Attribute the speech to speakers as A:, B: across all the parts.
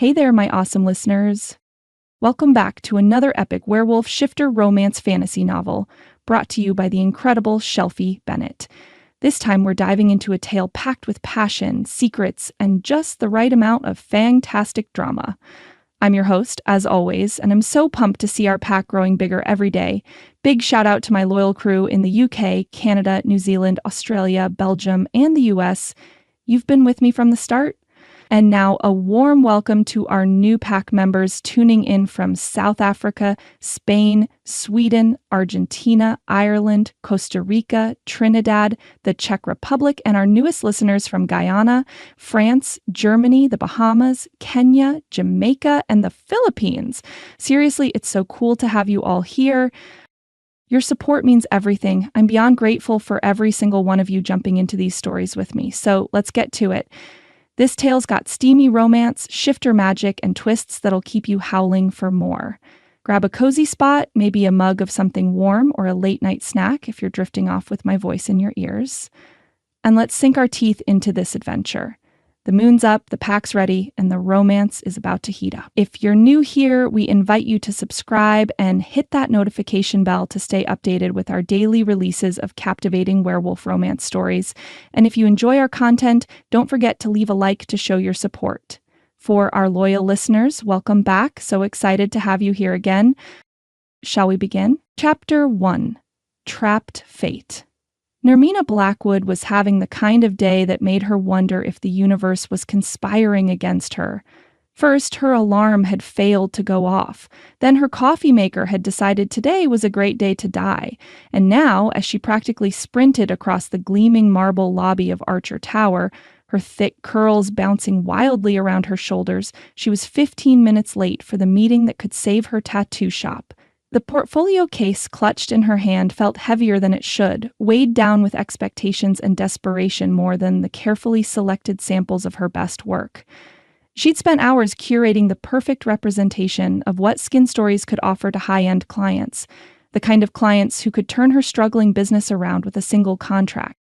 A: Hey there, my awesome listeners. Welcome back to another epic werewolf shifter romance fantasy novel brought to you by the incredible Shelfie Bennett. This time we're diving into a tale packed with passion, secrets, and just the right amount of fantastic drama. I'm your host, as always, and I'm so pumped to see our pack growing bigger every day. Big shout out to my loyal crew in the UK, Canada, New Zealand, Australia, Belgium, and the US. You've been with me from the start. And now a warm welcome to our new pack members tuning in from South Africa, Spain, Sweden, Argentina, Ireland, Costa Rica, Trinidad, the Czech Republic, and our newest listeners from Guyana, France, Germany, the Bahamas, Kenya, Jamaica, and the Philippines. Seriously, it's so cool to have you all here. Your support means everything. I'm beyond grateful for every single one of you jumping into these stories with me. So let's get to it. This tale's got steamy romance, shifter magic, and twists that'll keep you howling for more. Grab a cozy spot, maybe a mug of something warm or a late-night snack if you're drifting off with my voice in your ears. And let's sink our teeth into this adventure. The moon's up, the pack's ready, and the romance is about to heat up. If you're new here, we invite you to subscribe and hit that notification bell to stay updated with our daily releases of captivating werewolf romance stories. And if you enjoy our content, don't forget to leave a like to show your support. For our loyal listeners, welcome back. So excited to have you here again. Shall we begin? Chapter 1. Trapped Fate. Nermina Blackwood was having the kind of day that made her wonder if the universe was conspiring against her. First, her alarm had failed to go off. Then her coffee maker had decided today was a great day to die. And now, as she practically sprinted across the gleaming marble lobby of Archer Tower, her thick curls bouncing wildly around her shoulders, she was 15 minutes late for the meeting that could save her tattoo shop. The portfolio case clutched in her hand felt heavier than it should, weighed down with expectations and desperation more than the carefully selected samples of her best work. She'd spent hours curating the perfect representation of what Skin Stories could offer to high-end clients, the kind of clients who could turn her struggling business around with a single contract.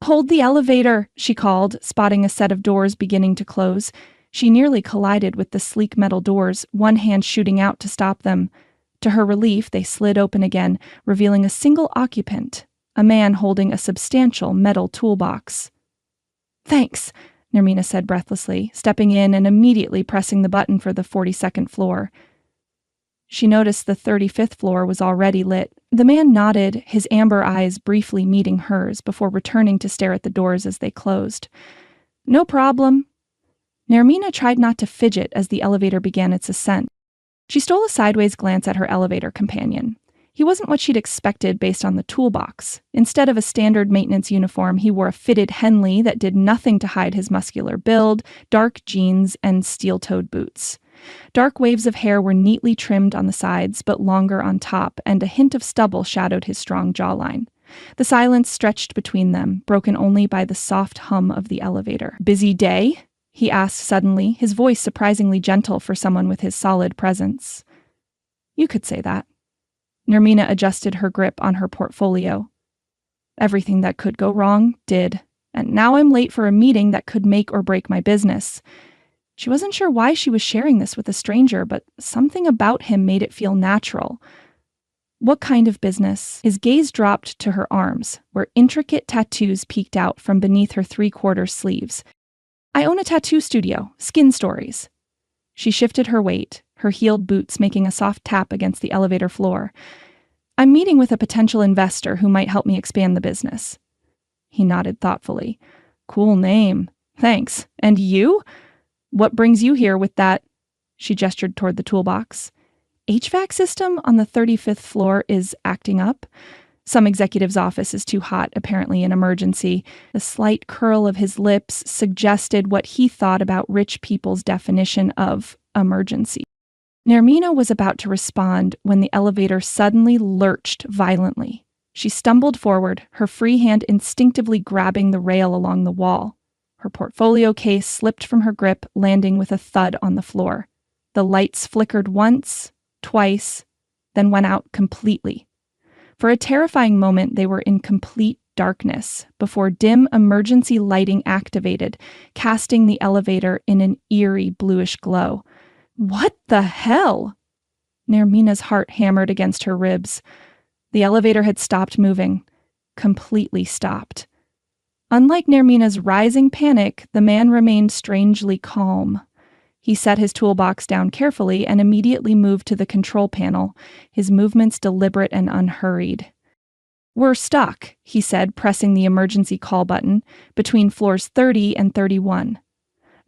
A: "Hold the elevator," she called, spotting a set of doors beginning to close. She nearly collided with the sleek metal doors, one hand shooting out to stop them. To her relief, they slid open again, revealing a single occupant, a man holding a substantial metal toolbox. "Thanks," Nermina said breathlessly, stepping in and immediately pressing the button for the 42nd floor. She noticed the 35th floor was already lit. The man nodded, his amber eyes briefly meeting hers before returning to stare at the doors as they closed. "No problem." Nermina tried not to fidget as the elevator began its ascent. She stole a sideways glance at her elevator companion. He wasn't what she'd expected based on the toolbox. Instead of a standard maintenance uniform, he wore a fitted Henley that did nothing to hide his muscular build, dark jeans, and steel-toed boots. Dark waves of hair were neatly trimmed on the sides, but longer on top, and a hint of stubble shadowed his strong jawline. The silence stretched between them, broken only by the soft hum of the elevator. "Busy day?" he asked suddenly, his voice surprisingly gentle for someone with his solid presence. "You could say that." Nermina adjusted her grip on her portfolio. "Everything that could go wrong did, and now I'm late for a meeting that could make or break my business." She wasn't sure why she was sharing this with a stranger, but something about him made it feel natural. "What kind of business?" His gaze dropped to her arms, where intricate tattoos peeked out from beneath her three-quarter sleeves. "I own a tattoo studio, Skin Stories." She shifted her weight, her heeled boots making a soft tap against the elevator floor. "I'm meeting with a potential investor who might help me expand the business." He nodded thoughtfully. "Cool name. Thanks. And you? What brings you here with that?" She gestured toward the toolbox. "HVAC system on the 35th floor is acting up. Some executive's office is too hot, apparently an emergency." The slight curl of his lips suggested what he thought about rich people's definition of emergency. Nermina was about to respond when the elevator suddenly lurched violently. She stumbled forward, her free hand instinctively grabbing the rail along the wall. Her portfolio case slipped from her grip, landing with a thud on the floor. The lights flickered once, twice, then went out completely. For a terrifying moment, they were in complete darkness before dim emergency lighting activated, casting the elevator in an eerie bluish glow. What the hell? Nermina's heart hammered against her ribs. The elevator had stopped moving. Completely stopped. Unlike Nermina's rising panic, the man remained strangely calm. He set his toolbox down carefully and immediately moved to the control panel, his movements deliberate and unhurried. "We're stuck," he said, pressing the emergency call button, "between floors 30 and 31.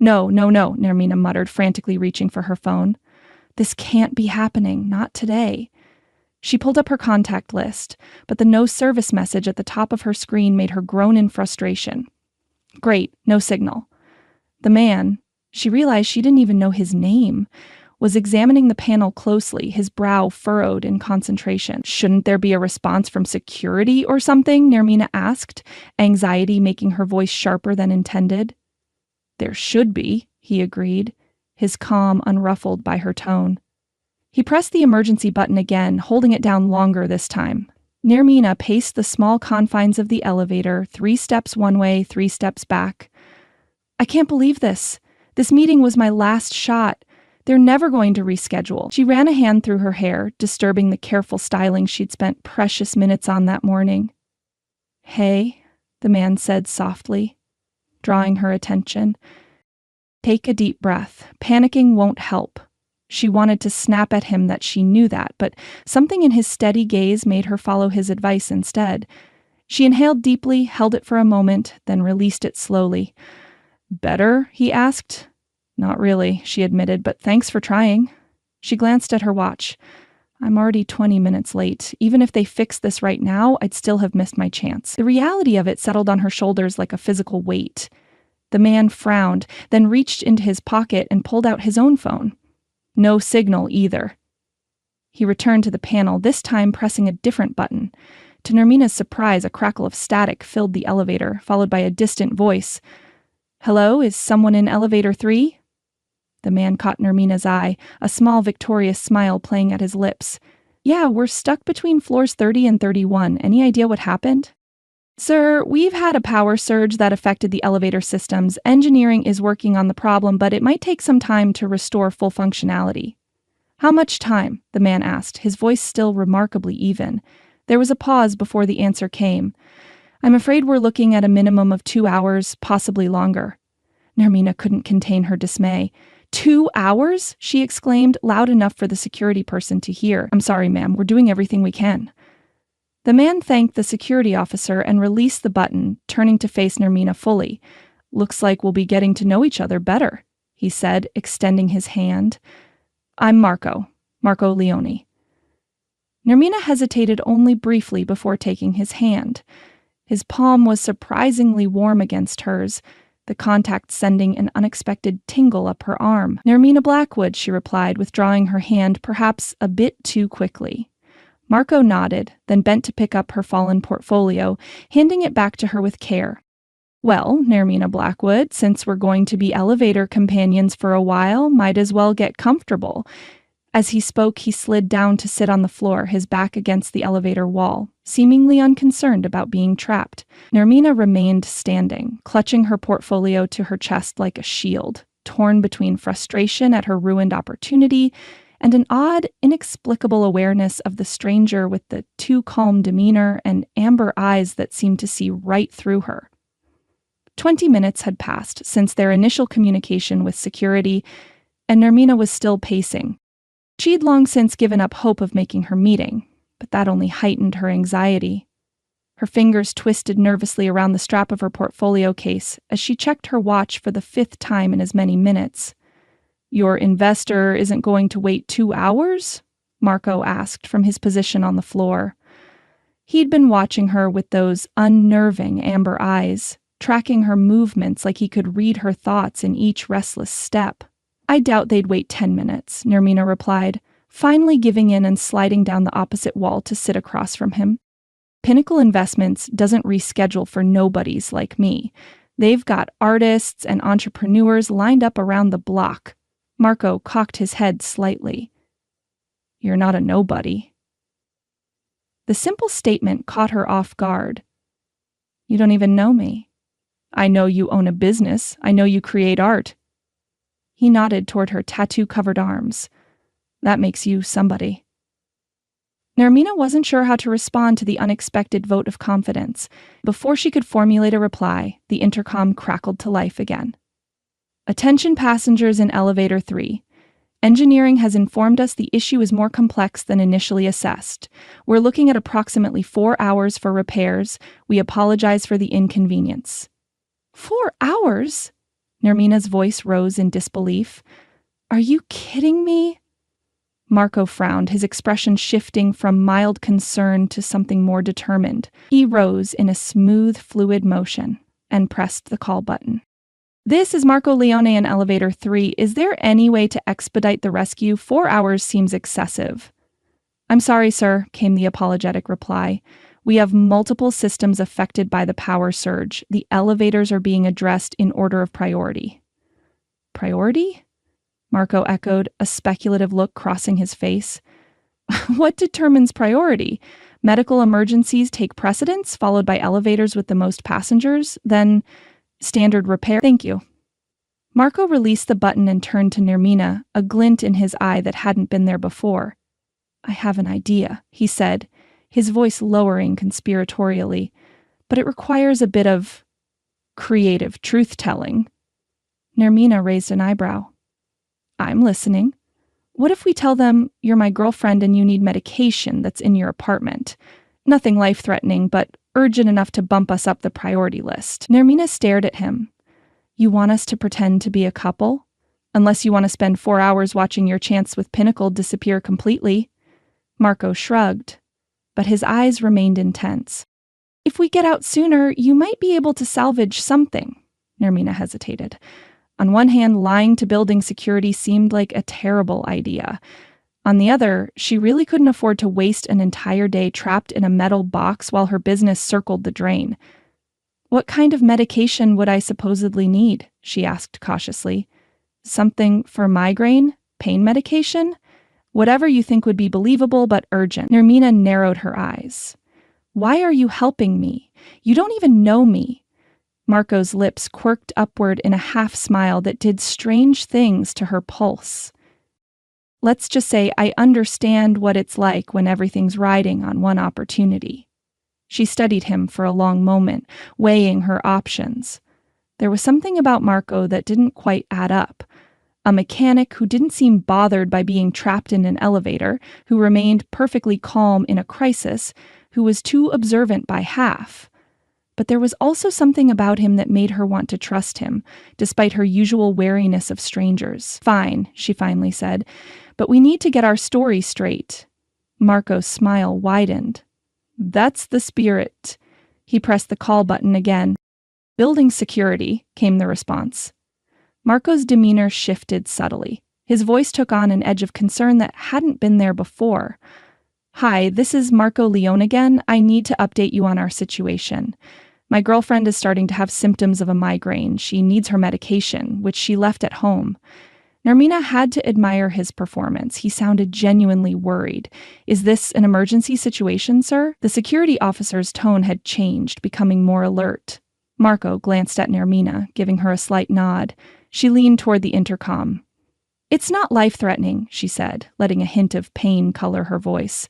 A: No, Nermina muttered, frantically reaching for her phone. This can't be happening, not today. She pulled up her contact list, but the no service message at the top of her screen made her groan in frustration. Great, no signal. The man, she realized she didn't even know his name, was examining the panel closely, his brow furrowed in concentration. Shouldn't there be a response from security or something? Nermina asked, anxiety making her voice sharper than intended. There should be, he agreed, his calm unruffled by her tone. He pressed the emergency button again, holding it down longer this time. Nermina paced the small confines of the elevator, 3 steps one way, 3 steps back. I can't believe this. This meeting was my last shot. They're never going to reschedule. She ran a hand through her hair, disturbing the careful styling she'd spent precious minutes on that morning. Hey, the man said softly, drawing her attention. Take a deep breath. Panicking won't help. She wanted to snap at him that she knew that, but something in his steady gaze made her follow his advice instead. She inhaled deeply, held it for a moment, then released it slowly. Better? He asked. Not really, she admitted, but thanks for trying. She glanced at her watch. I'm already 20 minutes late. Even if they fixed this right now, I'd still have missed my chance. The reality of it settled on her shoulders like a physical weight. The man frowned, then reached into his pocket and pulled out his own phone. No signal either. He returned to the panel, this time pressing a different button. To Nermina's surprise, a crackle of static filled the elevator, followed by a distant voice. Hello, is someone in elevator 3? The man caught Nermina's eye, a small victorious smile playing at his lips. Yeah, we're stuck between floors 30 and 31. Any idea what happened? Sir, we've had a power surge that affected the elevator systems. Engineering is working on the problem, but it might take some time to restore full functionality. How much time? The man asked, his voice still remarkably even. There was a pause before the answer came. I'm afraid we're looking at a minimum of 2 hours, possibly longer. Nermina couldn't contain her dismay. 2 hours? She exclaimed, loud enough for the security person to hear. I'm sorry, ma'am, we're doing everything we can. The man thanked the security officer and released the button, turning to face Nermina fully. Looks like we'll be getting to know each other better, he said, extending his hand. I'm Marco Leone. Nermina hesitated only briefly before taking his hand. His palm was surprisingly warm against hers, the contact sending an unexpected tingle up her arm. Nermina Blackwood, she replied, withdrawing her hand perhaps a bit too quickly. Marco nodded, then bent to pick up her fallen portfolio, handing it back to her with care. Well, Nermina Blackwood, since we're going to be elevator companions for a while, might as well get comfortable. As he spoke, he slid down to sit on the floor, his back against the elevator wall, seemingly unconcerned about being trapped. Nermina remained standing, clutching her portfolio to her chest like a shield, torn between frustration at her ruined opportunity and an odd, inexplicable awareness of the stranger with the too calm demeanor and amber eyes that seemed to see right through her. 20 minutes had passed since their initial communication with security, and Nermina was still pacing. She'd long since given up hope of making her meeting, but that only heightened her anxiety. Her fingers twisted nervously around the strap of her portfolio case as she checked her watch for the 5th time in as many minutes. Your investor isn't going to wait 2 hours? Marco asked from his position on the floor. He'd been watching her with those unnerving amber eyes, tracking her movements like he could read her thoughts in each restless step. I doubt they'd wait 10 minutes, Nermina replied, finally giving in and sliding down the opposite wall to sit across from him. Pinnacle Investments doesn't reschedule for nobodies like me. They've got artists and entrepreneurs lined up around the block. Marco cocked his head slightly. You're not a nobody. The simple statement caught her off guard. You don't even know me. I know you own a business. I know you create art. He nodded toward her tattoo-covered arms. That makes you somebody. Nermina wasn't sure how to respond to the unexpected vote of confidence. Before she could formulate a reply, the intercom crackled to life again. Attention passengers in Elevator 3. Engineering has informed us the issue is more complex than initially assessed. We're looking at approximately 4 hours for repairs. We apologize for the inconvenience. 4 hours? Nermina's voice rose in disbelief. Are you kidding me? Marco frowned, his expression shifting from mild concern to something more determined. He rose in a smooth, fluid motion and pressed the call button. This is Marco Leone in Elevator 3. Is there any way to expedite the rescue? 4 hours seems excessive. I'm sorry, sir, came the apologetic reply. We have multiple systems affected by the power surge. The elevators are being addressed in order of priority. Priority? Marco echoed, a speculative look crossing his face. What determines priority? Medical emergencies take precedence, followed by elevators with the most passengers, then standard repair. Thank you. Marco released the button and turned to Nermina, a glint in his eye that hadn't been there before. I have an idea, he said, his voice lowering conspiratorially, but it requires a bit of creative truth-telling. Nermina raised an eyebrow. I'm listening. What if we tell them you're my girlfriend and you need medication that's in your apartment? Nothing life-threatening, but urgent enough to bump us up the priority list. Nermina stared at him. You want us to pretend to be a couple? Unless you want to spend 4 hours watching your chance with Pinnacle disappear completely. Marco shrugged, but his eyes remained intense. If we get out sooner, you might be able to salvage something. Nermina hesitated. On one hand, lying to building security seemed like a terrible idea. On the other, she really couldn't afford to waste an entire day trapped in a metal box while her business circled the drain. What kind of medication would I supposedly need? She asked cautiously. Something for migraine? Pain medication? Whatever you think would be believable but urgent. Nermina narrowed her eyes. Why are you helping me? You don't even know me. Marco's lips quirked upward in a half-smile that did strange things to her pulse. Let's just say I understand what it's like when everything's riding on one opportunity. She studied him for a long moment, weighing her options. There was something about Marco that didn't quite add up. A mechanic who didn't seem bothered by being trapped in an elevator, who remained perfectly calm in a crisis, who was too observant by half. But there was also something about him that made her want to trust him, despite her usual wariness of strangers. Fine, she finally said, but we need to get our story straight. Marco's smile widened. That's the spirit. He pressed the call button again. Building security, came the response. Marco's demeanor shifted subtly. His voice took on an edge of concern that hadn't been there before. Hi, this is Marco Leone again. I need to update you on our situation. My girlfriend is starting to have symptoms of a migraine. She needs her medication, which she left at home. Nermina had to admire his performance. He sounded genuinely worried. Is this an emergency situation, sir? The security officer's tone had changed, becoming more alert. Marco glanced at Nermina, giving her a slight nod. She leaned toward the intercom. It's not life-threatening, she said, letting a hint of pain color her voice.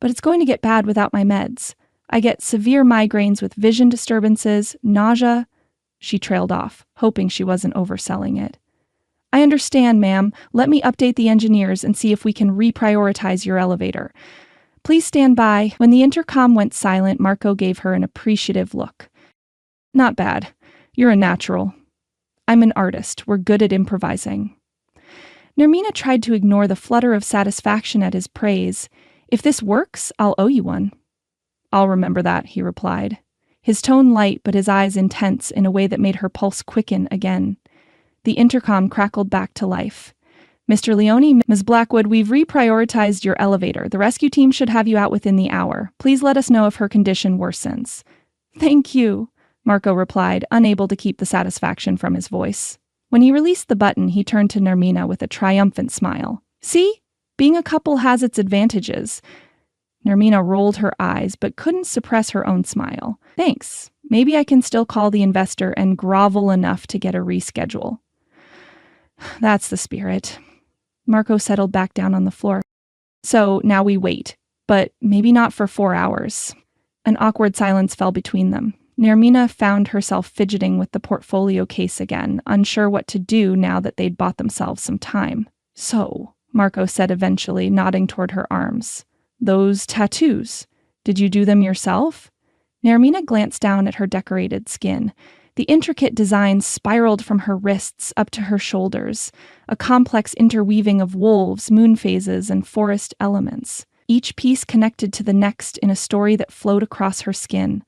A: But it's going to get bad without my meds. I get severe migraines with vision disturbances, nausea. She trailed off, hoping she wasn't overselling it. I understand, ma'am. Let me update the engineers and see if we can reprioritize your elevator. Please stand by. When the intercom went silent, Marco gave her an appreciative look. Not bad. You're a natural. I'm an artist. We're good at improvising. Nermina tried to ignore the flutter of satisfaction at his praise. If this works, I'll owe you one. I'll remember that, he replied. His tone light, but his eyes intense in a way that made her pulse quicken again. The intercom crackled back to life. Mr. Leone, Ms. Blackwood, we've reprioritized your elevator. The rescue team should have you out within the hour. Please let us know if her condition worsens. Thank you, Marco replied, unable to keep the satisfaction from his voice. When he released the button, he turned to Nermina with a triumphant smile. See? Being a couple has its advantages. Nermina rolled her eyes, but couldn't suppress her own smile. Thanks. Maybe I can still call the investor and grovel enough to get a reschedule. That's the spirit. Marco settled back down on the floor. So now we wait, but maybe not for 4 hours. An awkward silence fell between them. Nermina found herself fidgeting with the portfolio case again, unsure what to do now that they'd bought themselves some time. So, Marco said eventually, nodding toward her arms. Those tattoos. Did you do them yourself? Nermina glanced down at her decorated skin. The intricate designs spiraled from her wrists up to her shoulders, a complex interweaving of wolves, moon phases, and forest elements. Each piece connected to the next in a story that flowed across her skin.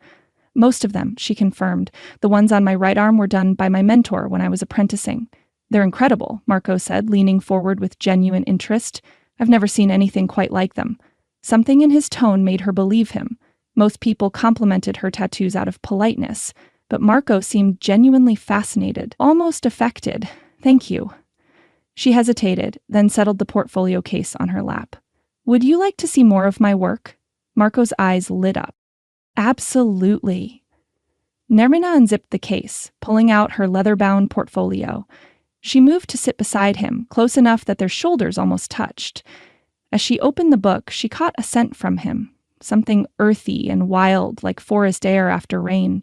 A: Most of them, she confirmed. The ones on my right arm were done by my mentor when I was apprenticing. They're incredible, Marco said, leaning forward with genuine interest. I've never seen anything quite like them. Something in his tone made her believe him. Most people complimented her tattoos out of politeness, but Marco seemed genuinely fascinated, almost affected. Thank you. She hesitated, then settled the portfolio case on her lap. Would you like to see more of my work? Marco's eyes lit up. Absolutely. Nermina unzipped the case, pulling out her leather-bound portfolio. She moved to sit beside him, close enough that their shoulders almost touched. As she opened the book, she caught a scent from him, something earthy and wild, like forest air after rain.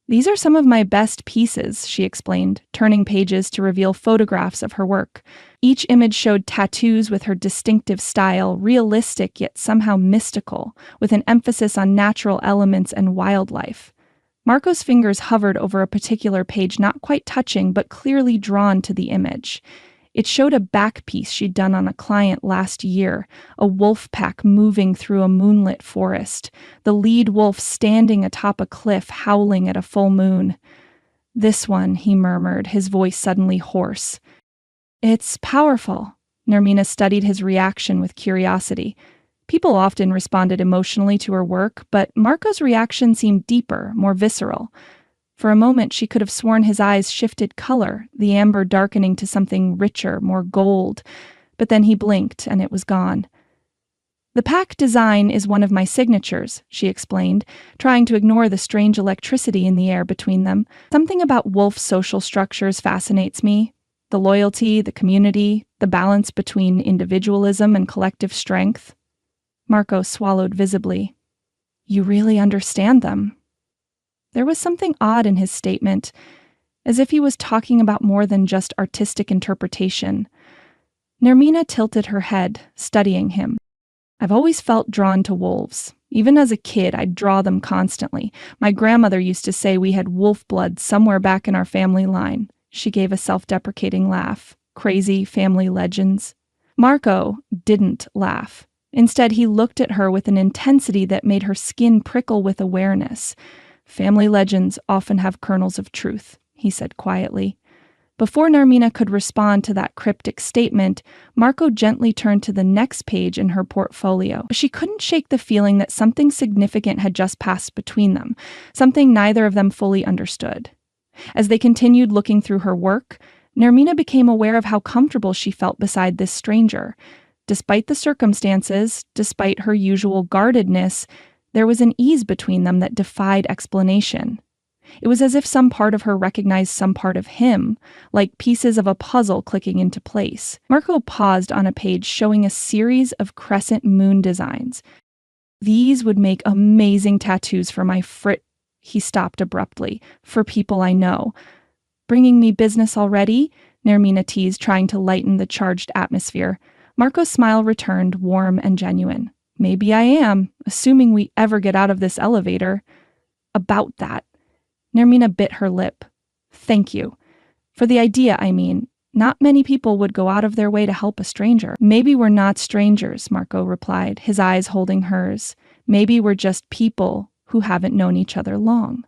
A: These are some of my best pieces, she explained, turning pages to reveal photographs of her work. Each image showed tattoos with her distinctive style, realistic yet somehow mystical, with an emphasis on natural elements and wildlife. Marco's fingers hovered over a particular page, not quite touching, but clearly drawn to the image. It showed a back piece she'd done on a client last year, a wolf pack moving through a moonlit forest, the lead wolf standing atop a cliff howling at a full moon. This one, he murmured, his voice suddenly hoarse. It's powerful. Nermina studied his reaction with curiosity. People often responded emotionally to her work, but Marco's reaction seemed deeper, more visceral. For a moment, she could have sworn his eyes shifted color, the amber darkening to something richer, more gold. But then he blinked, and it was gone. The pack design is one of my signatures, she explained, trying to ignore the strange electricity in the air between them. Something about wolf social structures fascinates me. The loyalty, the community, the balance between individualism and collective strength. Marco swallowed visibly. You really understand them. There was something odd in his statement, as if he was talking about more than just artistic interpretation. Nermina tilted her head, studying him. I've always felt drawn to wolves. Even as a kid, I'd draw them constantly. My grandmother used to say we had wolf blood somewhere back in our family line. She gave a self-deprecating laugh. Crazy family legends. Marco didn't laugh. Instead, he looked at her with an intensity that made her skin prickle with awareness. Family legends often have kernels of truth, he said quietly. Before Nermina could respond to that cryptic statement, Marco gently turned to the next page in her portfolio. She couldn't shake the feeling that something significant had just passed between them, something neither of them fully understood. As they continued looking through her work, Nermina became aware of how comfortable she felt beside this stranger. Despite the circumstances, despite her usual guardedness, there was an ease between them that defied explanation. It was as if some part of her recognized some part of him, like pieces of a puzzle clicking into place. Marco paused on a page showing a series of crescent moon designs. These would make amazing tattoos for my He stopped abruptly. For people I know. Bringing me business already? Nermina teased, trying to lighten the charged atmosphere. Marco's smile returned, warm and genuine. Maybe I am, assuming we ever get out of this elevator. About that. Nermina bit her lip. Thank you. For the idea, I mean. Not many people would go out of their way to help a stranger. Maybe we're not strangers, Marco replied, his eyes holding hers. Maybe we're just people who haven't known each other long.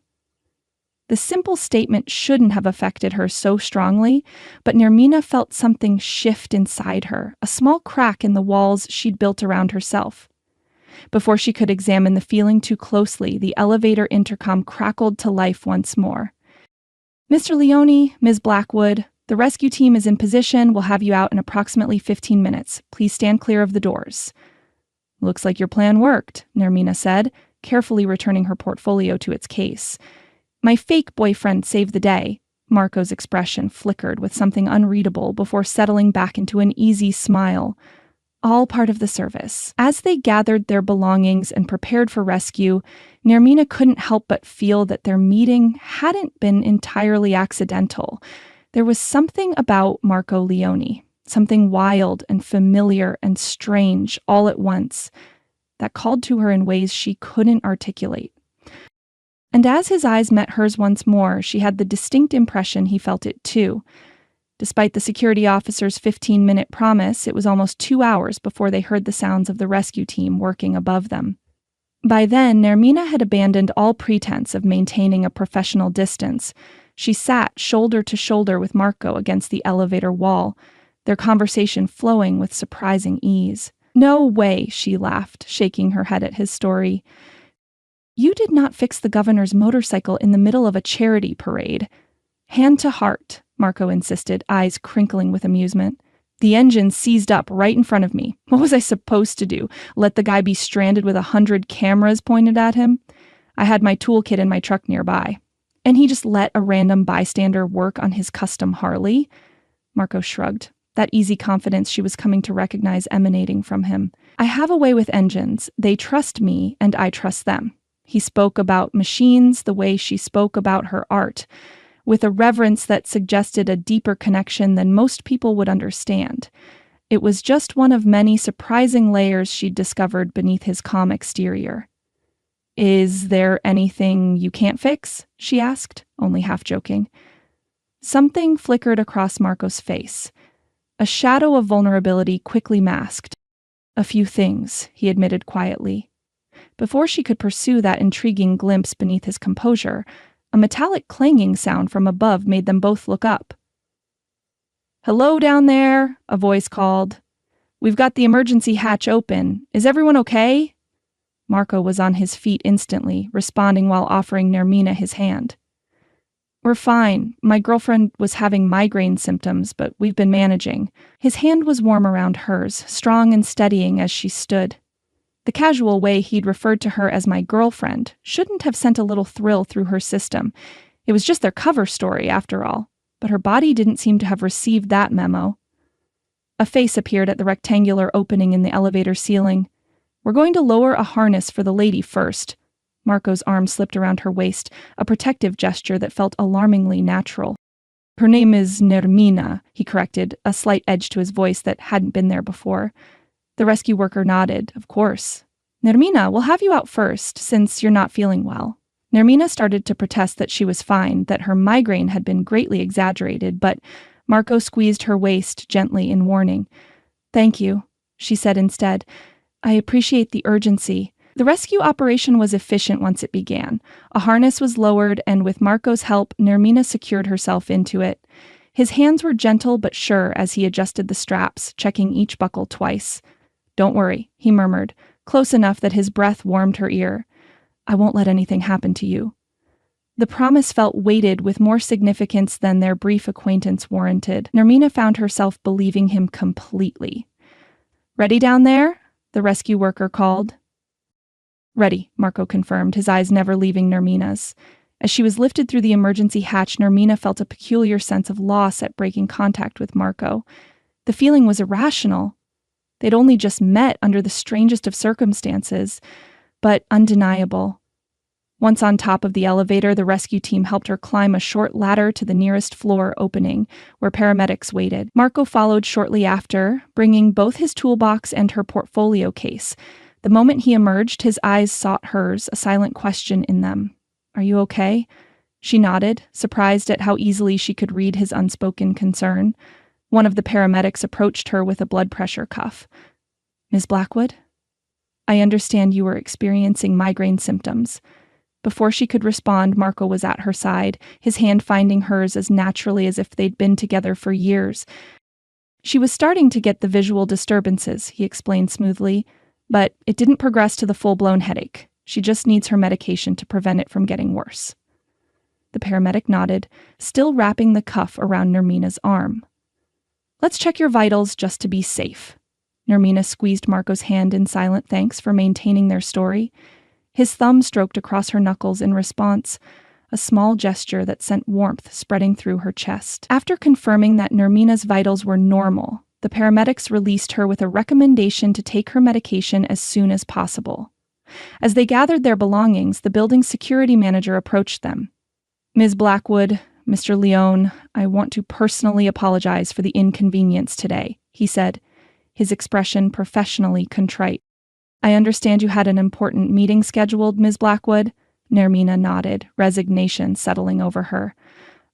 A: The simple statement shouldn't have affected her so strongly, but Nermina felt something shift inside her, a small crack in the walls she'd built around herself. Before she could examine the feeling too closely, the elevator intercom crackled to life once more. Mr. Leone, Ms. Blackwood, the rescue team is in position. We'll have you out in approximately 15 minutes. Please stand clear of the doors. Looks like your plan worked, Nermina said, carefully returning her portfolio to its case. My fake boyfriend saved the day. Marco's expression flickered with something unreadable before settling back into an easy smile. All part of the service. As they gathered their belongings and prepared for rescue, Nermina couldn't help but feel that their meeting hadn't been entirely accidental. There was something about Marco Leone, something wild and familiar and strange all at once, that called to her in ways she couldn't articulate. And as his eyes met hers once more, she had the distinct impression he felt it too. Despite the security officer's 15-minute promise, it was almost 2 hours before they heard the sounds of the rescue team working above them. By then, Nermina had abandoned all pretense of maintaining a professional distance. She sat shoulder to shoulder with Marco against the elevator wall, their conversation flowing with surprising ease. "No way," she laughed, shaking her head at his story. "You did not fix the governor's motorcycle in the middle of a charity parade." "Hand to heart," Marco insisted, eyes crinkling with amusement. "The engine seized up right in front of me. What was I supposed to do? Let the guy be stranded with 100 cameras pointed at him? I had my toolkit in my truck nearby. And he just let a random bystander work on his custom Harley?" Marco shrugged, that easy confidence she was coming to recognize emanating from him. "I have a way with engines. They trust me, and I trust them." He spoke about machines the way she spoke about her art, with a reverence that suggested a deeper connection than most people would understand. It was just one of many surprising layers she'd discovered beneath his calm exterior. "Is there anything you can't fix?" she asked, only half joking. Something flickered across Marco's face. A shadow of vulnerability quickly masked. "A few things," he admitted quietly. Before she could pursue that intriguing glimpse beneath his composure, a metallic clanging sound from above made them both look up. "Hello down there," a voice called. "We've got the emergency hatch open. Is everyone okay?" Marco was on his feet instantly, responding while offering Nermina his hand. "We're fine. My girlfriend was having migraine symptoms, but we've been managing." His hand was warm around hers, strong and steadying as she stood. The casual way he'd referred to her as my girlfriend shouldn't have sent a little thrill through her system. It was just their cover story, after all, but her body didn't seem to have received that memo. A face appeared at the rectangular opening in the elevator ceiling. "We're going to lower a harness for the lady first." Marco's arm slipped around her waist, a protective gesture that felt alarmingly natural. "Her name is Nermina," he corrected, a slight edge to his voice that hadn't been there before. The rescue worker nodded. "Of course." "Nermina, we'll have you out first, since you're not feeling well." Nermina started to protest that she was fine, that her migraine had been greatly exaggerated, but Marco squeezed her waist gently in warning. "Thank you," she said instead. "I appreciate the urgency." The rescue operation was efficient once it began. A harness was lowered, and with Marco's help, Nermina secured herself into it. His hands were gentle but sure as he adjusted the straps, checking each buckle twice. "Don't worry," he murmured, close enough that his breath warmed her ear. "I won't let anything happen to you." The promise felt weighted with more significance than their brief acquaintance warranted. Nermina found herself believing him completely. "Ready down there?" the rescue worker called. "Ready," Marco confirmed, his eyes never leaving Nermina's. As she was lifted through the emergency hatch, Nermina felt a peculiar sense of loss at breaking contact with Marco. The feeling was irrational. They'd only just met under the strangest of circumstances, but undeniable. Once on top of the elevator, the rescue team helped her climb a short ladder to the nearest floor opening, where paramedics waited. Marco followed shortly after, bringing both his toolbox and her portfolio case. The moment he emerged, his eyes sought hers, a silent question in them. "Are you okay?" She nodded, surprised at how easily she could read his unspoken concern. One of the paramedics approached her with a blood pressure cuff. "Ms. Blackwood? I understand you were experiencing migraine symptoms." Before she could respond, Marco was at her side, his hand finding hers as naturally as if they'd been together for years. "She was starting to get the visual disturbances," he explained smoothly, "but it didn't progress to the full-blown headache. She just needs her medication to prevent it from getting worse." The paramedic nodded, still wrapping the cuff around Nermina's arm. "Let's check your vitals just to be safe." Nermina squeezed Marco's hand in silent thanks for maintaining their story. His thumb stroked across her knuckles in response. a small gesture that sent warmth spreading through her chest. After confirming that Nermina's vitals were normal, the paramedics released her with a recommendation to take her medication as soon as possible. As they gathered their belongings, the building's security manager approached them. "Ms. Blackwood, Mr. Leone, I want to personally apologize for the inconvenience today," he said, his expression professionally contrite. "I understand you had an important meeting scheduled, Ms. Blackwood?" Nermina nodded, resignation settling over her.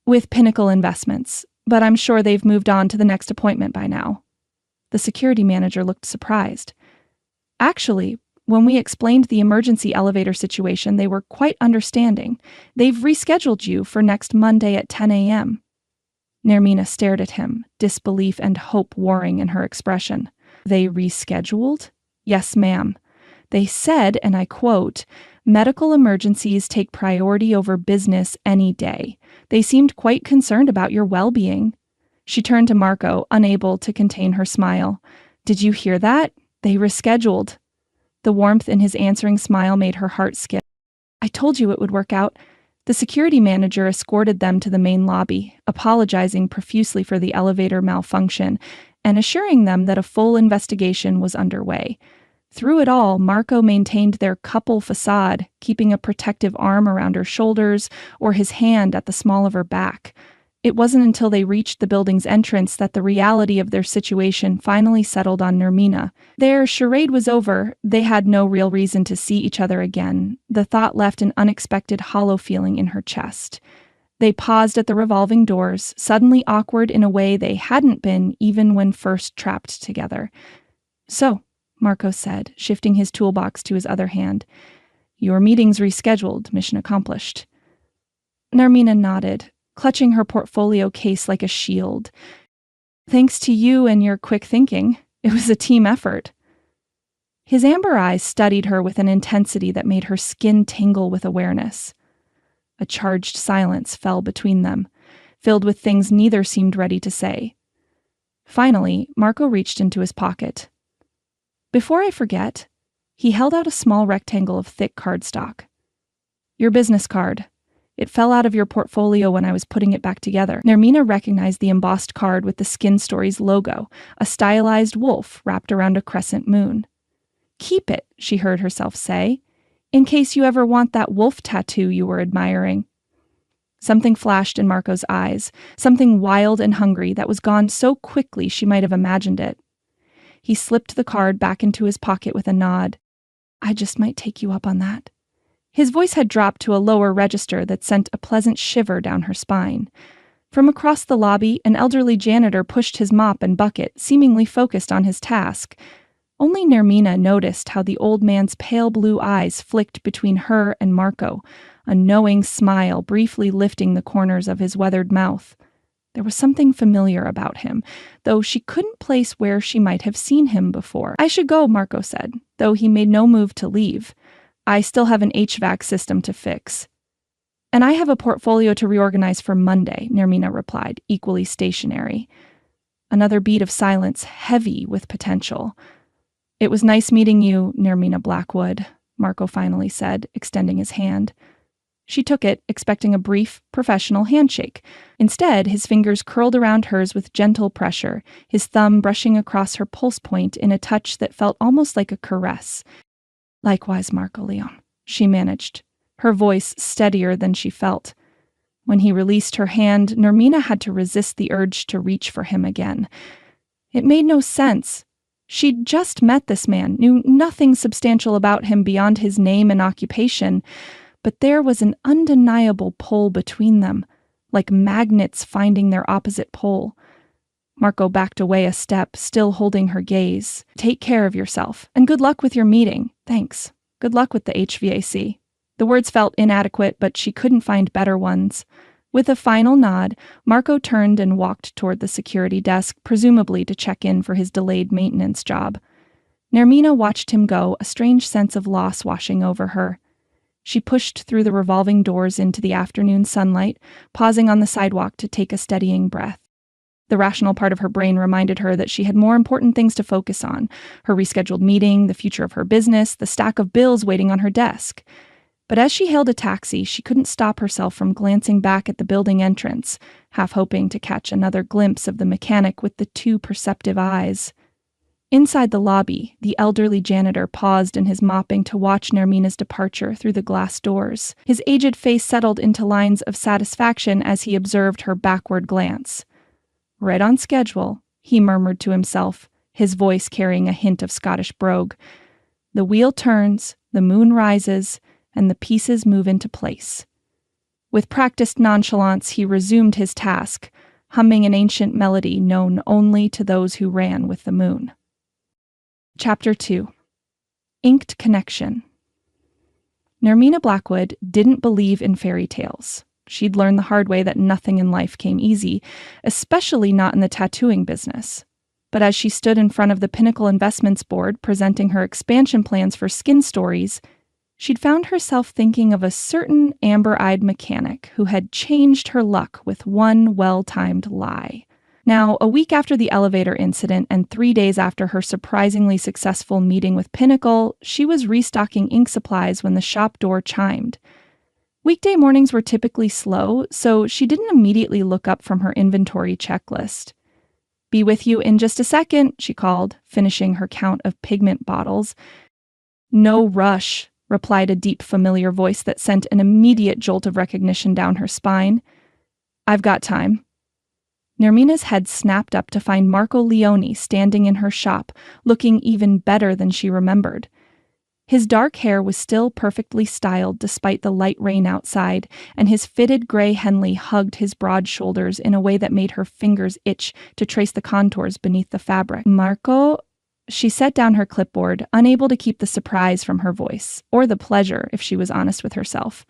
A: "With Pinnacle Investments, but I'm sure they've moved on to the next appointment by now." The security manager looked surprised. "Actually, when we explained the emergency elevator situation, they were quite understanding. They've rescheduled you for next Monday at 10 a.m. Nermina stared at him, disbelief and hope warring in her expression. "They rescheduled?" "Yes, ma'am. They said, and I quote, 'Medical emergencies take priority over business any day.' They seemed quite concerned about your well-being." She turned to Marco, unable to contain her smile. "Did you hear that? They rescheduled." The warmth in his answering smile made her heart skip. "I told you it would work out." The security manager escorted them to the main lobby, apologizing profusely for the elevator malfunction and assuring them that a full investigation was underway. Through it all, Marco maintained their couple facade, keeping a protective arm around her shoulders or his hand at the small of her back. It wasn't until they reached the building's entrance that the reality of their situation finally settled on Nermina. Their charade was over. They had no real reason to see each other again. The thought left an unexpected hollow feeling in her chest. They paused at the revolving doors, suddenly awkward in a way they hadn't been even when first trapped together. "So," Marco said, shifting his toolbox to his other hand, "your meeting's rescheduled, mission accomplished." Nermina nodded, clutching her portfolio case like a shield. "Thanks to you and your quick thinking. It was a team effort." His amber eyes studied her with an intensity that made her skin tingle with awareness. A charged silence fell between them, filled with things neither seemed ready to say. Finally, Marco reached into his pocket. "Before I forget," he held out a small rectangle of thick cardstock. "Your business card. It fell out of your portfolio when I was putting it back together." Nermina recognized the embossed card with the Skin Stories logo, a stylized wolf wrapped around a crescent moon. "Keep it," she heard herself say, "in case you ever want that wolf tattoo you were admiring." Something flashed in Marco's eyes, something wild and hungry that was gone so quickly she might have imagined it. He slipped the card back into his pocket with a nod. "I just might take you up on that." His voice had dropped to a lower register that sent a pleasant shiver down her spine. From across the lobby, an elderly janitor pushed his mop and bucket, seemingly focused on his task. Only Nermina noticed how the old man's pale blue eyes flicked between her and Marco, a knowing smile briefly lifting the corners of his weathered mouth. There was something familiar about him, though she couldn't place where she might have seen him before. "I should go," Marco said, though he made no move to leave. "I still have an HVAC system to fix." "And I have a portfolio to reorganize for Monday," Nermina replied, equally stationary. Another beat of silence, heavy with potential. "It was nice meeting you, Nermina Blackwood," Marco finally said, extending his hand. She took it, expecting a brief, professional handshake. Instead, his fingers curled around hers with gentle pressure, his thumb brushing across her pulse point in a touch that felt almost like a caress. "Likewise, Marco Leone," she managed, her voice steadier than she felt. When he released her hand, Nermina had to resist the urge to reach for him again. It made no sense. She'd just met this man, knew nothing substantial about him beyond his name and occupation, but there was an undeniable pull between them, like magnets finding their opposite pole. Marco backed away a step, still holding her gaze. "Take care of yourself, and good luck with your meeting. Thanks. Good luck with the HVAC." The words felt inadequate, but she couldn't find better ones. With a final nod, Marco turned and walked toward the security desk, presumably to check in for his delayed maintenance job. Nermina watched him go, a strange sense of loss washing over her. She pushed through the revolving doors into the afternoon sunlight, pausing on the sidewalk to take a steadying breath. The rational part of her brain reminded her that she had more important things to focus on: her rescheduled meeting, the future of her business, the stack of bills waiting on her desk. But as she hailed a taxi, she couldn't stop herself from glancing back at the building entrance, half hoping to catch another glimpse of the mechanic with the two perceptive eyes. Inside the lobby, the elderly janitor paused in his mopping to watch Nermina's departure through the glass doors. His aged face settled into lines of satisfaction as he observed her backward glance. "Right on schedule," he murmured to himself, his voice carrying a hint of Scottish brogue. The wheel turns, the moon rises, and the pieces move into place. With practiced nonchalance, he resumed his task, humming an ancient melody known only to those who ran with the moon. Chapter 2. Inked Connection. Nermina Blackwood didn't believe in fairy tales. She'd learned the hard way that nothing in life came easy, especially not in the tattooing business. But as she stood in front of the Pinnacle Investments Board presenting her expansion plans for Skin Stories, she'd found herself thinking of a certain amber-eyed mechanic who had changed her luck with one well-timed lie. Now, a week after the elevator incident and 3 days after her surprisingly successful meeting with Pinnacle, she was restocking ink supplies when the shop door chimed. Weekday mornings were typically slow, so she didn't immediately look up from her inventory checklist. "Be with you in just a second," she called, finishing her count of pigment bottles. "No rush," replied a deep, familiar voice that sent an immediate jolt of recognition down her spine. "I've got time." Nermina's head snapped up to find Marco Leone standing in her shop, looking even better than she remembered. His dark hair was still perfectly styled despite the light rain outside, and his fitted gray Henley hugged his broad shoulders in a way that made her fingers itch to trace the contours beneath the fabric. "Marco?" She set down her clipboard, unable to keep the surprise from her voice, or the pleasure, if she was honest with herself.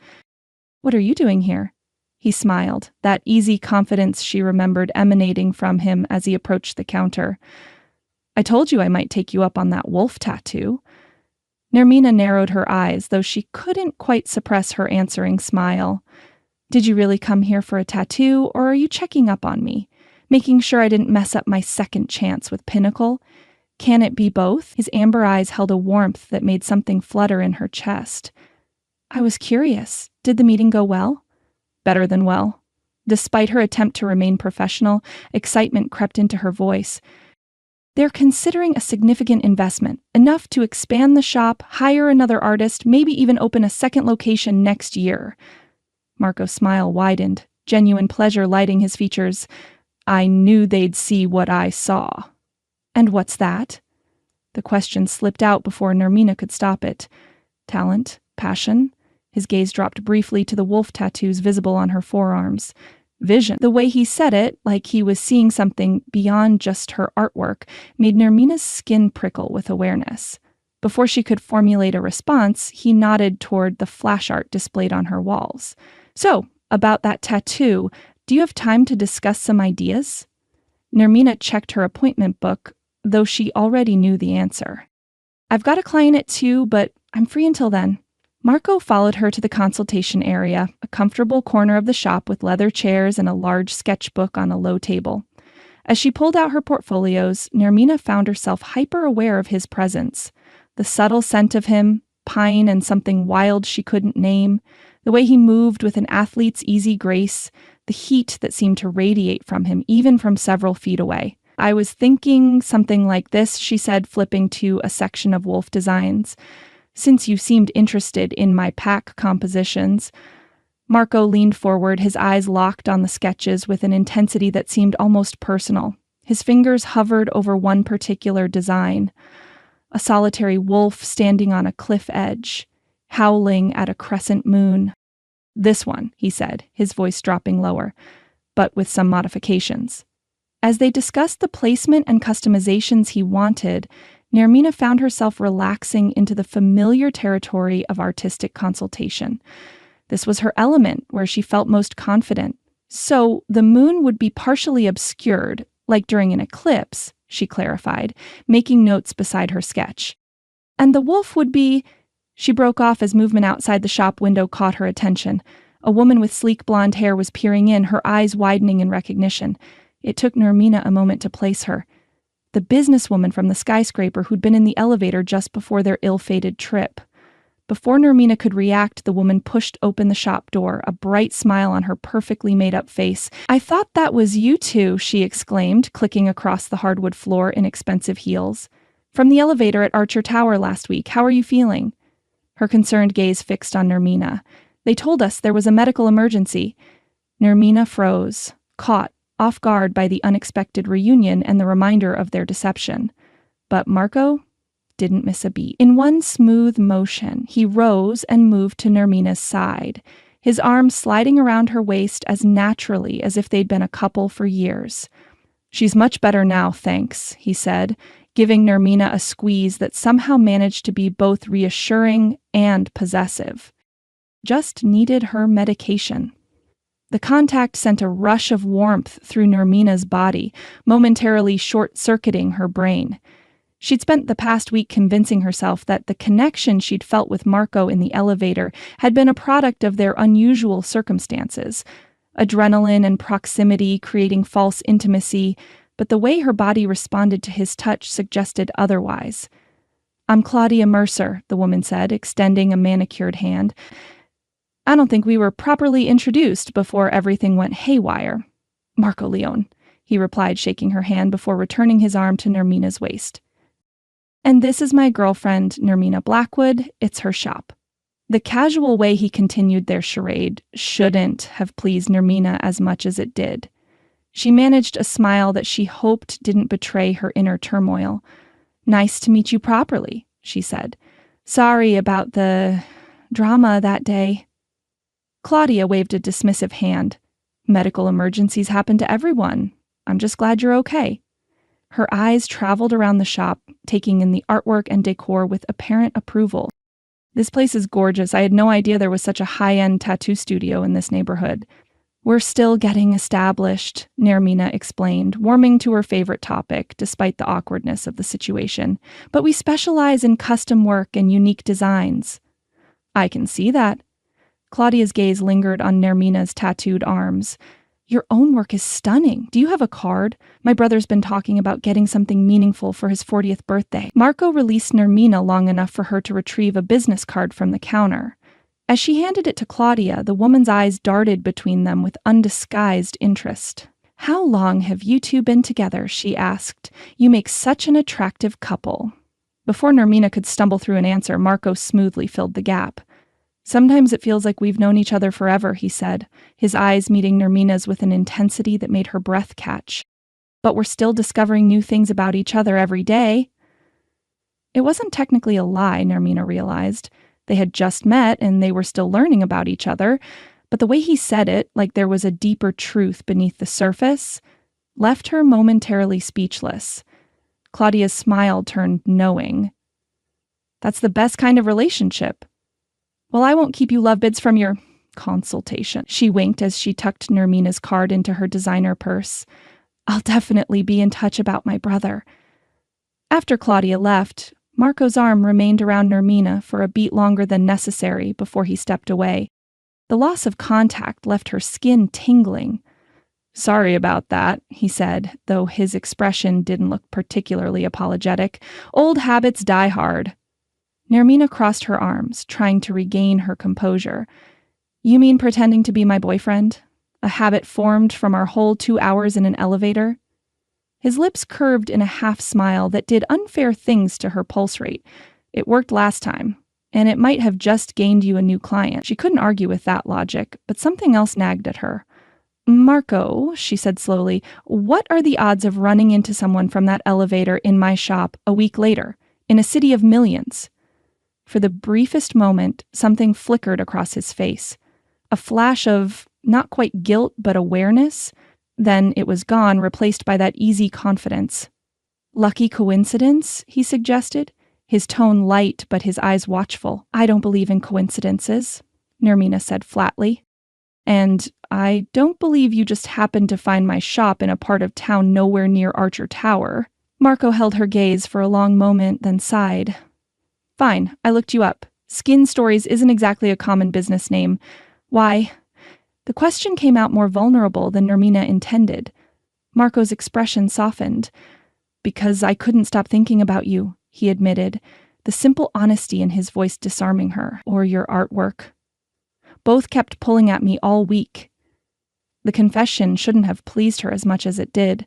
A: "What are you doing here?" He smiled, that easy confidence she remembered emanating from him as he approached the counter. "I told you I might take you up on that wolf tattoo." Nermina narrowed her eyes, though she couldn't quite suppress her answering smile. "Did you really come here for a tattoo, or are you checking up on me? Making sure I didn't mess up my second chance with Pinnacle? Can it be both?" His amber eyes held a warmth that made something flutter in her chest. "I was curious. Did the meeting go well?" "Better than well." Despite her attempt to remain professional, excitement crept into her voice. "They're considering a significant investment, enough to expand the shop, hire another artist, maybe even open a second location next year." Marco's smile widened, genuine pleasure lighting his features. "I knew they'd see what I saw." "And what's that?" The question slipped out before Nermina could stop it. "Talent? Passion?" His gaze dropped briefly to the wolf tattoos visible on her forearms. "Vision." The way he said it, like he was seeing something beyond just her artwork, made Nermina's skin prickle with awareness. Before she could formulate a response, he nodded toward the flash art displayed on her walls. "So, about that tattoo, do you have time to discuss some ideas?" Nermina checked her appointment book, though she already knew the answer. "I've got a client at 2, but I'm free until then." Marco followed her to the consultation area, a comfortable corner of the shop with leather chairs and a large sketchbook on a low table. As she pulled out her portfolios, Nermina found herself hyper-aware of his presence. The subtle scent of him, pine and something wild she couldn't name, the way he moved with an athlete's easy grace, the heat that seemed to radiate from him even from several feet away. "I was thinking something like this," she said, flipping to a section of wolf designs. "Since you seemed interested in my pack compositions." Marco leaned forward, his eyes locked on the sketches with an intensity that seemed almost personal. His fingers hovered over one particular design. A solitary wolf standing on a cliff edge, howling at a crescent moon. "This one," he said, his voice dropping lower, but with some modifications. As they discussed the placement and customizations he wanted, Nermina found herself relaxing into the familiar territory of artistic consultation. This was her element, where she felt most confident. So the moon would be partially obscured, like during an eclipse, she clarified, making notes beside her sketch. And the wolf would be... She broke off as movement outside the shop window caught her attention. A woman with sleek blonde hair was peering in, her eyes widening in recognition. It took Nermina a moment to place her. The businesswoman from the skyscraper who'd been in the elevator just before their ill-fated trip. Before Nermina could react, the woman pushed open the shop door, a bright smile on her perfectly made-up face. "I thought that was you two," she exclaimed, clicking across the hardwood floor in expensive heels. "From the elevator at Archer Tower last week. How are you feeling?" Her concerned gaze fixed on Nermina. "They told us there was a medical emergency." Nermina froze, caught off guard by the unexpected reunion and the reminder of their deception. But Marco didn't miss a beat. In one smooth motion, he rose and moved to Nermina's side, his arms sliding around her waist as naturally as if they'd been a couple for years. "She's much better now, thanks," he said, giving Nermina a squeeze that somehow managed to be both reassuring and possessive. Just needed her medication. The contact sent a rush of warmth through Nermina's body, momentarily short-circuiting her brain. She'd spent the past week convincing herself that the connection she'd felt with Marco in the elevator had been a product of their unusual circumstances. Adrenaline and proximity creating false intimacy, but the way her body responded to his touch suggested otherwise. "I'm Claudia Mercer," the woman said, extending a manicured hand. "I don't think we were properly introduced before everything went haywire." "Marco Leone," he replied, shaking her hand before returning his arm to Nermina's waist. "And this is my girlfriend, Nermina Blackwood. It's her shop." The casual way he continued their charade shouldn't have pleased Nermina as much as it did. She managed a smile that she hoped didn't betray her inner turmoil. "Nice to meet you properly," she said. "Sorry about the drama that day." Claudia waved a dismissive hand. "Medical emergencies happen to everyone. I'm just glad you're okay." Her eyes traveled around the shop, taking in the artwork and decor with apparent approval. "This place is gorgeous. I had no idea there was such a high-end tattoo studio in this neighborhood." "We're still getting established," Nermina explained, warming to her favorite topic, despite the awkwardness of the situation. "But we specialize in custom work and unique designs." "I can see that." Claudia's gaze lingered on Nermina's tattooed arms. "Your own work is stunning. Do you have a card? My brother's been talking about getting something meaningful for his 40th birthday." Marco released Nermina long enough for her to retrieve a business card from the counter. As she handed it to Claudia, the woman's eyes darted between them with undisguised interest. "How long have you two been together?" she asked. "You make such an attractive couple." Before Nermina could stumble through an answer, Marco smoothly filled the gap. "Sometimes it feels like we've known each other forever," he said, his eyes meeting Nermina's with an intensity that made her breath catch. "But we're still discovering new things about each other every day." It wasn't technically a lie, Nermina realized. They had just met and they were still learning about each other, but the way he said it, like there was a deeper truth beneath the surface, left her momentarily speechless. Claudia's smile turned knowing. "That's the best kind of relationship." "Well, I won't keep you lovebirds from your consultation," she winked as she tucked Nermina's card into her designer purse. "I'll definitely be in touch about my brother." After Claudia left, Marco's arm remained around Nermina for a beat longer than necessary before he stepped away. The loss of contact left her skin tingling. "Sorry about that," he said, though his expression didn't look particularly apologetic. "Old habits die hard." Nermina crossed her arms, trying to regain her composure. "You mean pretending to be my boyfriend? A habit formed from our whole 2 hours in an elevator?" His lips curved in a half-smile that did unfair things to her pulse rate. "It worked last time, and it might have just gained you a new client." She couldn't argue with that logic, but something else nagged at her. "Marco," she said slowly, "what are the odds of running into someone from that elevator in my shop a week later, in a city of millions?" For the briefest moment, something flickered across his face. A flash of, not quite guilt, but awareness. Then it was gone, replaced by that easy confidence. "Lucky coincidence?" he suggested, his tone light but his eyes watchful. "I don't believe in coincidences," Nermina said flatly. "And I don't believe you just happened to find my shop in a part of town nowhere near Archer Tower." Marco held her gaze for a long moment, then sighed. "Fine, I looked you up. Skin Stories isn't exactly a common business name. Why?" The question came out more vulnerable than Nermina intended. Marco's expression softened. "Because I couldn't stop thinking about you," he admitted. the simple honesty in his voice disarming her. Or your artwork. Both kept pulling at me all week. The confession shouldn't have pleased her as much as it did.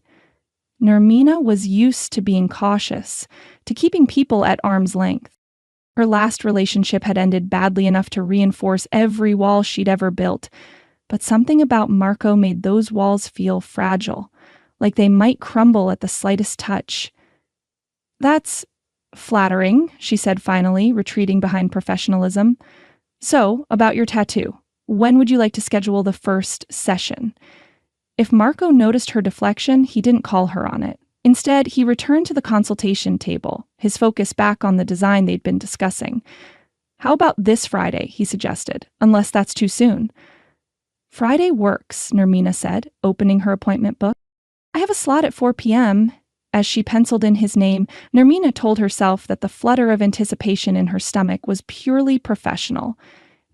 A: Nermina was used to being cautious, to keeping people at arm's length. Her last relationship had ended badly enough to reinforce every wall she'd ever built, but something about Marco made those walls feel fragile, like they might crumble at the slightest touch. That's flattering, she said finally, retreating behind professionalism. So, about your tattoo. When would you like to schedule the first session? If Marco noticed her deflection, he didn't call her on it. Instead, he returned to the consultation table, his focus back on the design they'd been discussing. How about this Friday, he suggested, unless that's too soon. Friday works, Nermina said, opening her appointment book. I have a slot at 4 p.m. As she penciled in his name, Nermina told herself that the flutter of anticipation in her stomach was purely professional.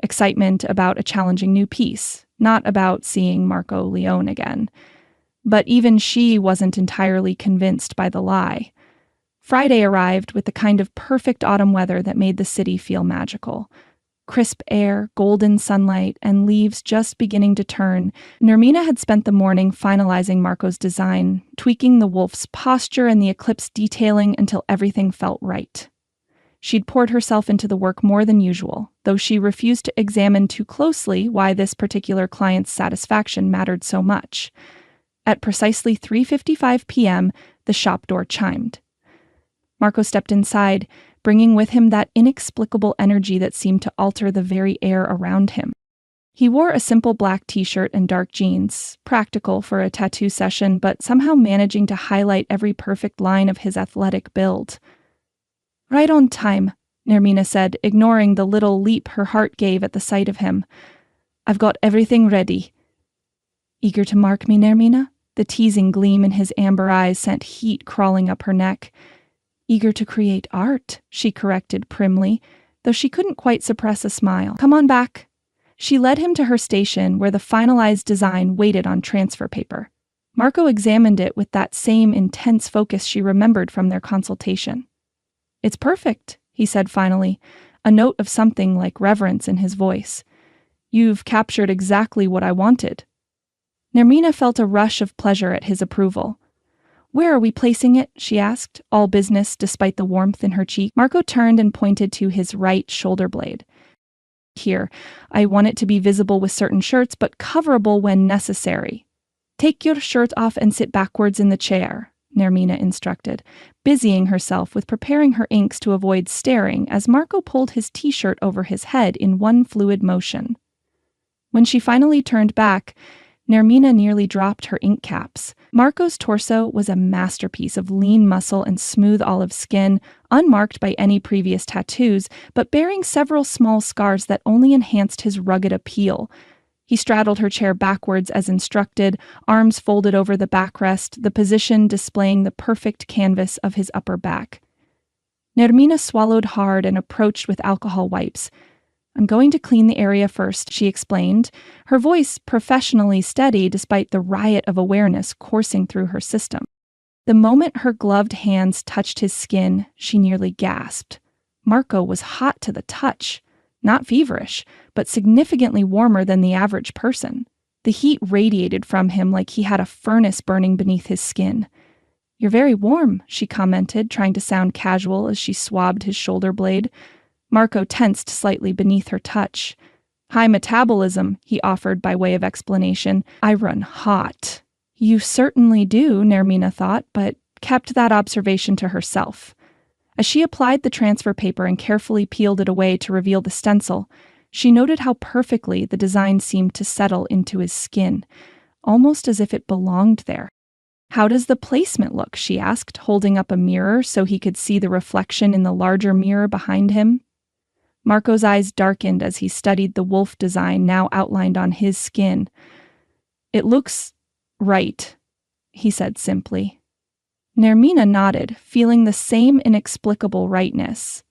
A: Excitement about a challenging new piece, not about seeing Marco Leone again. But even she wasn't entirely convinced by the lie. Friday arrived with the kind of perfect autumn weather that made the city feel magical. Crisp air, golden sunlight, and leaves just beginning to turn. Nermina had spent the morning finalizing Marco's design, tweaking the wolf's posture and the eclipse detailing until everything felt right. She'd poured herself into the work more than usual, though she refused to examine too closely why this particular client's satisfaction mattered so much. At precisely 3:55 p.m., the shop door chimed. Marco stepped inside, bringing with him that inexplicable energy that seemed to alter the very air around him. He wore a simple black t-shirt and dark jeans, practical for a tattoo session, but somehow managing to highlight every perfect line of his athletic build. Right on time, Nermina said, ignoring the little leap her heart gave at the sight of him. I've got everything ready. Eager to mark me, Nermina? The teasing gleam in his amber eyes sent heat crawling up her neck. Eager to create art, she corrected primly, though she couldn't quite suppress a smile. Come on back. She led him to her station where the finalized design waited on transfer paper. Marco examined it with that same intense focus she remembered from their consultation. It's perfect, he said finally, a note of something like reverence in his voice. You've captured exactly what I wanted. Nermina felt a rush of pleasure at his approval. Where are we placing it? She asked, all business despite the warmth in her cheek. Marco turned and pointed to his right shoulder blade. Here, I want it to be visible with certain shirts, but coverable when necessary. Take your shirt off and sit backwards in the chair, Nermina instructed, busying herself with preparing her inks to avoid staring as Marco pulled his t-shirt over his head in one fluid motion. When she finally turned back, Nermina nearly dropped her ink caps. Marco's torso was a masterpiece of lean muscle and smooth olive skin, unmarked by any previous tattoos, but bearing several small scars that only enhanced his rugged appeal. He straddled her chair backwards as instructed, arms folded over the backrest, the position displaying the perfect canvas of his upper back. Nermina swallowed hard and approached with alcohol wipes. I'm going to clean the area first, she explained, her voice professionally steady despite the riot of awareness coursing through her system. The moment her gloved hands touched his skin, she nearly gasped. Marco was hot to the touch. Not feverish, but significantly warmer than the average person. The heat radiated from him like he had a furnace burning beneath his skin. You're very warm, she commented, trying to sound casual as she swabbed his shoulder blade. Marco tensed slightly beneath her touch. High metabolism, he offered by way of explanation. I run hot. You certainly do, Nermina thought, but kept that observation to herself. As she applied the transfer paper and carefully peeled it away to reveal the stencil, she noted how perfectly the design seemed to settle into his skin, almost as if it belonged there. How does the placement look? She asked, holding up a mirror so he could see the reflection in the larger mirror behind him. Marco's eyes darkened as he studied the wolf design now outlined on his skin. It looks right, he said simply. Nermina nodded, feeling the same inexplicable rightness.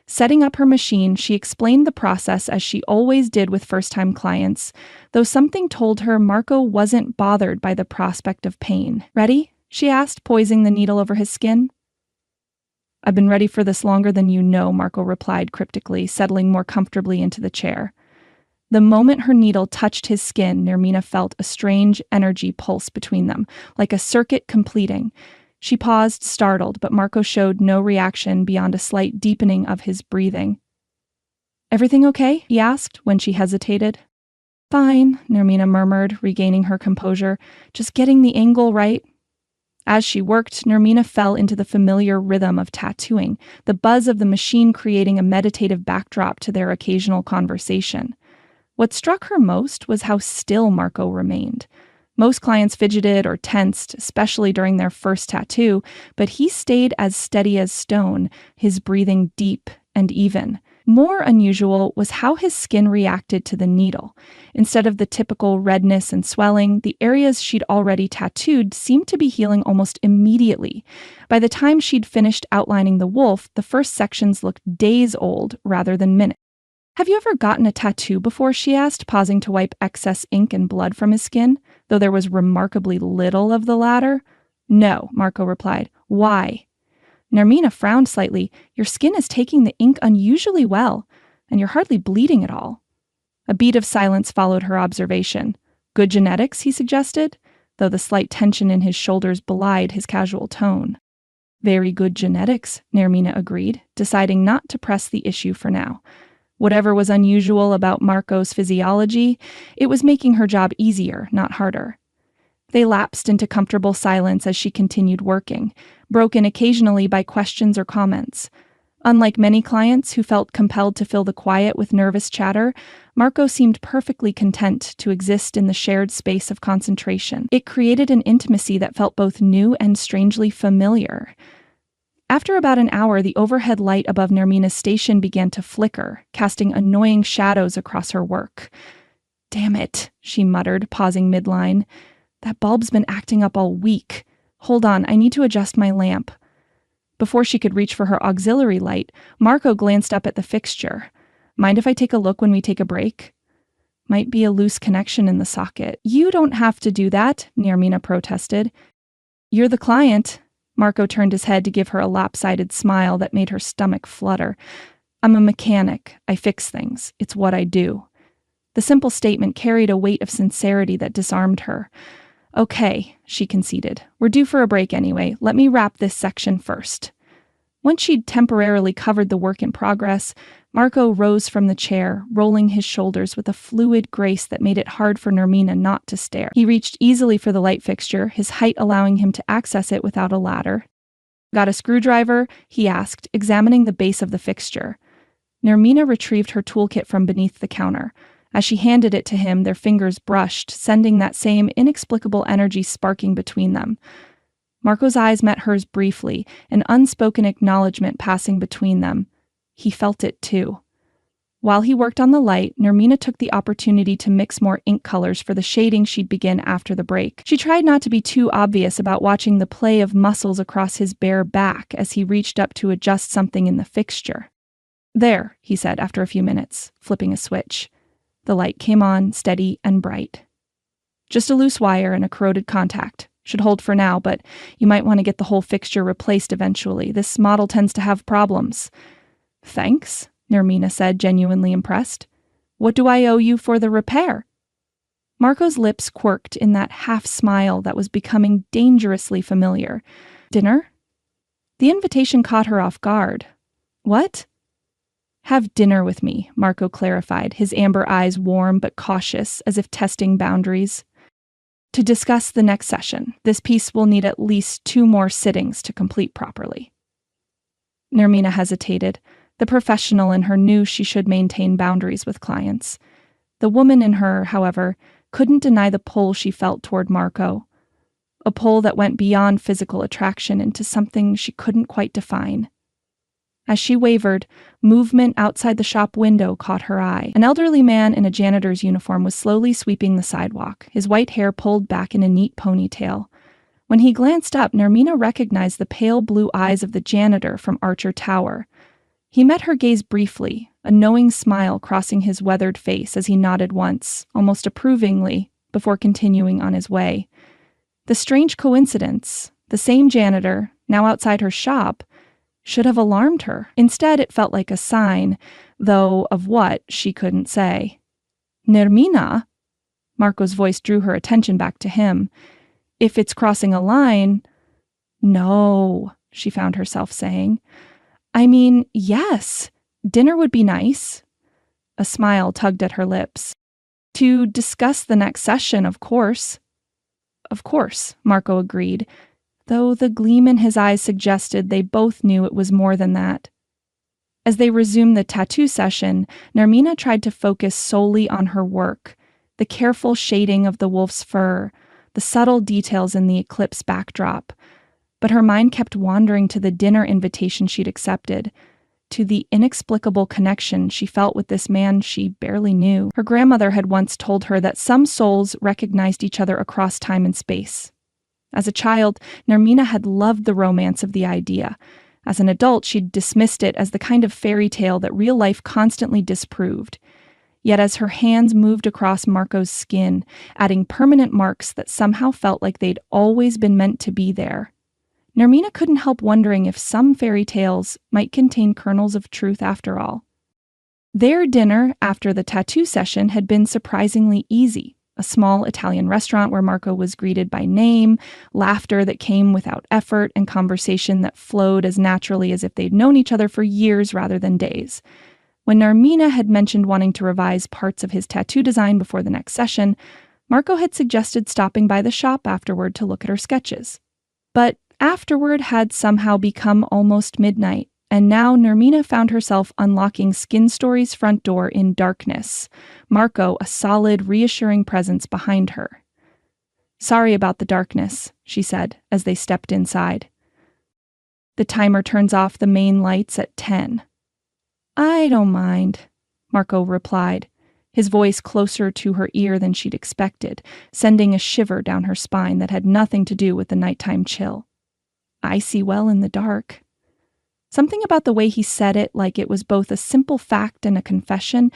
A: Setting up her machine, she explained the process as she always did with first-time clients, though something told her Marco wasn't bothered by the prospect of pain. Ready? She asked, poising the needle over his skin. I've been ready for this longer than you know, Marco replied cryptically, settling more comfortably into the chair. The moment her needle touched his skin, Nermina felt a strange energy pulse between them, like a circuit completing. She paused, startled, but Marco showed no reaction beyond a slight deepening of his breathing. Everything okay? He asked when she hesitated. Fine, Nermina murmured, regaining her composure. Just getting the angle right. As she worked, Nermina fell into the familiar rhythm of tattooing, the buzz of the machine creating a meditative backdrop to their occasional conversation. What struck her most was how still Marco remained. Most clients fidgeted or tensed, especially during their first tattoo, but he stayed as steady as stone, his breathing deep and even. More unusual was how his skin reacted to the needle. Instead of the typical redness and swelling, the areas she'd already tattooed seemed to be healing almost immediately. By the time she'd finished outlining the wolf, the first sections looked days old rather than minutes. Have you ever gotten a tattoo before? She asked, pausing to wipe excess ink and blood from his skin, though there was remarkably little of the latter. No, Marco replied. Why? Nermina frowned slightly. Your skin is taking the ink unusually well, and you're hardly bleeding at all. A beat of silence followed her observation. Good genetics, he suggested, though the slight tension in his shoulders belied his casual tone. Very good genetics, Nermina agreed, deciding not to press the issue for now. Whatever was unusual about Marco's physiology, it was making her job easier, not harder. They lapsed into comfortable silence as she continued working, broken occasionally by questions or comments. Unlike many clients who felt compelled to fill the quiet with nervous chatter, Marco seemed perfectly content to exist in the shared space of concentration. It created an intimacy that felt both new and strangely familiar. After about an hour, the overhead light above Nermina's station began to flicker, casting annoying shadows across her work. Damn it, she muttered, pausing midline. That bulb's been acting up all week. Hold on, I need to adjust my lamp. Before she could reach for her auxiliary light, Marco glanced up at the fixture. Mind if I take a look when we take a break? Might be a loose connection in the socket. You don't have to do that, Nermina protested. You're the client. Marco turned his head to give her a lopsided smile that made her stomach flutter. I'm a mechanic. I fix things. It's what I do. The simple statement carried a weight of sincerity that disarmed her. Okay, she conceded. We're due for a break anyway. Let me wrap this section first. Once she'd temporarily covered the work in progress, Marco rose from the chair, rolling his shoulders with a fluid grace that made it hard for Nermina not to stare. He reached easily for the light fixture, his height allowing him to access it without a ladder. Got a screwdriver? He asked, examining the base of the fixture. Nermina retrieved her toolkit from beneath the counter. As she handed it to him, their fingers brushed, sending that same inexplicable energy sparking between them. Marco's eyes met hers briefly, an unspoken acknowledgement passing between them. He felt it too. While he worked on the light, Nermina took the opportunity to mix more ink colors for the shading she'd begin after the break. She tried not to be too obvious about watching the play of muscles across his bare back as he reached up to adjust something in the fixture. There, he said after a few minutes, flipping a switch. The light came on, steady and bright. Just a loose wire and a corroded contact. Should hold for now, but you might want to get the whole fixture replaced eventually. This model tends to have problems. Thanks, Nermina said, genuinely impressed. What do I owe you for the repair? Marco's lips quirked in that half-smile that was becoming dangerously familiar. Dinner? The invitation caught her off guard. What? Have dinner with me, Marco clarified, his amber eyes warm but cautious, as if testing boundaries. To discuss the next session. This piece will need at least 2 more sittings to complete properly. Nermina hesitated. The professional in her knew she should maintain boundaries with clients. The woman in her, however, couldn't deny the pull she felt toward Marco. A pull that went beyond physical attraction into something she couldn't quite define. As she wavered, movement outside the shop window caught her eye. An elderly man in a janitor's uniform was slowly sweeping the sidewalk, his white hair pulled back in a neat ponytail. When he glanced up, Nermina recognized the pale blue eyes of the janitor from Archer Tower. He met her gaze briefly, a knowing smile crossing his weathered face as he nodded once, almost approvingly, before continuing on his way. The strange coincidence, the same janitor, now outside her shop, should have alarmed her. Instead, it felt like a sign, though of what, she couldn't say. Nermina? Marco's voice drew her attention back to him. If it's crossing a line... No, she found herself saying. I mean, yes, dinner would be nice. A smile tugged at her lips. To discuss the next session, of course. Of course, Marco agreed, though the gleam in his eyes suggested they both knew it was more than that. As they resumed the tattoo session, Nermina tried to focus solely on her work, the careful shading of the wolf's fur, the subtle details in the eclipse backdrop. But her mind kept wandering to the dinner invitation she'd accepted, to the inexplicable connection she felt with this man she barely knew. Her grandmother had once told her that some souls recognized each other across time and space. As a child, Nermina had loved the romance of the idea. As an adult, she'd dismissed it as the kind of fairy tale that real life constantly disproved. Yet as her hands moved across Marco's skin, adding permanent marks that somehow felt like they'd always been meant to be there, Nermina couldn't help wondering if some fairy tales might contain kernels of truth after all. Their dinner after the tattoo session had been surprisingly easy. A small Italian restaurant where Marco was greeted by name, laughter that came without effort, and conversation that flowed as naturally as if they'd known each other for years rather than days. When Nermina had mentioned wanting to revise parts of his tattoo design before the next session, Marco had suggested stopping by the shop afterward to look at her sketches. But afterward had somehow become almost midnight, and now Nermina found herself unlocking Skin Story's front door in darkness, Marco a solid, reassuring presence behind her. Sorry about the darkness, she said as they stepped inside. The timer turns off the main lights at 10. I don't mind, Marco replied, his voice closer to her ear than she'd expected, sending a shiver down her spine that had nothing to do with the nighttime chill. I see well in the dark. Something about the way he said it, like it was both a simple fact and a confession,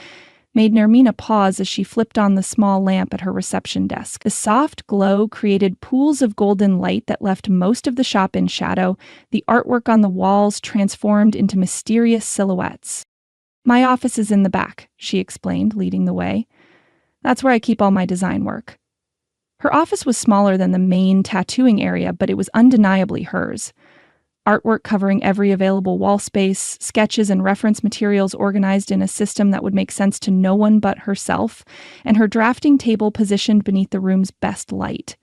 A: made Nermina pause as she flipped on the small lamp at her reception desk. The soft glow created pools of golden light that left most of the shop in shadow, the artwork on the walls transformed into mysterious silhouettes. My office is in the back, she explained, leading the way. That's where I keep all my design work. Her office was smaller than the main tattooing area, but it was undeniably hers. Artwork covering every available wall space, sketches and reference materials organized in a system that would make sense to no one but herself, and her drafting table positioned beneath the room's best light.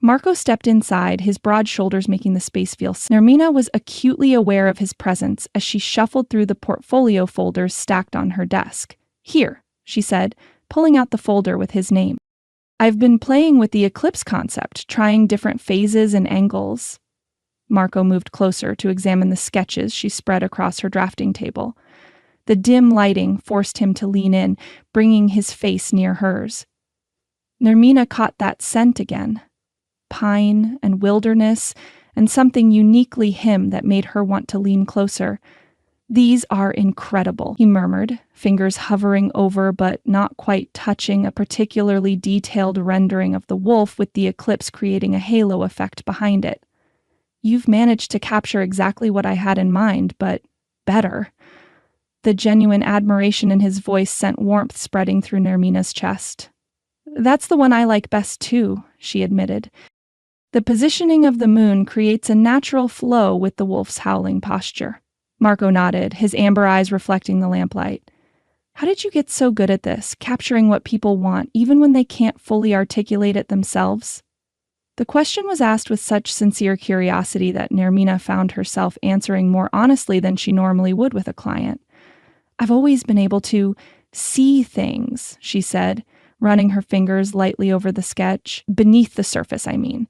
A: Marco stepped inside, his broad shoulders making the space feel safe. Nermina was acutely aware of his presence as she shuffled through the portfolio folders stacked on her desk. Here, she said, pulling out the folder with his name. I've been playing with the eclipse concept, trying different phases and angles. Marco moved closer to examine the sketches she spread across her drafting table. The dim lighting forced him to lean in, bringing his face near hers. Nermina caught that scent again. Pine and wilderness, and something uniquely him that made her want to lean closer. These are incredible, he murmured, fingers hovering over but not quite touching a particularly detailed rendering of the wolf with the eclipse creating a halo effect behind it. You've managed to capture exactly what I had in mind, but better. The genuine admiration in his voice sent warmth spreading through Nermina's chest. That's the one I like best too, she admitted. The positioning of the moon creates a natural flow with the wolf's howling posture. Marco nodded, his amber eyes reflecting the lamplight. How did you get so good at this, capturing what people want, even when they can't fully articulate it themselves? The question was asked with such sincere curiosity that Nermina found herself answering more honestly than she normally would with a client. I've always been able to see things, she said, running her fingers lightly over the sketch. Beneath the surface, I mean.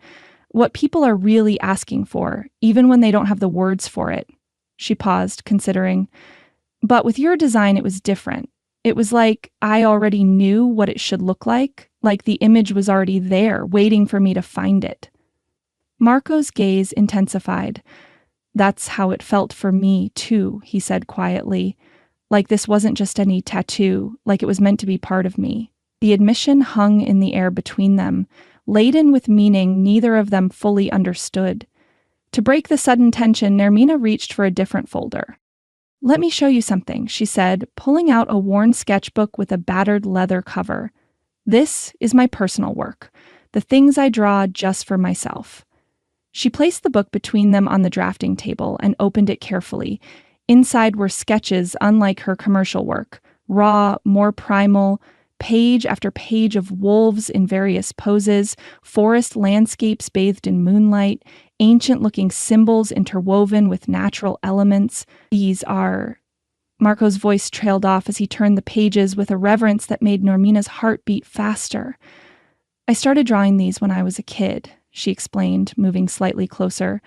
A: What people are really asking for, even when they don't have the words for it. She paused, considering. But with your design, it was different. It was like I already knew what it should look like the image was already there, waiting for me to find it. Marco's gaze intensified. That's how it felt for me, too, he said quietly. Like this wasn't just any tattoo, like it was meant to be part of me. The admission hung in the air between them, laden with meaning neither of them fully understood. To break the sudden tension, Nermina reached for a different folder. "Let me show you something," she said, pulling out a worn sketchbook with a battered leather cover. "This is my personal work, the things I draw just for myself." She placed the book between them on the drafting table and opened it carefully. Inside were sketches unlike her commercial work, raw, more primal, page after page of wolves in various poses, forest landscapes bathed in moonlight, ancient-looking symbols interwoven with natural elements. "These are..." Marco's voice trailed off as he turned the pages with a reverence that made Nermina's heart beat faster. "I started drawing these when I was a kid," she explained, moving slightly closer.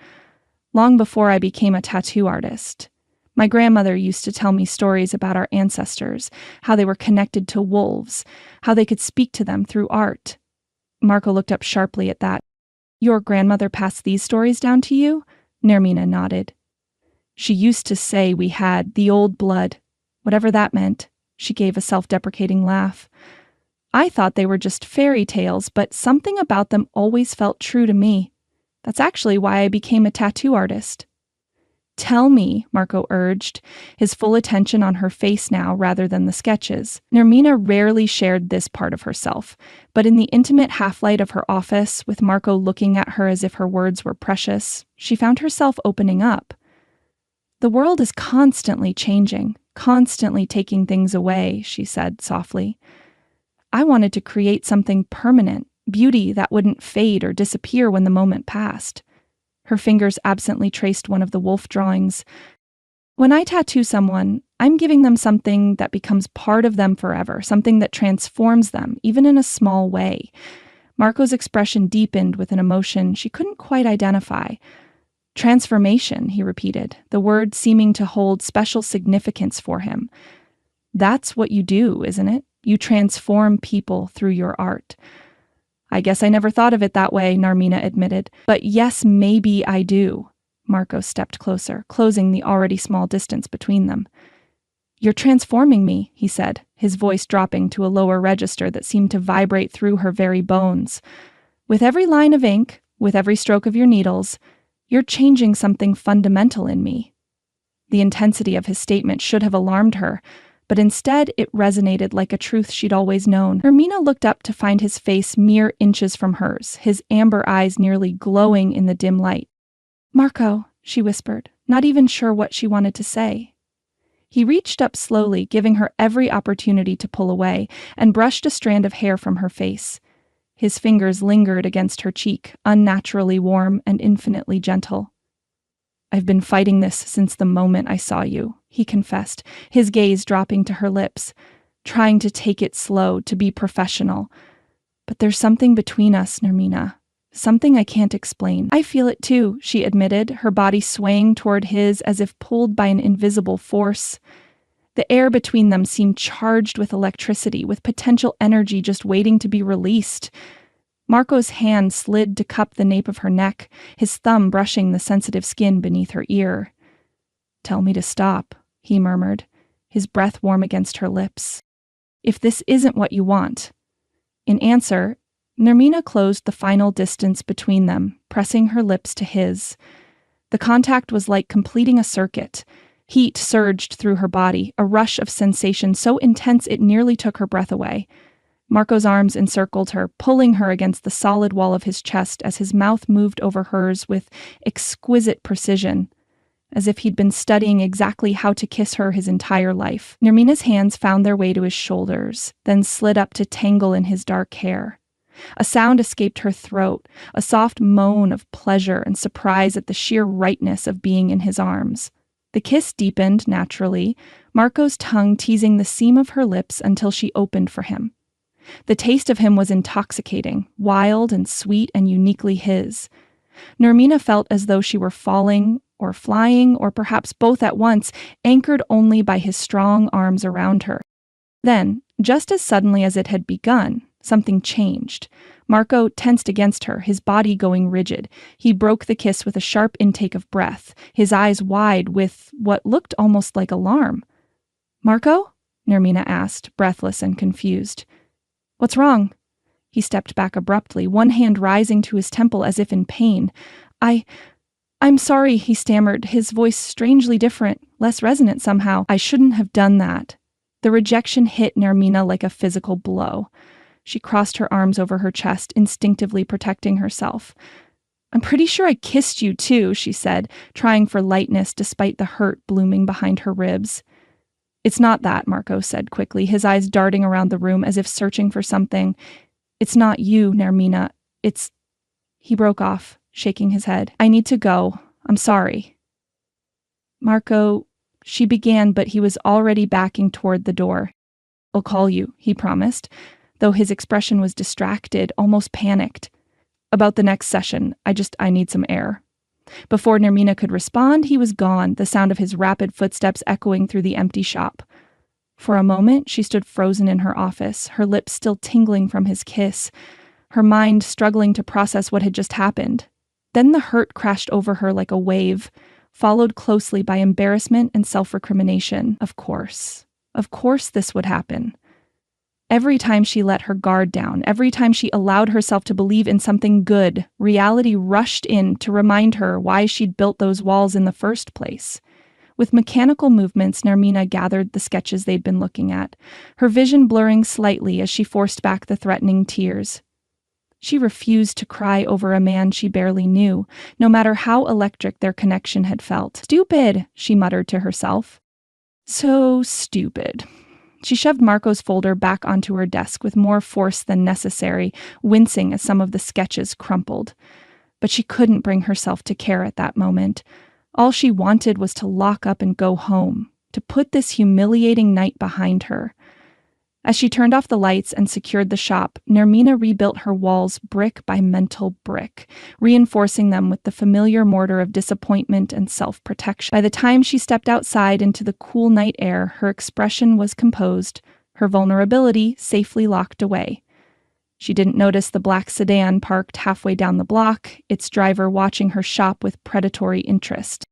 A: "Long before I became a tattoo artist. My grandmother used to tell me stories about our ancestors, how they were connected to wolves, how they could speak to them through art." Marco looked up sharply at that. "Your grandmother passed these stories down to you?" Nermina nodded. "She used to say we had the old blood, whatever that meant." She gave a self-deprecating laugh. "I thought they were just fairy tales, but something about them always felt true to me. That's actually why I became a tattoo artist." "Tell me," Marco urged, his full attention on her face now rather than the sketches. Nermina rarely shared this part of herself, but in the intimate half-light of her office, with Marco looking at her as if her words were precious, she found herself opening up. "The world is constantly changing, constantly taking things away," she said softly. "I wanted to create something permanent, beauty that wouldn't fade or disappear when the moment passed." Her fingers absently traced one of the wolf drawings. "When I tattoo someone, I'm giving them something that becomes part of them forever, something that transforms them, even in a small way." Marco's expression deepened with an emotion she couldn't quite identify. "Transformation," he repeated, the word seeming to hold special significance for him. "That's what you do, isn't it? You transform people through your art." "I guess I never thought of it that way," Nermina admitted. "But yes, maybe I do." Marco stepped closer, closing the already small distance between them. "You're transforming me," he said, his voice dropping to a lower register that seemed to vibrate through her very bones. "With every line of ink, with every stroke of your needles, you're changing something fundamental in me." The intensity of his statement should have alarmed her, but instead it resonated like a truth she'd always known. Nermina looked up to find his face mere inches from hers, his amber eyes nearly glowing in the dim light. "Marco," she whispered, not even sure what she wanted to say. He reached up slowly, giving her every opportunity to pull away, and brushed a strand of hair from her face. His fingers lingered against her cheek, unnaturally warm and infinitely gentle. "I've been fighting this since the moment I saw you," he confessed, his gaze dropping to her lips, "trying to take it slow, to be professional. But there's something between us, Nermina. Something I can't explain." "I feel it too," she admitted, her body swaying toward his as if pulled by an invisible force. The air between them seemed charged with electricity, with potential energy just waiting to be released. Marco's hand slid to cup the nape of her neck, his thumb brushing the sensitive skin beneath her ear. "Tell me to stop," he murmured, his breath warm against her lips. "If this isn't what you want." In answer, Nermina closed the final distance between them, pressing her lips to his. The contact was like completing a circuit. Heat surged through her body, a rush of sensation so intense it nearly took her breath away. Marco's arms encircled her, pulling her against the solid wall of his chest as his mouth moved over hers with exquisite precision, as if he'd been studying exactly how to kiss her his entire life. Nermina's hands found their way to his shoulders, then slid up to tangle in his dark hair. A sound escaped her throat, a soft moan of pleasure and surprise at the sheer rightness of being in his arms. The kiss deepened naturally, Marco's tongue teasing the seam of her lips until she opened for him. The taste of him was intoxicating, wild and sweet and uniquely his. Nermina felt as though she were falling or flying, or perhaps both at once, anchored only by his strong arms around her. Then, just as suddenly as it had begun, something changed. Marco tensed against her, his body going rigid. He broke the kiss with a sharp intake of breath, his eyes wide with what looked almost like alarm. "Marco?" Nermina asked, breathless and confused. "What's wrong?" He stepped back abruptly, one hand rising to his temple as if in pain. I'm sorry, he stammered, his voice strangely different, less resonant somehow. I shouldn't have done that. The rejection hit Nermina like a physical blow. She crossed her arms over her chest, instinctively protecting herself. I'm pretty sure I kissed you too, she said, trying for lightness despite the hurt blooming behind her ribs. It's not that, Marco said quickly, his eyes darting around the room as if searching for something. It's not you, Nermina. It's... He broke off, shaking his head. I need to go. I'm sorry. Marco, she began, but he was already backing toward the door. I'll call you, he promised, though his expression was distracted, almost panicked. About the next session, I need some air. Before Nermina could respond, he was gone, the sound of his rapid footsteps echoing through the empty shop. For a moment, she stood frozen in her office, her lips still tingling from his kiss, her mind struggling to process what had just happened. Then the hurt crashed over her like a wave, followed closely by embarrassment and self-recrimination. Of course this would happen. Every time she let her guard down, every time she allowed herself to believe in something good, reality rushed in to remind her why she'd built those walls in the first place. With mechanical movements, Nermina gathered the sketches they'd been looking at, her vision blurring slightly as she forced back the threatening tears. She refused to cry over a man she barely knew, no matter how electric their connection had felt. Stupid, she muttered to herself. So stupid. She shoved Marco's folder back onto her desk with more force than necessary, wincing as some of the sketches crumpled. But she couldn't bring herself to care at that moment. All she wanted was to lock up and go home, to put this humiliating night behind her. As she turned off the lights and secured the shop, Nermina rebuilt her walls brick by mental brick, reinforcing them with the familiar mortar of disappointment and self-protection. By the time she stepped outside into the cool night air, her expression was composed, her vulnerability safely locked away. She didn't notice the black sedan parked halfway down the block, its driver watching her shop with predatory interest.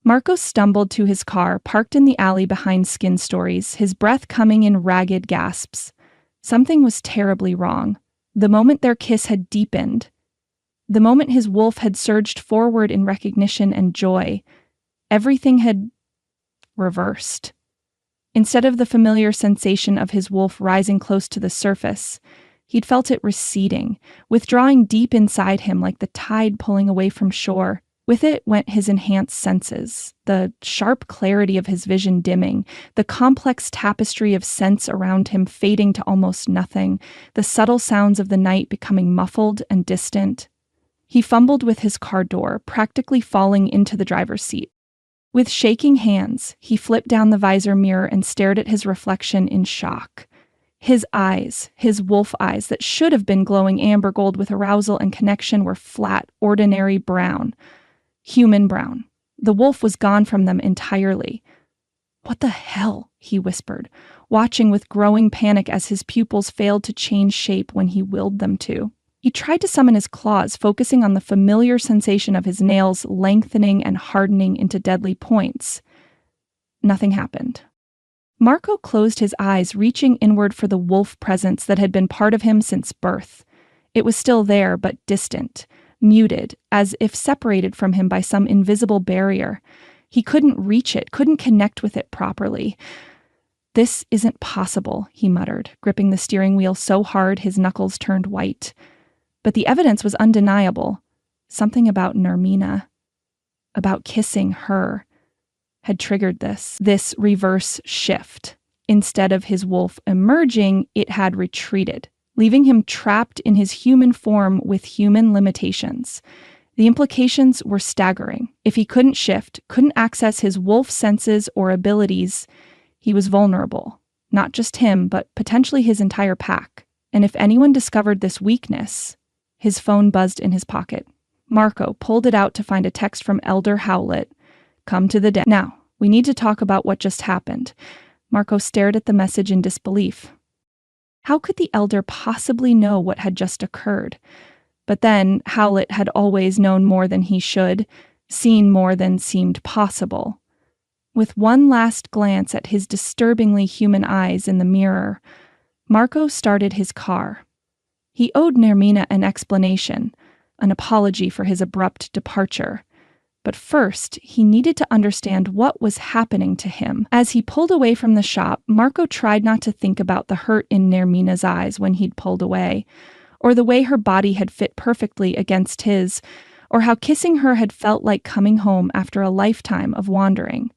A: Marco stumbled to his car, parked in the alley behind Skin Stories, his breath coming in ragged gasps. Something was terribly wrong. The moment their kiss had deepened, the moment his wolf had surged forward in recognition and joy, everything had reversed. Instead of the familiar sensation of his wolf rising close to the surface, he'd felt it receding, withdrawing deep inside him like the tide pulling away from shore. With it went his enhanced senses, the sharp clarity of his vision dimming, the complex tapestry of sense around him fading to almost nothing, the subtle sounds of the night becoming muffled and distant. He fumbled with his car door, practically falling into the driver's seat. With shaking hands, he flipped down the visor mirror and stared at his reflection in shock. His eyes, his wolf eyes that should have been glowing amber gold with arousal and connection, were flat, ordinary brown. Human brown. The wolf was gone from them entirely. What the hell? He whispered, watching with growing panic as his pupils failed to change shape when he willed them to. He tried to summon his claws, focusing on the familiar sensation of his nails lengthening and hardening into deadly points. Nothing happened. Marco closed his eyes, reaching inward for the wolf presence that had been part of him since birth. It was still there, but distant, muted, as if separated from him by some invisible barrier. He couldn't reach it, couldn't connect with it properly. This isn't possible, he muttered, gripping the steering wheel so hard his knuckles turned white. But the evidence was undeniable. Something about Nermina, about kissing her, had triggered this reverse shift. Instead of his wolf emerging, it had retreated, leaving him trapped in his human form with human limitations. The implications were staggering. If he couldn't shift, couldn't access his wolf senses or abilities, he was vulnerable. Not just him, but potentially his entire pack. And if anyone discovered this weakness... His phone buzzed in his pocket. Marco pulled it out to find a text from Elder Howlett. Come to the den. Now, we need to talk about what just happened. Marco stared at the message in disbelief. How could the Elder possibly know what had just occurred? But then, Howlett had always known more than he should, seen more than seemed possible. With one last glance at his disturbingly human eyes in the mirror, Marco started his car. He owed Nermina an explanation, an apology for his abrupt departure. But first, he needed to understand what was happening to him. As he pulled away from the shop, Marco tried not to think about the hurt in Nermina's eyes when he'd pulled away, or the way her body had fit perfectly against his, or how kissing her had felt like coming home after a lifetime of wandering.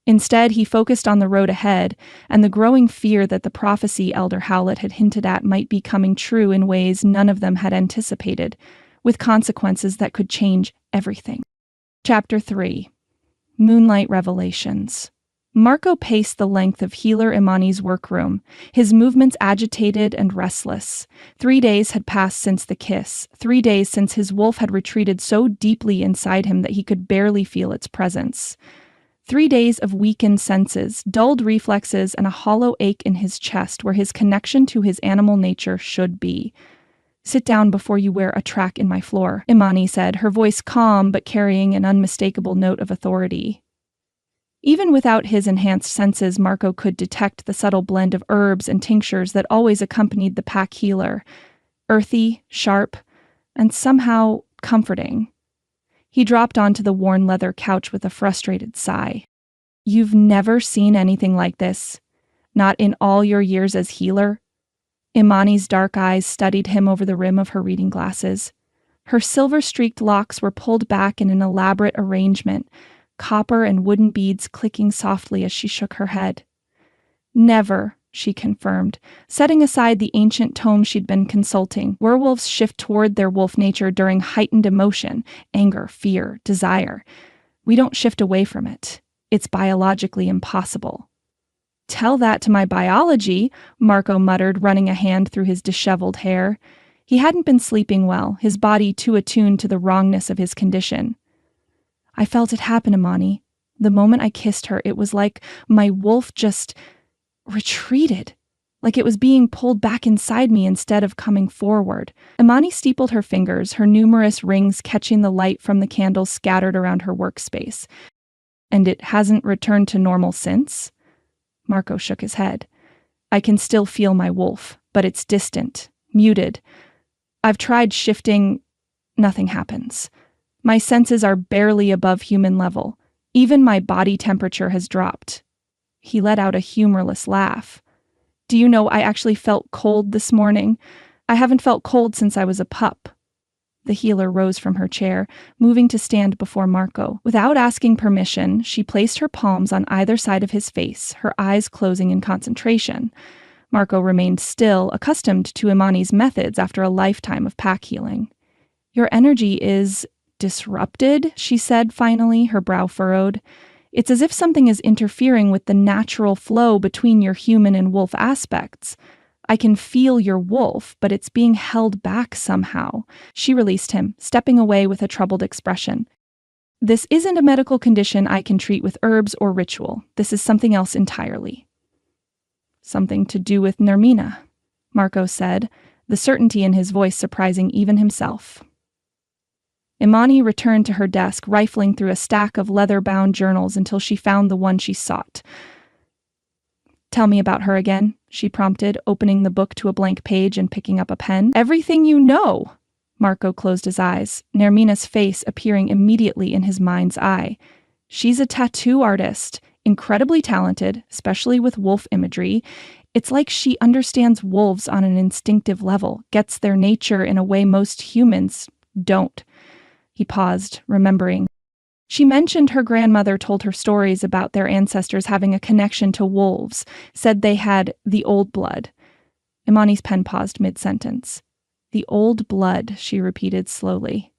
A: Instead, he focused on the road ahead and the growing fear that the prophecy Elder Howlett had hinted at might be coming true in ways none of them had anticipated, with consequences that could change everything. Chapter 3. Moonlight Revelations. Marco paced the length of healer Imani's workroom, his movements agitated and restless. 3 days had passed since the kiss, 3 days since his wolf had retreated so deeply inside him that he could barely feel its presence. 3 days of weakened senses, dulled reflexes, and a hollow ache in his chest where his connection to his animal nature should be. "Sit down before you wear a track in my floor," Imani said, her voice calm but carrying an unmistakable note of authority. Even without his enhanced senses, Marco could detect the subtle blend of herbs and tinctures that always accompanied the pack healer. Earthy, sharp, and somehow comforting. He dropped onto the worn leather couch with a frustrated sigh. "You've never seen anything like this? Not in all your years as healer?" Imani's dark eyes studied him over the rim of her reading glasses. Her silver-streaked locks were pulled back in an elaborate arrangement, copper and wooden beads clicking softly as she shook her head. "Never," she confirmed, setting aside the ancient tome she'd been consulting. Werewolves shift toward their wolf nature during heightened emotion, anger, fear, desire. We don't shift away from it. It's biologically impossible. "Tell that to my biology," Marco muttered, running a hand through his disheveled hair. He hadn't been sleeping well, his body too attuned to the wrongness of his condition. "I felt it happen, Imani. The moment I kissed her, it was like my wolf just retreated, like it was being pulled back inside me instead of coming forward." Imani steepled her fingers, her numerous rings catching the light from the candles scattered around her workspace. "And it hasn't returned to normal since?" Marco shook his head. "I can still feel my wolf, but it's distant, muted. I've tried shifting. Nothing happens. My senses are barely above human level. Even my body temperature has dropped." He let out a humorless laugh. "Do you know, I actually felt cold this morning. I haven't felt cold since I was a pup." The healer rose from her chair, moving to stand before Marco. Without asking permission, she placed her palms on either side of his face, her eyes closing in concentration. Marco remained still, accustomed to Imani's methods after a lifetime of pack healing. "Your energy is disrupted," she said finally, her brow furrowed. "It's as if something is interfering with the natural flow between your human and wolf aspects. I can feel your wolf, but it's being held back somehow." She released him, stepping away with a troubled expression. "This isn't a medical condition I can treat with herbs or ritual. This is something else entirely." "Something to do with Nermina," Marco said, the certainty in his voice surprising even himself. Imani returned to her desk, rifling through a stack of leather-bound journals until she found the one she sought. "Tell me about her again," she prompted, opening the book to a blank page and picking up a pen. "Everything you know." Marco closed his eyes, Nermina's face appearing immediately in his mind's eye. "She's a tattoo artist, incredibly talented, especially with wolf imagery. It's like she understands wolves on an instinctive level, gets their nature in a way most humans don't." He paused, remembering. She mentioned her grandmother told her stories about their ancestors having a connection to wolves, said they had the old blood. Imani's pen paused mid-sentence. "The old blood," she repeated slowly.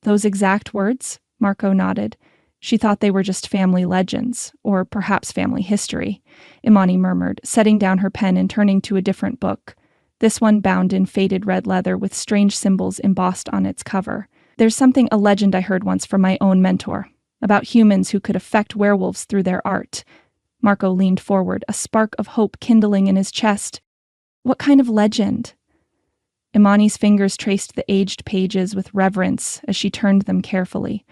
A: "Those exact words?" Marco nodded. She thought they were just family legends, or perhaps family history. Imani murmured, setting down her pen and turning to a different book. This one bound in faded red leather with strange symbols embossed on its cover. "There's a legend I heard once from my own mentor, about humans who could affect werewolves through their art." Marco leaned forward, a spark of hope kindling in his chest. "What kind of legend?" Imani's fingers traced the aged pages with reverence as she turned them carefully.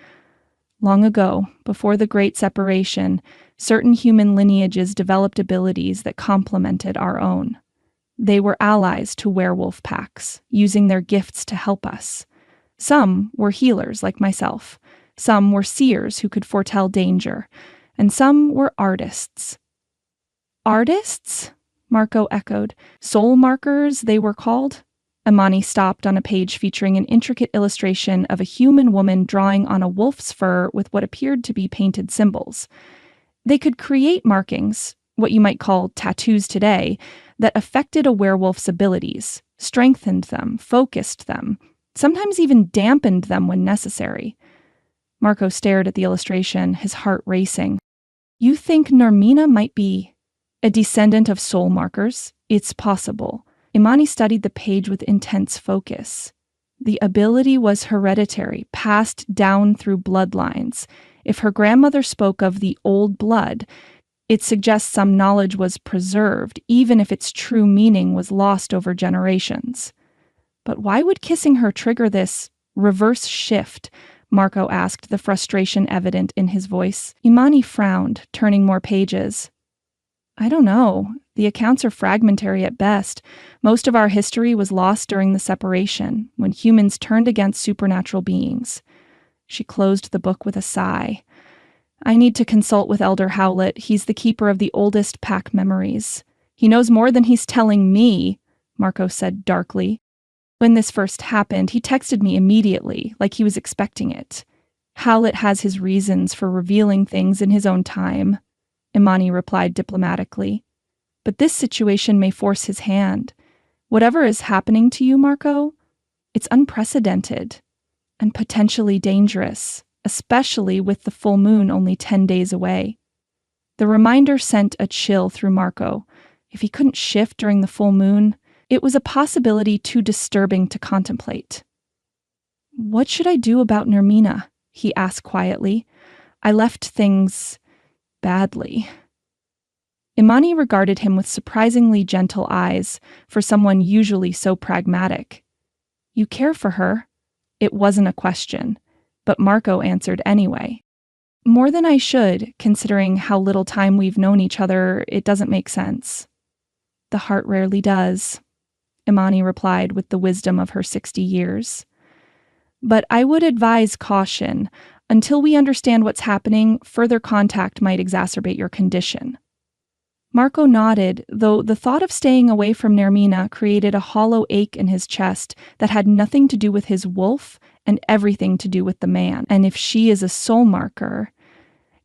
A: "Long ago, before the Great Separation, certain human lineages developed abilities that complemented our own. They were allies to werewolf packs, using their gifts to help us. Some were healers like myself. Some were seers who could foretell danger, and some were artists. Artists? Marco echoed. Soul markers, they were called? Imani stopped on a page featuring an intricate illustration of a human woman drawing on a wolf's fur with what appeared to be painted symbols. They could create markings, what you might call tattoos today, that affected a werewolf's abilities, strengthened them, focused them, sometimes even dampened them when necessary. Marco stared at the illustration, his heart racing. You think Nermina might be a descendant of soul markers? It's possible. Imani studied the page with intense focus. The ability was hereditary, passed down through bloodlines. If her grandmother spoke of the old blood, it suggests some knowledge was preserved, even if its true meaning was lost over generations. But why would kissing her trigger this reverse shift? Marco asked, the frustration evident in his voice. Imani frowned, turning more pages. I don't know. The accounts are fragmentary at best. Most of our history was lost during the separation, when humans turned against supernatural beings. She closed the book with a sigh. I need to consult with Elder Howlett. He's the keeper of the oldest pack memories. He knows more than he's telling me, Marco said darkly. When this first happened, he texted me immediately, like he was expecting it. Howlett has his reasons for revealing things in his own time, Imani replied diplomatically. But this situation may force his hand. Whatever is happening to you, Marco, it's unprecedented and potentially dangerous, especially with the full moon only 10 days away. The reminder sent a chill through Marco. If he couldn't shift during the full moon, it was a possibility too disturbing to contemplate. What should I do about Nermina? He asked quietly. I left things badly. Imani regarded him with surprisingly gentle eyes for someone usually so pragmatic. You care for her? It wasn't a question, but Marco answered anyway. More than I should, considering how little time we've known each other. It doesn't make sense. The heart rarely does, Imani replied with the wisdom of her 60 years. But I would advise caution. Until we understand what's happening, further contact might exacerbate your condition. Marco nodded, though the thought of staying away from Nermina created a hollow ache in his chest that had nothing to do with his wolf and everything to do with the man. And if she is a soul marker,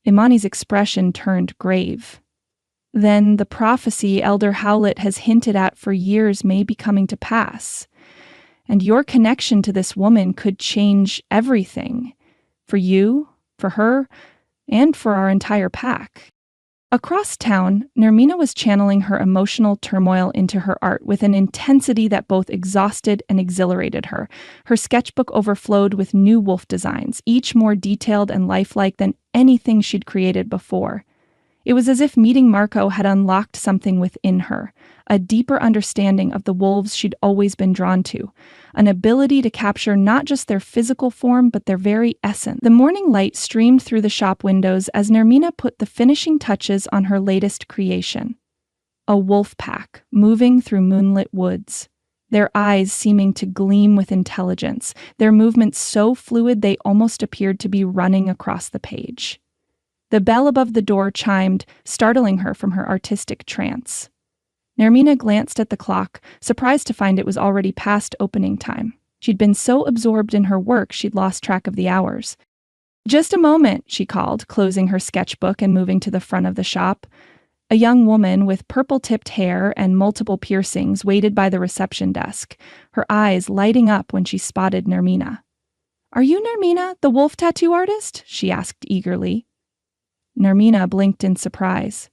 A: Imani's expression turned grave. Then the prophecy Elder Howlett has hinted at for years may be coming to pass. And your connection to this woman could change everything. For you, for her, and for our entire pack. Across town, Nermina was channeling her emotional turmoil into her art with an intensity that both exhausted and exhilarated her. Her sketchbook overflowed with new wolf designs, each more detailed and lifelike than anything she'd created before. It was as if meeting Marco had unlocked something within her, a deeper understanding of the wolves she'd always been drawn to, an ability to capture not just their physical form, but their very essence. The morning light streamed through the shop windows as Nermina put the finishing touches on her latest creation. A wolf pack moving through moonlit woods, their eyes seeming to gleam with intelligence, their movements so fluid they almost appeared to be running across the page. The bell above the door chimed, startling her from her artistic trance. Nermina glanced at the clock, surprised to find it was already past opening time. She'd been so absorbed in her work she'd lost track of the hours. Just a moment, she called, closing her sketchbook and moving to the front of the shop. A young woman with purple-tipped hair and multiple piercings waited by the reception desk, her eyes lighting up when she spotted Nermina. Are you Nermina, the wolf tattoo artist? She asked eagerly. Nermina blinked in surprise.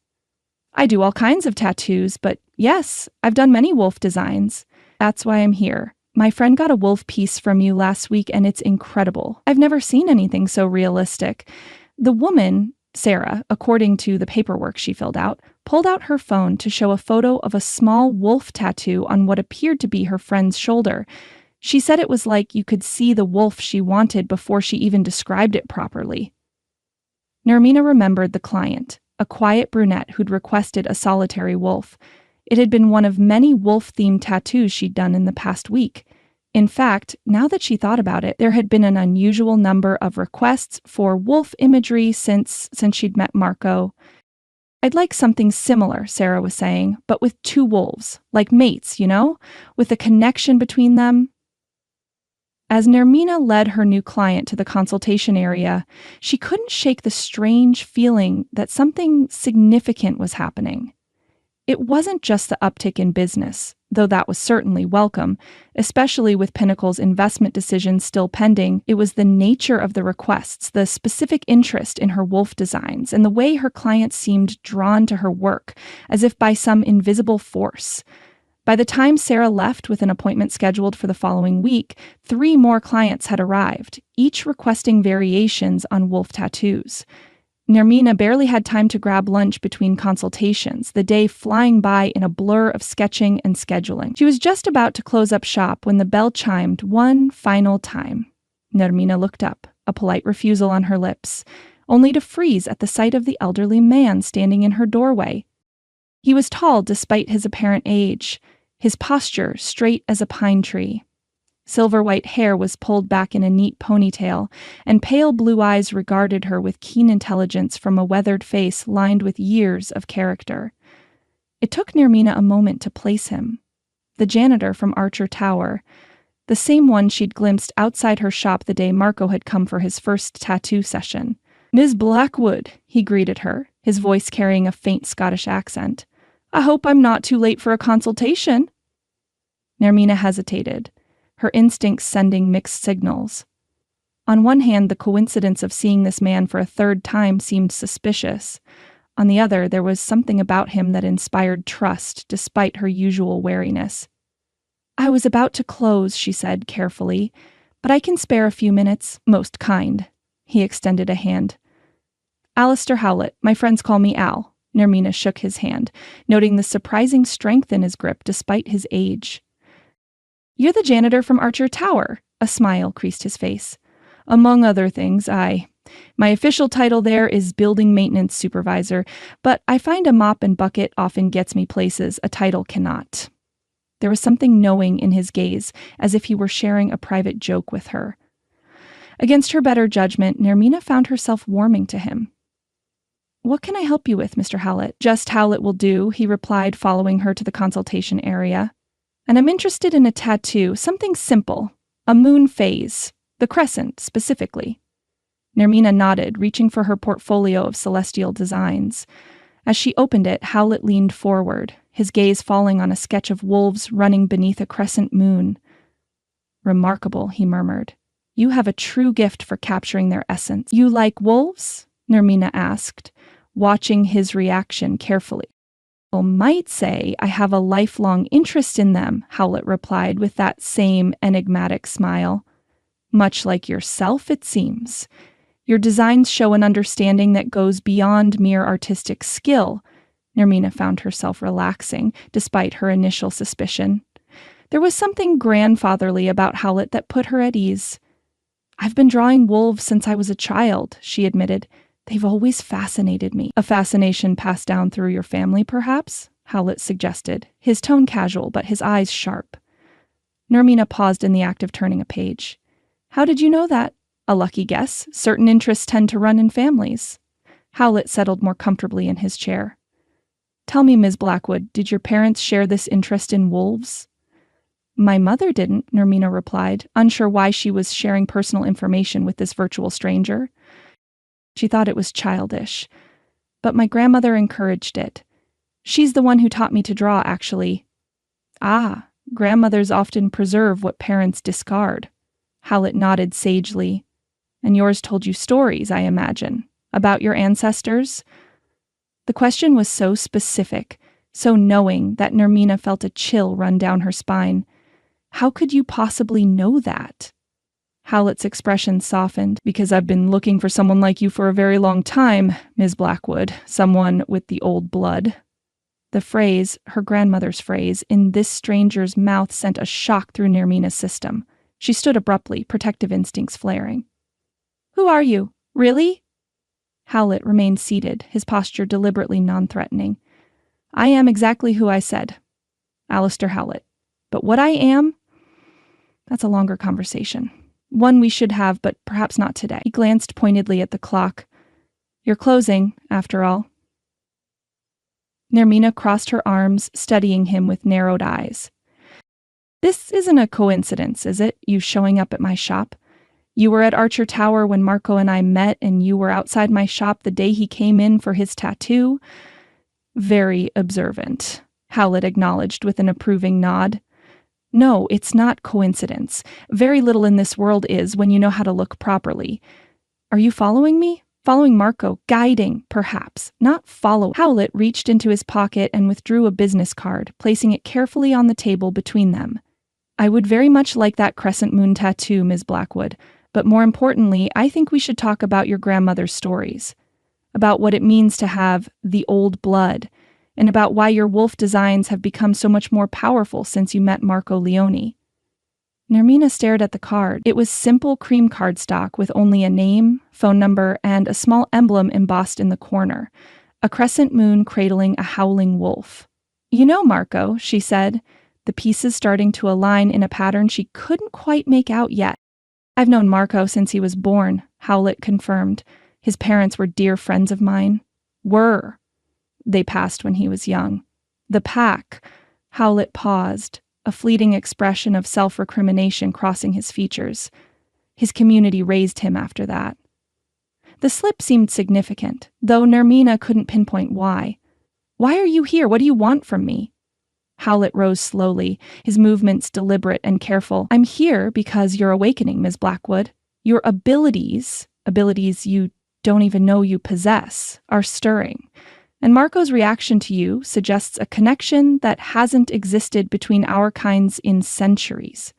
A: I do all kinds of tattoos, but yes, I've done many wolf designs. That's why I'm here. My friend got a wolf piece from you last week, and it's incredible. I've never seen anything so realistic. The woman, Sarah, according to the paperwork she filled out, pulled out her phone to show a photo of a small wolf tattoo on what appeared to be her friend's shoulder. She said it was like you could see the wolf she wanted before she even described it properly. Nermina remembered the client, a quiet brunette who'd requested a solitary wolf. It had been one of many wolf-themed tattoos she'd done in the past week. In fact, now that she thought about it, there had been an unusual number of requests for wolf imagery since she'd met Marco. "I'd like something similar," Sarah was saying, "but with two wolves, like mates, with a connection between them." As Nermina led her new client to the consultation area, she couldn't shake the strange feeling that something significant was happening. It wasn't just the uptick in business, though that was certainly welcome, especially with Pinnacle's investment decisions still pending. It was the nature of the requests, the specific interest in her wolf designs, and the way her clients seemed drawn to her work, as if by some invisible force. By the time Sarah left with an appointment scheduled for the following week, 3 more clients had arrived, each requesting variations on wolf tattoos. Nermina barely had time to grab lunch between consultations, the day flying by in a blur of sketching and scheduling. She was just about to close up shop when the bell chimed one final time. Nermina looked up, a polite refusal on her lips, only to freeze at the sight of the elderly man standing in her doorway. He was tall despite his apparent age, his posture straight as a pine tree. Silver-white hair was pulled back in a neat ponytail, and pale blue eyes regarded her with keen intelligence from a weathered face lined with years of character. It took Nermina a moment to place him. The janitor from Archer Tower, the same one she'd glimpsed outside her shop the day Marco had come for his first tattoo session. "Ms. Blackwood," he greeted her, his voice carrying a faint Scottish accent. "I hope I'm not too late for a consultation." Nermina hesitated, her instincts sending mixed signals. On one hand, the coincidence of seeing this man for a third time seemed suspicious. On the other, there was something about him that inspired trust, despite her usual wariness. "I was about to close," she said carefully, "but I can spare a few minutes. Most kind." He extended a hand. "Alistair Howlett. My friends call me Al." Nermina shook his hand, noting the surprising strength in his grip despite his age. "You're the janitor from Archer Tower." A smile creased his face. "Among other things, aye. My official title there is Building Maintenance Supervisor, but I find a mop and bucket often gets me places a title cannot." There was something knowing in his gaze, as if he were sharing a private joke with her. Against her better judgment, Nermina found herself warming to him. "What can I help you with, Mr. Howlett?" "Just Howlett will do," he replied, following her to the consultation area. "And I'm interested in a tattoo, something simple, a moon phase, the crescent specifically." Nermina nodded, reaching for her portfolio of celestial designs. As she opened it, Howlett leaned forward, his gaze falling on a sketch of wolves running beneath a crescent moon. "Remarkable," he murmured. "You have a true gift for capturing their essence." "You like wolves?" Nermina asked, watching his reaction carefully. "People might say I have a lifelong interest in them," Howlett replied with that same enigmatic smile. "Much like yourself, it seems. Your designs show an understanding that goes beyond mere artistic skill." Nermina found herself relaxing, despite her initial suspicion. There was something grandfatherly about Howlett that put her at ease. "I've been drawing wolves since I was a child," she admitted. "They've always fascinated me." "A fascination passed down through your family, perhaps?" Howlett suggested, his tone casual but his eyes sharp. Nermina paused in the act of turning a page. "How did you know that?" "A lucky guess. Certain interests tend to run in families." Howlett settled more comfortably in his chair. "Tell me, Ms. Blackwood, did your parents share this interest in wolves?" "My mother didn't," Nermina replied, unsure why she was sharing personal information with this virtual stranger. She thought it was childish, but my grandmother encouraged it. She's the one who taught me to draw, actually. "Ah, grandmothers often preserve what parents discard." Howlett nodded sagely. "And yours told you stories, I imagine, about your ancestors?" The question was so specific, so knowing, that Nermina felt a chill run down her spine. How could you possibly know that? Howlett's expression softened. "Because I've been looking for someone like you for a very long time, Ms. Blackwood, someone with the old blood." The phrase, her grandmother's phrase, in this stranger's mouth sent a shock through Nermina's system. She stood abruptly, protective instincts flaring. "Who are you? Really?" Howlett remained seated, his posture deliberately non-threatening. "I am exactly who I said. Alistair Howlett. But what I am? That's a longer conversation. One we should have, but perhaps not today. He glanced pointedly at the clock. You're closing, after all. Nermina crossed her arms, studying him with narrowed eyes. This isn't a coincidence, is it, you showing up at my shop? You were at Archer Tower when Marco and I met, and you were outside my shop the day he came in for his tattoo? Very observant, Howlett acknowledged with an approving nod. No, it's not coincidence. Very little in this world is when you know how to look properly. Are you following me? Following Marco, guiding, perhaps, not follow. Howlett reached into his pocket and withdrew a business card, placing it carefully on the table between them. I would very much like that crescent moon tattoo, Ms. Blackwood, but more importantly, I think we should talk about your grandmother's stories, about what it means to have the old blood, and about why your wolf designs have become so much more powerful since you met Marco Leone. Nermina stared at the card. It was simple cream cardstock with only a name, phone number, and a small emblem embossed in the corner, a crescent moon cradling a howling wolf. You know, Marco, she said, the pieces starting to align in a pattern she couldn't quite make out yet. I've known Marco since he was born, Howlett confirmed. His parents were dear friends of mine. Were. They passed when he was young. The pack. Howlett paused, a fleeting expression of self-recrimination crossing his features. His community raised him after that. The slip seemed significant, though Nermina couldn't pinpoint why. Why are you here? What do you want from me? Howlett rose slowly, his movements deliberate and careful. I'm here because you're awakening, Ms. Blackwood. Your abilities you don't even know you possess, are stirring. And Marco's reaction to you suggests a connection that hasn't existed between our kinds in centuries.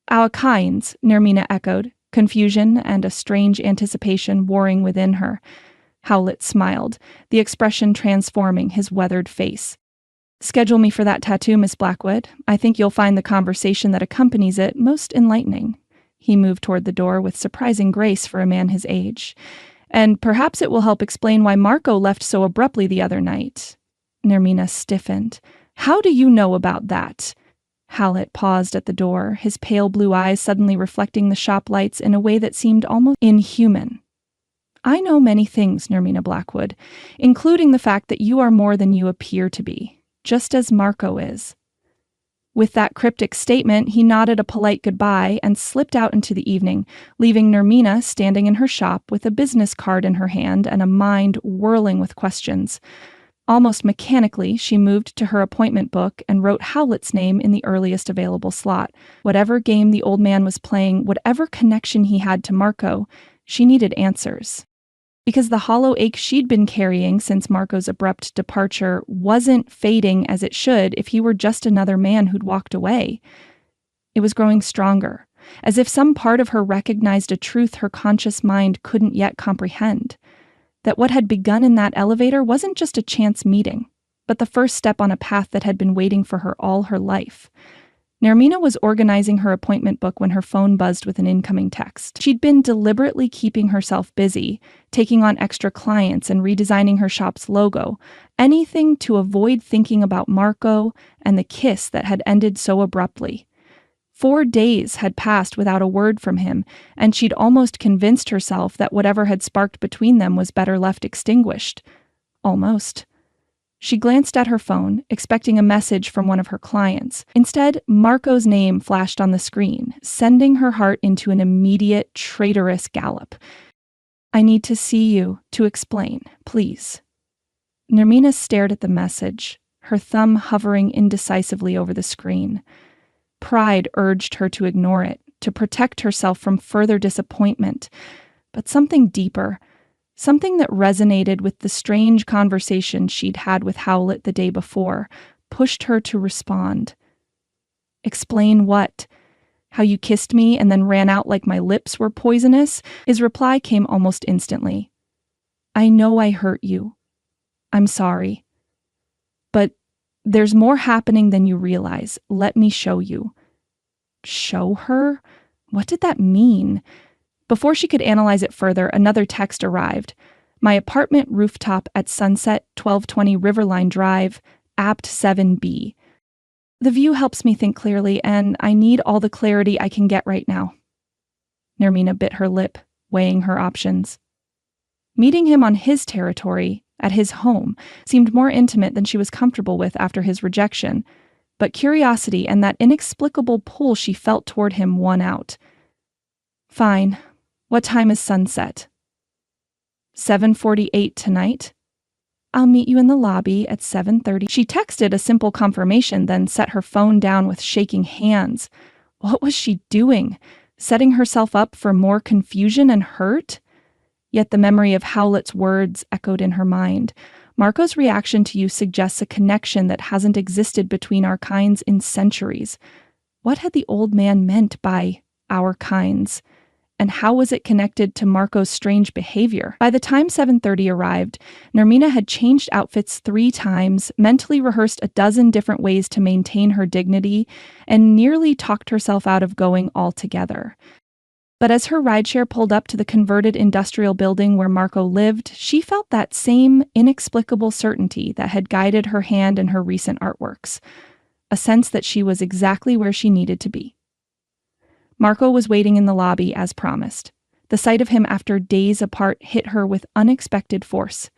A: Our kinds, Nermina echoed, confusion and a strange anticipation warring within her. Howlett smiled, the expression transforming his weathered face. Schedule me for that tattoo, Miss Blackwood. I think you'll find the conversation that accompanies it most enlightening. He moved toward the door with surprising grace for a man his age. And perhaps it will help explain why Marco left so abruptly the other night. Nermina stiffened. How do you know about that? Howlett paused at the door, his pale blue eyes suddenly reflecting the shop lights in a way that seemed almost inhuman. I know many things, Nermina Blackwood, including the fact that you are more than you appear to be, just as Marco is. With that cryptic statement, he nodded a polite goodbye and slipped out into the evening, leaving Nermina standing in her shop with a business card in her hand and a mind whirling with questions. Almost mechanically, she moved to her appointment book and wrote Howlett's name in the earliest available slot. Whatever game the old man was playing, whatever connection he had to Marco, she needed answers. Because the hollow ache she'd been carrying since Marco's abrupt departure wasn't fading as it should if he were just another man who'd walked away. It was growing stronger, as if some part of her recognized a truth her conscious mind couldn't yet comprehend. That what had begun in that elevator wasn't just a chance meeting, but the first step on a path that had been waiting for her all her life. Nermina was organizing her appointment book when her phone buzzed with an incoming text. She'd been deliberately keeping herself busy, taking on extra clients and redesigning her shop's logo, anything to avoid thinking about Marco and the kiss that had ended so abruptly. 4 days had passed without a word from him, and she'd almost convinced herself that whatever had sparked between them was better left extinguished. Almost. She glanced at her phone, expecting a message from one of her clients. Instead, Marco's name flashed on the screen, sending her heart into an immediate, traitorous gallop. I need to see you to explain, please. Nermina stared at the message, her thumb hovering indecisively over the screen. Pride urged her to ignore it, to protect herself from further disappointment. But something deeper, something that resonated with the strange conversation she'd had with Howlett the day before, pushed her to respond. Explain what? How you kissed me and then ran out like my lips were poisonous? His reply came almost instantly. I know I hurt you. I'm sorry. But there's more happening than you realize. Let me show you. Show her? What did that mean? Before she could analyze it further, another text arrived. My apartment rooftop at Sunset, 1220 Riverline Drive, Apt 7B. The view helps me think clearly, and I need all the clarity I can get right now. Nermina bit her lip, weighing her options. Meeting him on his territory, at his home, seemed more intimate than she was comfortable with after his rejection, but curiosity and that inexplicable pull she felt toward him won out. Fine. What time is sunset? 7:48 tonight. I'll meet you in the lobby at 7:30. She texted a simple confirmation, then set her phone down with shaking hands. What was she doing? Setting herself up for more confusion and hurt? Yet the memory of Howlett's words echoed in her mind. Marco's reaction to you suggests a connection that hasn't existed between our kinds in centuries. What had the old man meant by our kinds? And how was it connected to Marco's strange behavior? By the time 7:30 arrived, Nermina had changed outfits 3 times, mentally rehearsed a dozen different ways to maintain her dignity, and nearly talked herself out of going altogether. But as her rideshare pulled up to the converted industrial building where Marco lived, she felt that same inexplicable certainty that had guided her hand in her recent artworks, a sense that she was exactly where she needed to be. Marco was waiting in the lobby as promised. The sight of him after days apart hit her with unexpected force.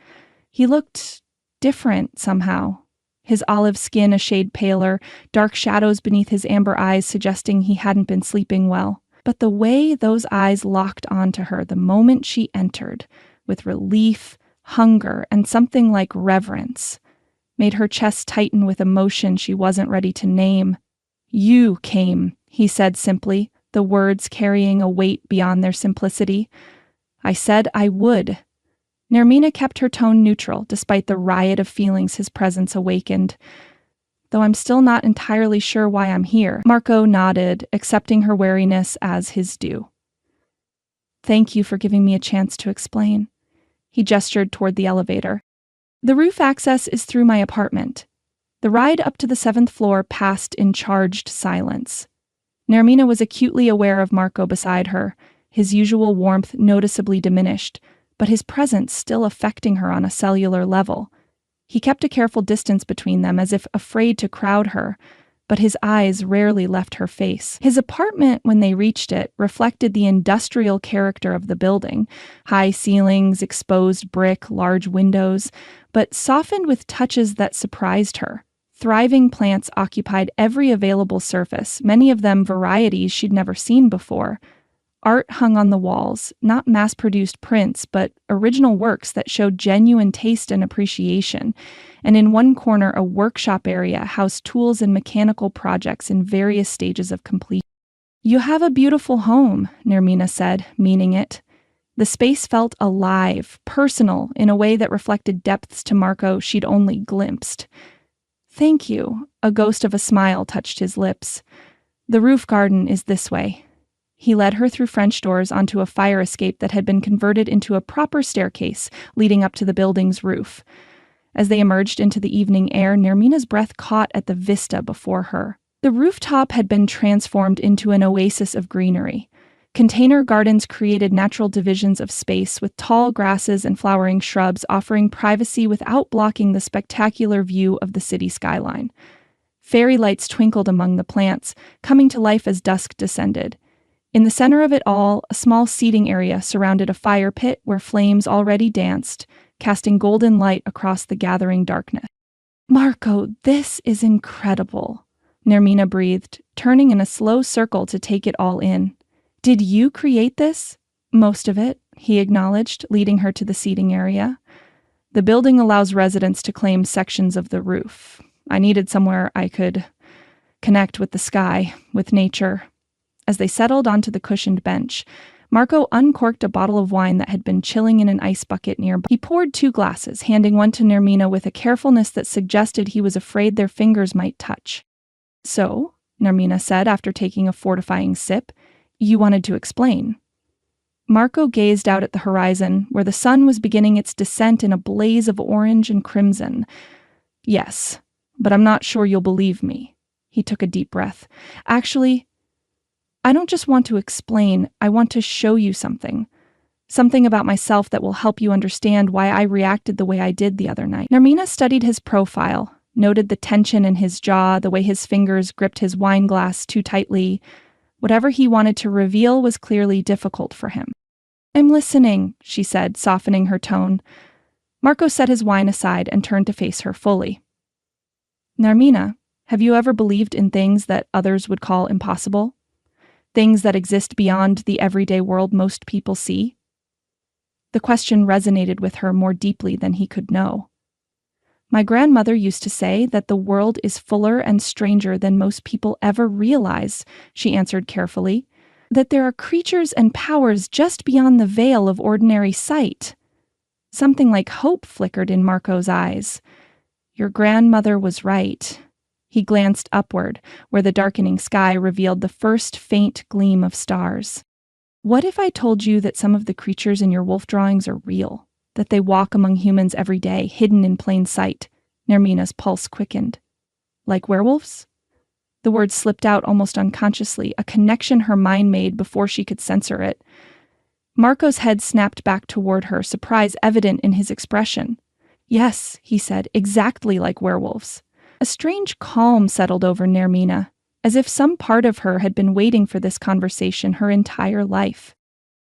A: He looked different somehow. His olive skin a shade paler, dark shadows beneath his amber eyes suggesting he hadn't been sleeping well. But the way those eyes locked onto her the moment she entered, with relief, hunger, and something like reverence, made her chest tighten with emotion she wasn't ready to name. You came, he said simply, the words carrying a weight beyond their simplicity. I said I would. Nermina kept her tone neutral despite the riot of feelings his presence awakened. Though I'm still not entirely sure why I'm here. Marco nodded, accepting her wariness as his due. Thank you for giving me a chance to explain. He gestured toward the elevator. The roof access is through my apartment. The ride up to the 7th floor passed in charged silence. Nermina was acutely aware of Marco beside her, his usual warmth noticeably diminished, but his presence still affecting her on a cellular level. He kept a careful distance between them as if afraid to crowd her, but his eyes rarely left her face. His apartment, when they reached it, reflected the industrial character of the building. High ceilings, exposed brick, large windows, but softened with touches that surprised her. Thriving plants occupied every available surface, many of them varieties she'd never seen before. Art hung on the walls, not mass-produced prints, but original works that showed genuine taste and appreciation. And in one corner, a workshop area housed tools and mechanical projects in various stages of completion. You have a beautiful home, Nermina said, meaning it. The space felt alive, personal, in a way that reflected depths to Marco she'd only glimpsed. Thank you. A ghost of a smile touched his lips. The roof garden is this way. He led her through French doors onto a fire escape that had been converted into a proper staircase leading up to the building's roof. As they emerged into the evening air, Nermina's breath caught at the vista before her. The rooftop had been transformed into an oasis of greenery. Container gardens created natural divisions of space with tall grasses and flowering shrubs offering privacy without blocking the spectacular view of the city skyline. Fairy lights twinkled among the plants, coming to life as dusk descended. In the center of it all, a small seating area surrounded a fire pit where flames already danced, casting golden light across the gathering darkness. Marco, this is incredible, Nermina breathed, turning in a slow circle to take it all in. Did you create this? Most of it, he acknowledged, leading her to the seating area. The building allows residents to claim sections of the roof. I needed somewhere I could connect with the sky, with nature. As they settled onto the cushioned bench, Marco uncorked a bottle of wine that had been chilling in an ice bucket nearby. He poured 2 glasses, handing one to Nermina with a carefulness that suggested he was afraid their fingers might touch. So, Nermina said after taking a fortifying sip, you wanted to explain. Marco gazed out at the horizon, where the sun was beginning its descent in a blaze of orange and crimson. Yes, but I'm not sure you'll believe me. He took a deep breath. Actually, I don't just want to explain, I want to show you something. Something about myself that will help you understand why I reacted the way I did the other night. Nermina studied his profile, noted the tension in his jaw, the way his fingers gripped his wine glass too tightly. Whatever he wanted to reveal was clearly difficult for him. "I'm listening," she said, softening her tone. Marco set his wine aside and turned to face her fully. "Narmina, have you ever believed in things that others would call impossible? Things that exist beyond the everyday world most people see?" The question resonated with her more deeply than he could know. "My grandmother used to say that the world is fuller and stranger than most people ever realize," she answered carefully. "That there are creatures and powers just beyond the veil of ordinary sight." Something like hope flickered in Marco's eyes. "Your grandmother was right." He glanced upward, where the darkening sky revealed the first faint gleam of stars. "What if I told you that some of the creatures in your wolf drawings are real? That they walk among humans every day, hidden in plain sight?" Nermina's pulse quickened. "Like werewolves?" The word slipped out almost unconsciously, a connection her mind made before she could censor it. Marco's head snapped back toward her, surprise evident in his expression. "Yes," he said, "exactly like werewolves." A strange calm settled over Nermina, as if some part of her had been waiting for this conversation her entire life.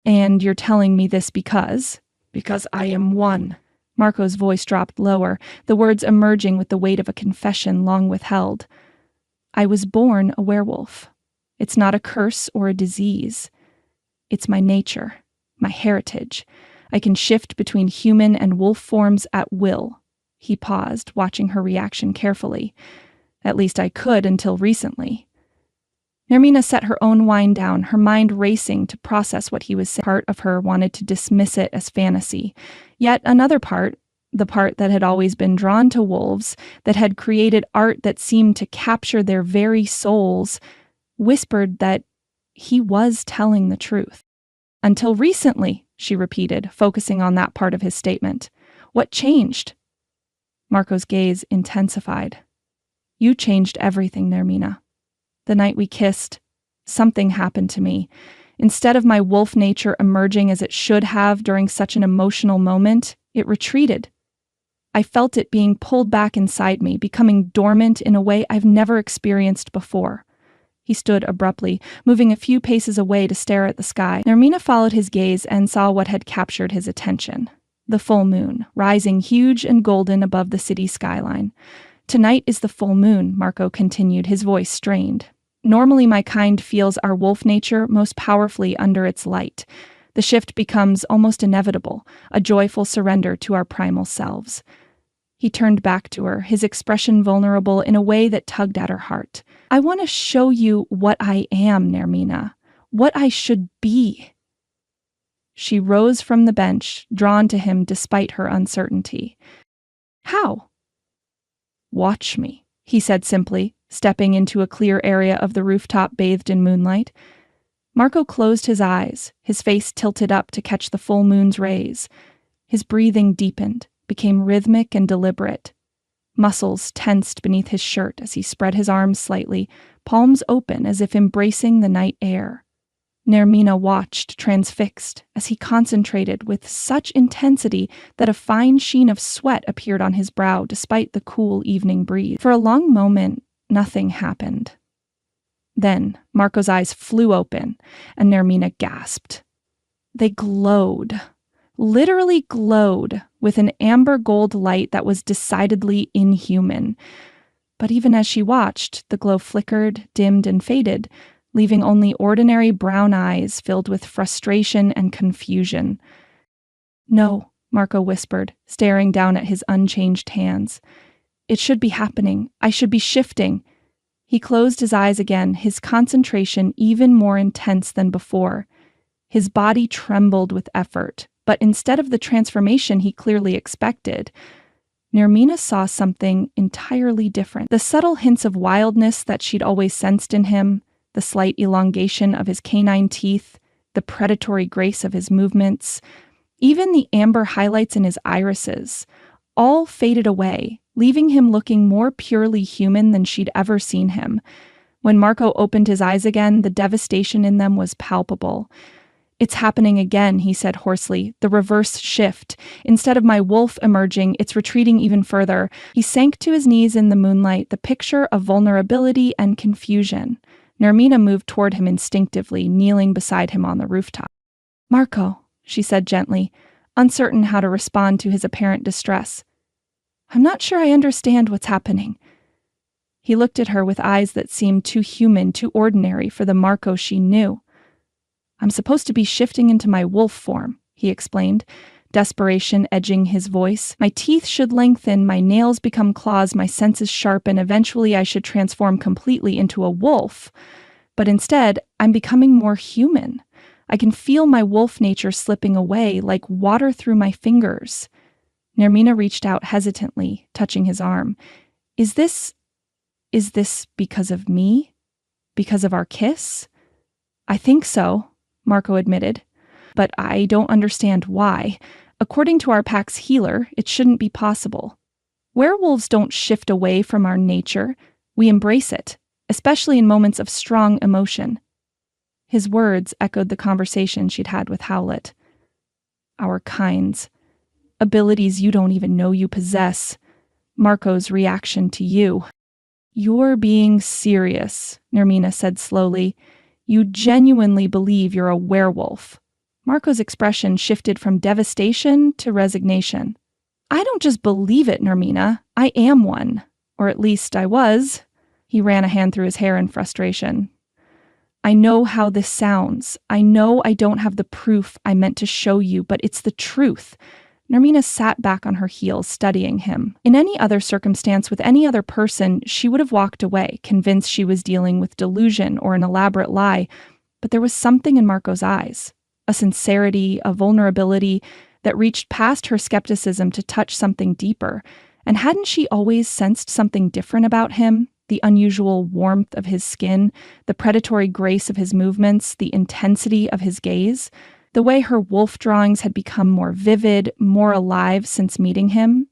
A: "And you're telling me this because?" "Because I am one." Marco's voice dropped lower, the words emerging with the weight of a confession long withheld. "I was born a werewolf. It's not a curse or a disease. It's my nature, my heritage. I can shift between human and wolf forms at will." He paused, watching her reaction carefully. "At least I could until recently." Nermina set her own wine down, her mind racing to process what he was saying. Part of her wanted to dismiss it as fantasy. Yet another part, the part that had always been drawn to wolves, that had created art that seemed to capture their very souls, whispered that he was telling the truth. "Until recently," she repeated, focusing on that part of his statement. "What changed?" Marco's gaze intensified. "You changed everything, Nermina. The night we kissed, something happened to me. Instead of my wolf nature emerging as it should have during such an emotional moment, it retreated. I felt it being pulled back inside me, becoming dormant in a way I've never experienced before." He stood abruptly, moving a few paces away to stare at the sky. Nermina followed his gaze and saw what had captured his attention. The full moon, rising huge and golden above the city skyline. "Tonight is the full moon," Marco continued, his voice strained. "Normally my kind feels our wolf nature most powerfully under its light. The shift becomes almost inevitable, a joyful surrender to our primal selves." He turned back to her, his expression vulnerable in a way that tugged at her heart. "I want to show you what I am, Nermina. What I should be." She rose from the bench, drawn to him despite her uncertainty. "How?" "Watch me," he said simply, stepping into a clear area of the rooftop bathed in moonlight. Marco closed his eyes, his face tilted up to catch the full moon's rays. His breathing deepened, became rhythmic and deliberate. Muscles tensed beneath his shirt as he spread his arms slightly, palms open as if embracing the night air. Nermina watched, transfixed, as he concentrated with such intensity that a fine sheen of sweat appeared on his brow despite the cool evening breeze. For a long moment, nothing happened. Then, Marco's eyes flew open, and Nermina gasped. They glowed, literally glowed, with an amber gold light that was decidedly inhuman. But even as she watched, the glow flickered, dimmed, and faded, leaving only ordinary brown eyes filled with frustration and confusion. "No," Marco whispered, staring down at his unchanged hands. "It should be happening. I should be shifting." He closed his eyes again, his concentration even more intense than before. His body trembled with effort, but instead of the transformation he clearly expected, Nermina saw something entirely different. The subtle hints of wildness that she'd always sensed in him, the slight elongation of his canine teeth, the predatory grace of his movements, even the amber highlights in his irises, all faded away, leaving him looking more purely human than she'd ever seen him. When Marco opened his eyes again, the devastation in them was palpable. It's happening again, he said hoarsely. The reverse shift. Instead of my wolf emerging, it's retreating even further. He sank to his knees in the moonlight, the picture of vulnerability and confusion. Nermina moved toward him instinctively, kneeling beside him on the rooftop. Marco, she said gently, uncertain how to respond to his apparent distress. I'm not sure I understand what's happening. He looked at her with eyes that seemed too human, too ordinary for the Marco she knew. I'm supposed to be shifting into my wolf form, he explained, desperation edging his voice. My teeth should lengthen, my nails become claws, my senses sharpen. Eventually I should transform completely into a wolf. But instead, I'm becoming more human. I can feel my wolf nature slipping away, like water through my fingers. Nermina reached out hesitantly, touching his arm. Is this because of me? Because of our kiss? I think so, Marco admitted, but I don't understand why. According to our pack's healer, it shouldn't be possible. Werewolves don't shift away from our nature. We embrace it, especially in moments of strong emotion. His words echoed the conversation she'd had with Howlett. Our kinds. Abilities you don't even know you possess. Marco's reaction to you. You're being serious, Nermina said slowly. You genuinely believe you're a werewolf. Marco's expression shifted from devastation to resignation. I don't just believe it, Nermina. I am one. Or at least I was. He ran a hand through his hair in frustration. I know how this sounds. I know I don't have the proof I meant to show you, but it's the truth. Nermina sat back on her heels, studying him. In any other circumstance with any other person, she would have walked away, convinced she was dealing with delusion or an elaborate lie. But there was something in Marco's eyes, a sincerity, a vulnerability that reached past her skepticism to touch something deeper. And hadn't she always sensed something different about him? The unusual warmth of his skin, the predatory grace of his movements, the intensity of his gaze. The way her wolf drawings had become more vivid, more alive since meeting him.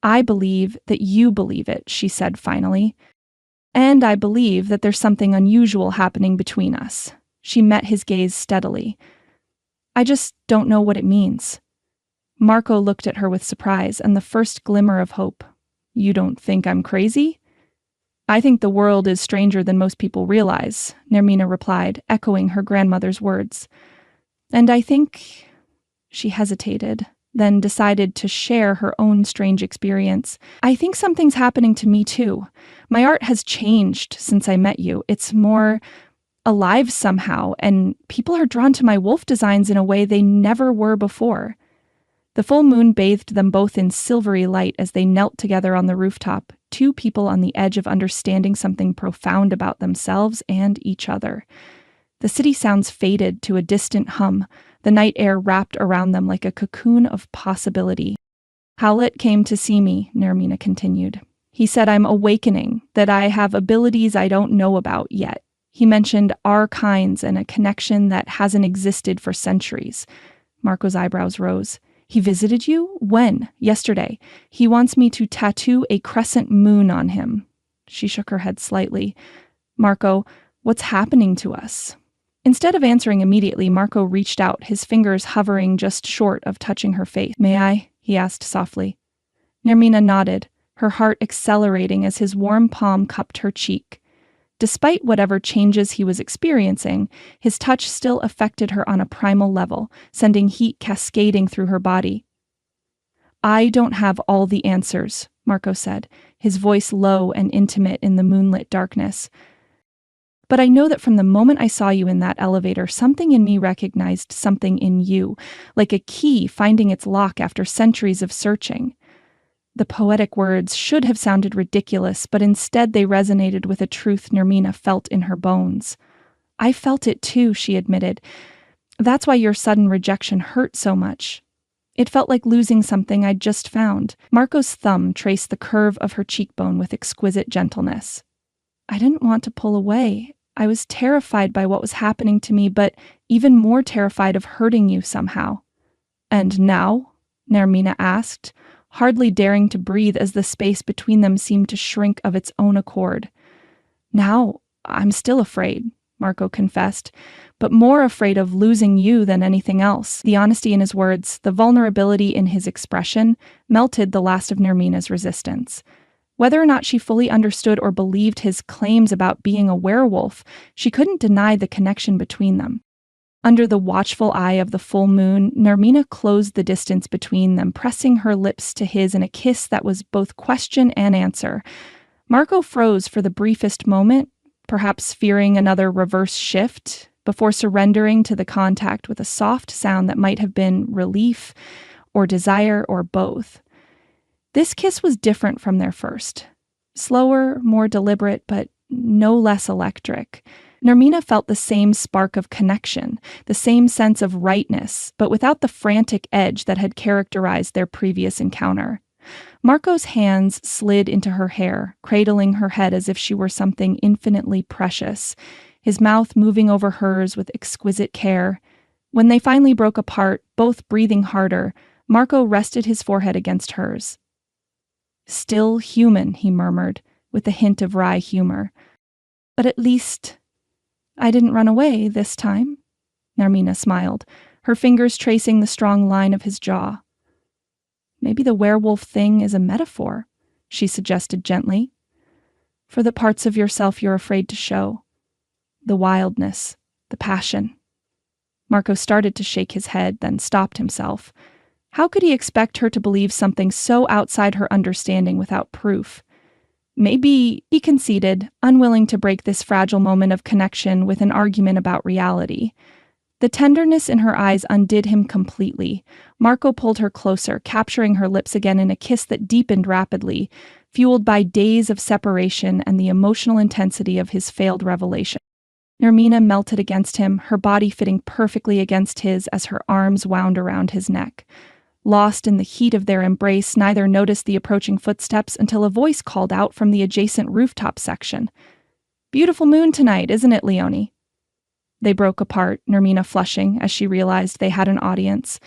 A: I believe that you believe it, she said finally. And I believe that there's something unusual happening between us. She met his gaze steadily. I just don't know what it means. Marco looked at her with surprise and the first glimmer of hope. You don't think I'm crazy? I think the world is stranger than most people realize, Nermina replied, echoing her grandmother's words. And I think, she hesitated, then decided to share her own strange experience. I think something's happening to me too. My art has changed since I met you. It's more alive somehow, and people are drawn to my wolf designs in a way they never were before. The full moon bathed them both in silvery light as they knelt together on the rooftop, two people on the edge of understanding something profound about themselves and each other. The city sounds faded to a distant hum, the night air wrapped around them like a cocoon of possibility. Howlett came to see me, Nermina continued. He said I'm awakening, that I have abilities I don't know about yet. He mentioned our kinds and a connection that hasn't existed for centuries. Marco's eyebrows rose. He visited you? When? Yesterday. He wants me to tattoo a crescent moon on him. She shook her head slightly. Marco, what's happening to us? Instead of answering immediately, Marco reached out, his fingers hovering just short of touching her face. May I? He asked softly. Nermina nodded, her heart accelerating as his warm palm cupped her cheek. Despite whatever changes he was experiencing, his touch still affected her on a primal level, sending heat cascading through her body. I don't have all the answers, Marco said, his voice low and intimate in the moonlit darkness. But I know that from the moment I saw you in that elevator, something in me recognized something in you, like a key finding its lock after centuries of searching. The poetic words should have sounded ridiculous, but instead they resonated with a truth Nermina felt in her bones. I felt it too, she admitted. That's why your sudden rejection hurt so much. It felt like losing something I'd just found. Marco's thumb traced the curve of her cheekbone with exquisite gentleness. I didn't want to pull away. I was terrified by what was happening to me, but even more terrified of hurting you somehow. And now? Nermina asked, hardly daring to breathe as the space between them seemed to shrink of its own accord. Now, I'm still afraid. Marco confessed, but more afraid of losing you than anything else. The honesty in his words, the vulnerability in his expression, melted the last of Nermina's resistance. Whether or not she fully understood or believed his claims about being a werewolf, she couldn't deny the connection between them. Under the watchful eye of the full moon, Nermina closed the distance between them, pressing her lips to his in a kiss that was both question and answer. Marco froze for the briefest moment, perhaps fearing another reverse shift, before surrendering to the contact with a soft sound that might have been relief or desire or both. This kiss was different from their first. Slower, more deliberate, but no less electric. Nermina felt the same spark of connection, the same sense of rightness, but without the frantic edge that had characterized their previous encounter. Marco's hands slid into her hair, cradling her head as if she were something infinitely precious, his mouth moving over hers with exquisite care. When they finally broke apart, both breathing harder, Marco rested his forehead against hers. "Still human," he murmured, with a hint of wry humor. "But at least I didn't run away this time," Nermina smiled, her fingers tracing the strong line of his jaw. "Maybe the werewolf thing is a metaphor," she suggested gently, "for the parts of yourself you're afraid to show. The wildness, the passion." Marco started to shake his head, then stopped himself. How could he expect her to believe something so outside her understanding without proof? "Maybe," he conceded, unwilling to break this fragile moment of connection with an argument about reality. The tenderness in her eyes undid him completely. Marco pulled her closer, capturing her lips again in a kiss that deepened rapidly, fueled by days of separation and the emotional intensity of his failed revelation. Nermina melted against him, her body fitting perfectly against his as her arms wound around his neck. Lost in the heat of their embrace, neither noticed the approaching footsteps until a voice called out from the adjacent rooftop section. "Beautiful moon tonight, isn't it, Leonie?" They broke apart, Nermina flushing as she realized they had an audience.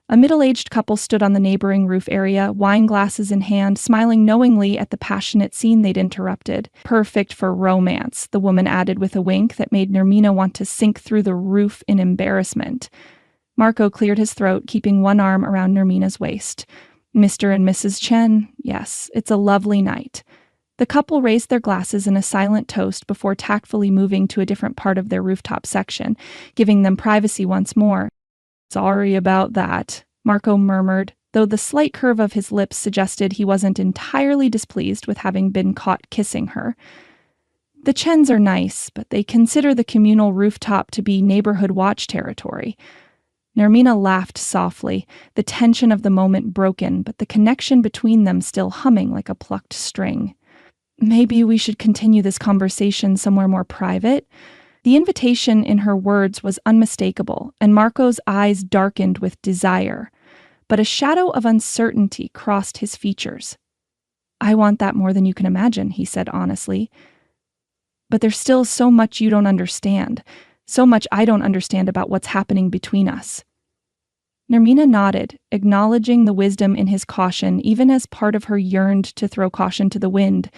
A: A middle-aged couple stood on the neighboring roof area, wine glasses in hand, smiling knowingly at the passionate scene they'd interrupted. "Perfect for romance," the woman added with a wink that made Nermina want to sink through the roof in embarrassment. Marco cleared his throat, keeping one arm around Nermina's waist. "Mr. and Mrs. Chen, yes, it's a lovely night." The couple raised their glasses in a silent toast before tactfully moving to a different part of their rooftop section, giving them privacy once more. "Sorry about that," Marco murmured, though the slight curve of his lips suggested he wasn't entirely displeased with having been caught kissing her. "The Chens are nice, but they consider the communal rooftop to be neighborhood watch territory." Nermina laughed softly, the tension of the moment broken, but the connection between them still humming like a plucked string. "Maybe we should continue this conversation somewhere more private." The invitation in her words was unmistakable, and Marco's eyes darkened with desire, but a shadow of uncertainty crossed his features. "I want that more than you can imagine," he said honestly. "But there's still so much you don't understand. So much I don't understand about what's happening between us." Nermina nodded, acknowledging the wisdom in his caution, even as part of her yearned to throw caution to the wind.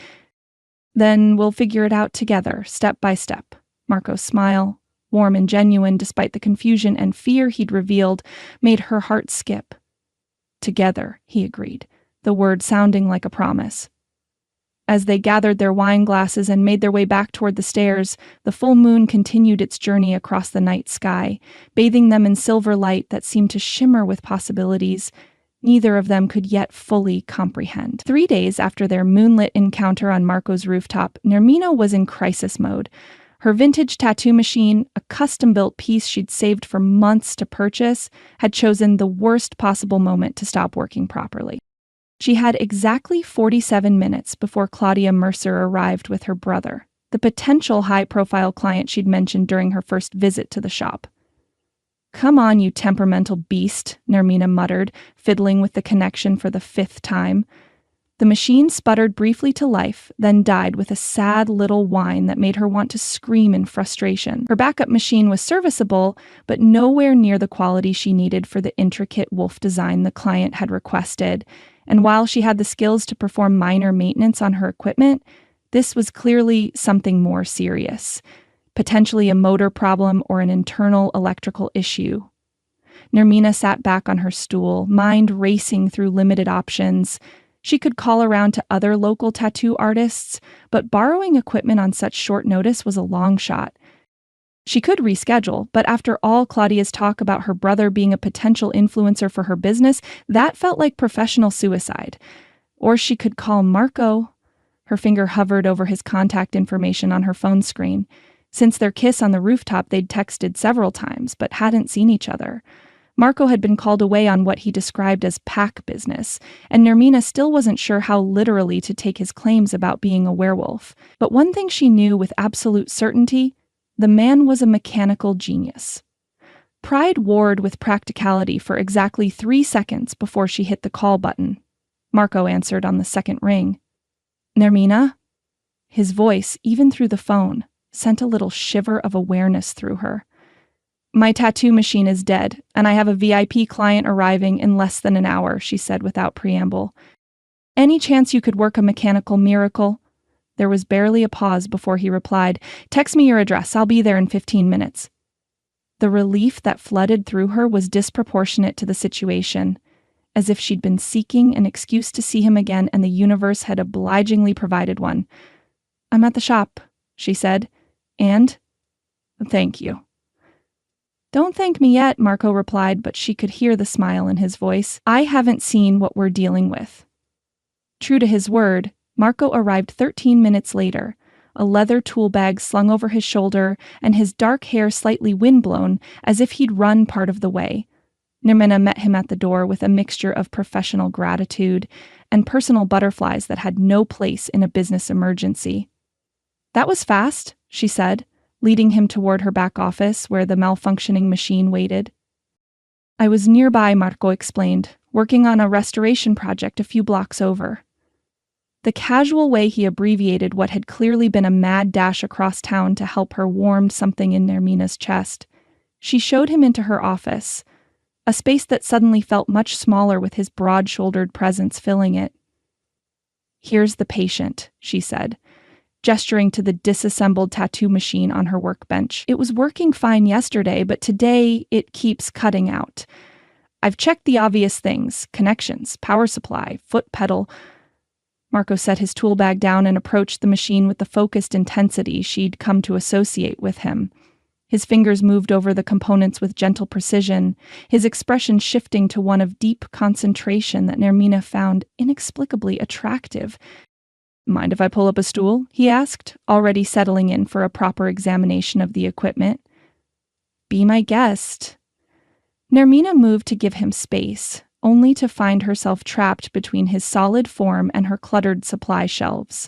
A: "Then we'll figure it out together, step by step." Marco's smile, warm and genuine despite the confusion and fear he'd revealed, made her heart skip. "Together," he agreed, the word sounding like a promise. As they gathered their wine glasses and made their way back toward the stairs, the full moon continued its journey across the night sky, bathing them in silver light that seemed to shimmer with possibilities neither of them could yet fully comprehend. 3 days after their moonlit encounter on Marco's rooftop, Nermina was in crisis mode. Her vintage tattoo machine, a custom-built piece she'd saved for months to purchase, had chosen the worst possible moment to stop working properly. She had exactly 47 minutes before Claudia Mercer arrived with her brother, the potential high-profile client she'd mentioned during her first visit to the shop. "Come on, you temperamental beast," Nermina muttered, fiddling with the connection for the 5th time. The machine sputtered briefly to life, then died with a sad little whine that made her want to scream in frustration. Her backup machine was serviceable, but nowhere near the quality she needed for the intricate wolf design the client had requested, and while she had the skills to perform minor maintenance on her equipment, this was clearly something more serious. potentially a motor problem or an internal electrical issue. Nermina sat back on her stool, mind racing through limited options. She could call around to other local tattoo artists, but borrowing equipment on such short notice was a long shot. She could reschedule, but after all Claudia's talk about her brother being a potential influencer for her business, that felt like professional suicide. Or she could call Marco. Her finger hovered over his contact information on her phone screen. Since their kiss on the rooftop, they'd texted several times, but hadn't seen each other. Marco had been called away on what he described as pack business, and Nermina still wasn't sure how literally to take his claims about being a werewolf. But one thing she knew with absolute certainty: the man was a mechanical genius. Pride warred with practicality for exactly 3 seconds before she hit the call button. Marco answered on the second ring. "Nermina?" His voice, even through the phone, sent a little shiver of awareness through her. "My tattoo machine is dead, and I have a VIP client arriving in less than an hour," she said without preamble. "Any chance you could work a mechanical miracle?" There was barely a pause before he replied, "Text me your address. I'll be there in 15 minutes. The relief that flooded through her was disproportionate to the situation, as if she'd been seeking an excuse to see him again and the universe had obligingly provided one. "I'm at the shop," she said, "and thank you." "Don't thank me yet," Marco replied, but she could hear the smile in his voice. "I haven't seen what we're dealing with." True to his word, Marco arrived 13 minutes later, a leather tool bag slung over his shoulder and his dark hair slightly windblown, as if he'd run part of the way. Nermina met him at the door with a mixture of professional gratitude and personal butterflies that had no place in a business emergency. "That was fast," she said, leading him toward her back office where the malfunctioning machine waited. "I was nearby," Marco explained, "working on a restoration project a few blocks over." The casual way he abbreviated what had clearly been a mad dash across town to help her warmed something in Nermina's chest. She showed him into her office, a space that suddenly felt much smaller with his broad-shouldered presence filling it. "Here's the patient," she said, gesturing to the disassembled tattoo machine on her workbench. "It was working fine yesterday, but today it keeps cutting out. I've checked the obvious things: connections, power supply, foot pedal." Marco set his tool bag down and approached the machine with the focused intensity she'd come to associate with him. His fingers moved over the components with gentle precision, his expression shifting to one of deep concentration that Nermina found inexplicably attractive. "Mind if I pull up a stool?" he asked, already settling in for a proper examination of the equipment. "Be my guest." Nermina moved to give him space, only to find herself trapped between his solid form and her cluttered supply shelves.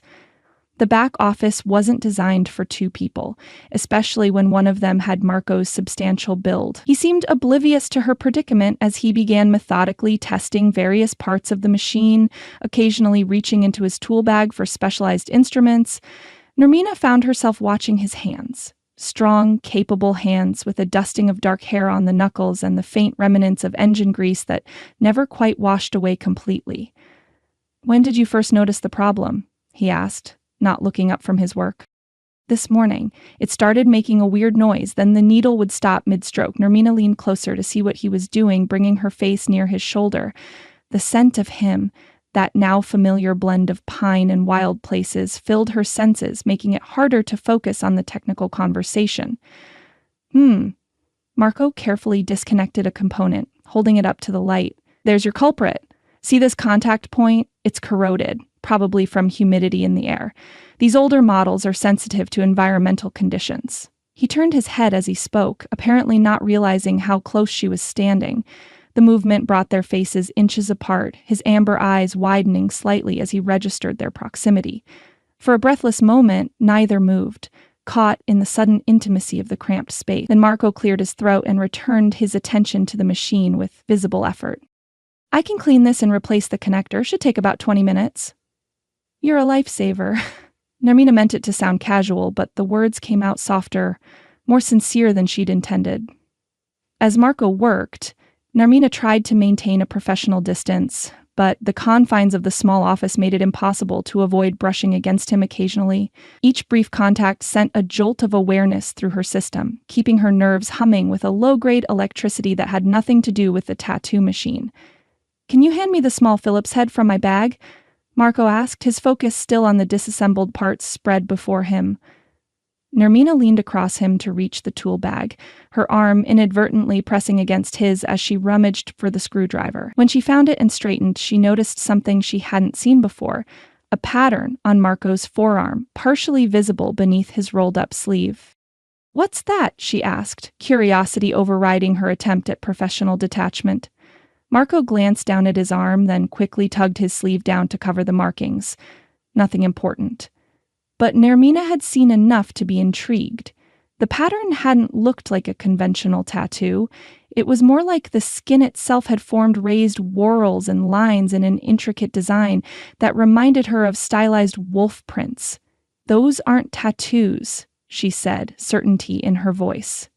A: The back office wasn't designed for 2 people, especially when one of them had Marco's substantial build. He seemed oblivious to her predicament as he began methodically testing various parts of the machine, occasionally reaching into his tool bag for specialized instruments. Nermina found herself watching his hands. Strong, capable hands with a dusting of dark hair on the knuckles and the faint remnants of engine grease that never quite washed away completely. "When did you first notice the problem?" he asked, not looking up from his work. "This morning. It started making a weird noise, then the needle would stop mid-stroke." Nermina leaned closer to see what he was doing, bringing her face near his shoulder. The scent of him, that now familiar blend of pine and wild places, filled her senses, making it harder to focus on the technical conversation. Marco carefully disconnected a component, holding it up to the light. "There's your culprit. See this contact point? It's corroded, probably from humidity in the air. These older models are sensitive to environmental conditions." He turned his head as he spoke, apparently not realizing how close she was standing. The movement brought their faces inches apart, his amber eyes widening slightly as he registered their proximity. For a breathless moment, neither moved, caught in the sudden intimacy of the cramped space. Then Marco cleared his throat and returned his attention to the machine with visible effort. "I can clean this and replace the connector. Should take about 20 minutes. "You're a lifesaver." Nermina meant it to sound casual, but the words came out softer, more sincere than she'd intended. As Marco worked, Nermina tried to maintain a professional distance, but the confines of the small office made it impossible to avoid brushing against him occasionally. Each brief contact sent a jolt of awareness through her system, keeping her nerves humming with a low-grade electricity that had nothing to do with the tattoo machine. "Can you hand me the small Phillips head from my bag?" Marco asked, his focus still on the disassembled parts spread before him. Nermina leaned across him to reach the tool bag, her arm inadvertently pressing against his as she rummaged for the screwdriver. When she found it and straightened, she noticed something she hadn't seen before, a pattern on Marco's forearm, partially visible beneath his rolled-up sleeve. "What's that?" she asked, curiosity overriding her attempt at professional detachment. Marco glanced down at his arm, then quickly tugged his sleeve down to cover the markings. Nothing important. But Nermina had seen enough to be intrigued. The pattern hadn't looked like a conventional tattoo. It was more like the skin itself had formed raised whorls and lines in an intricate design that reminded her of stylized wolf prints. "Those aren't tattoos," she said, certainty in her voice.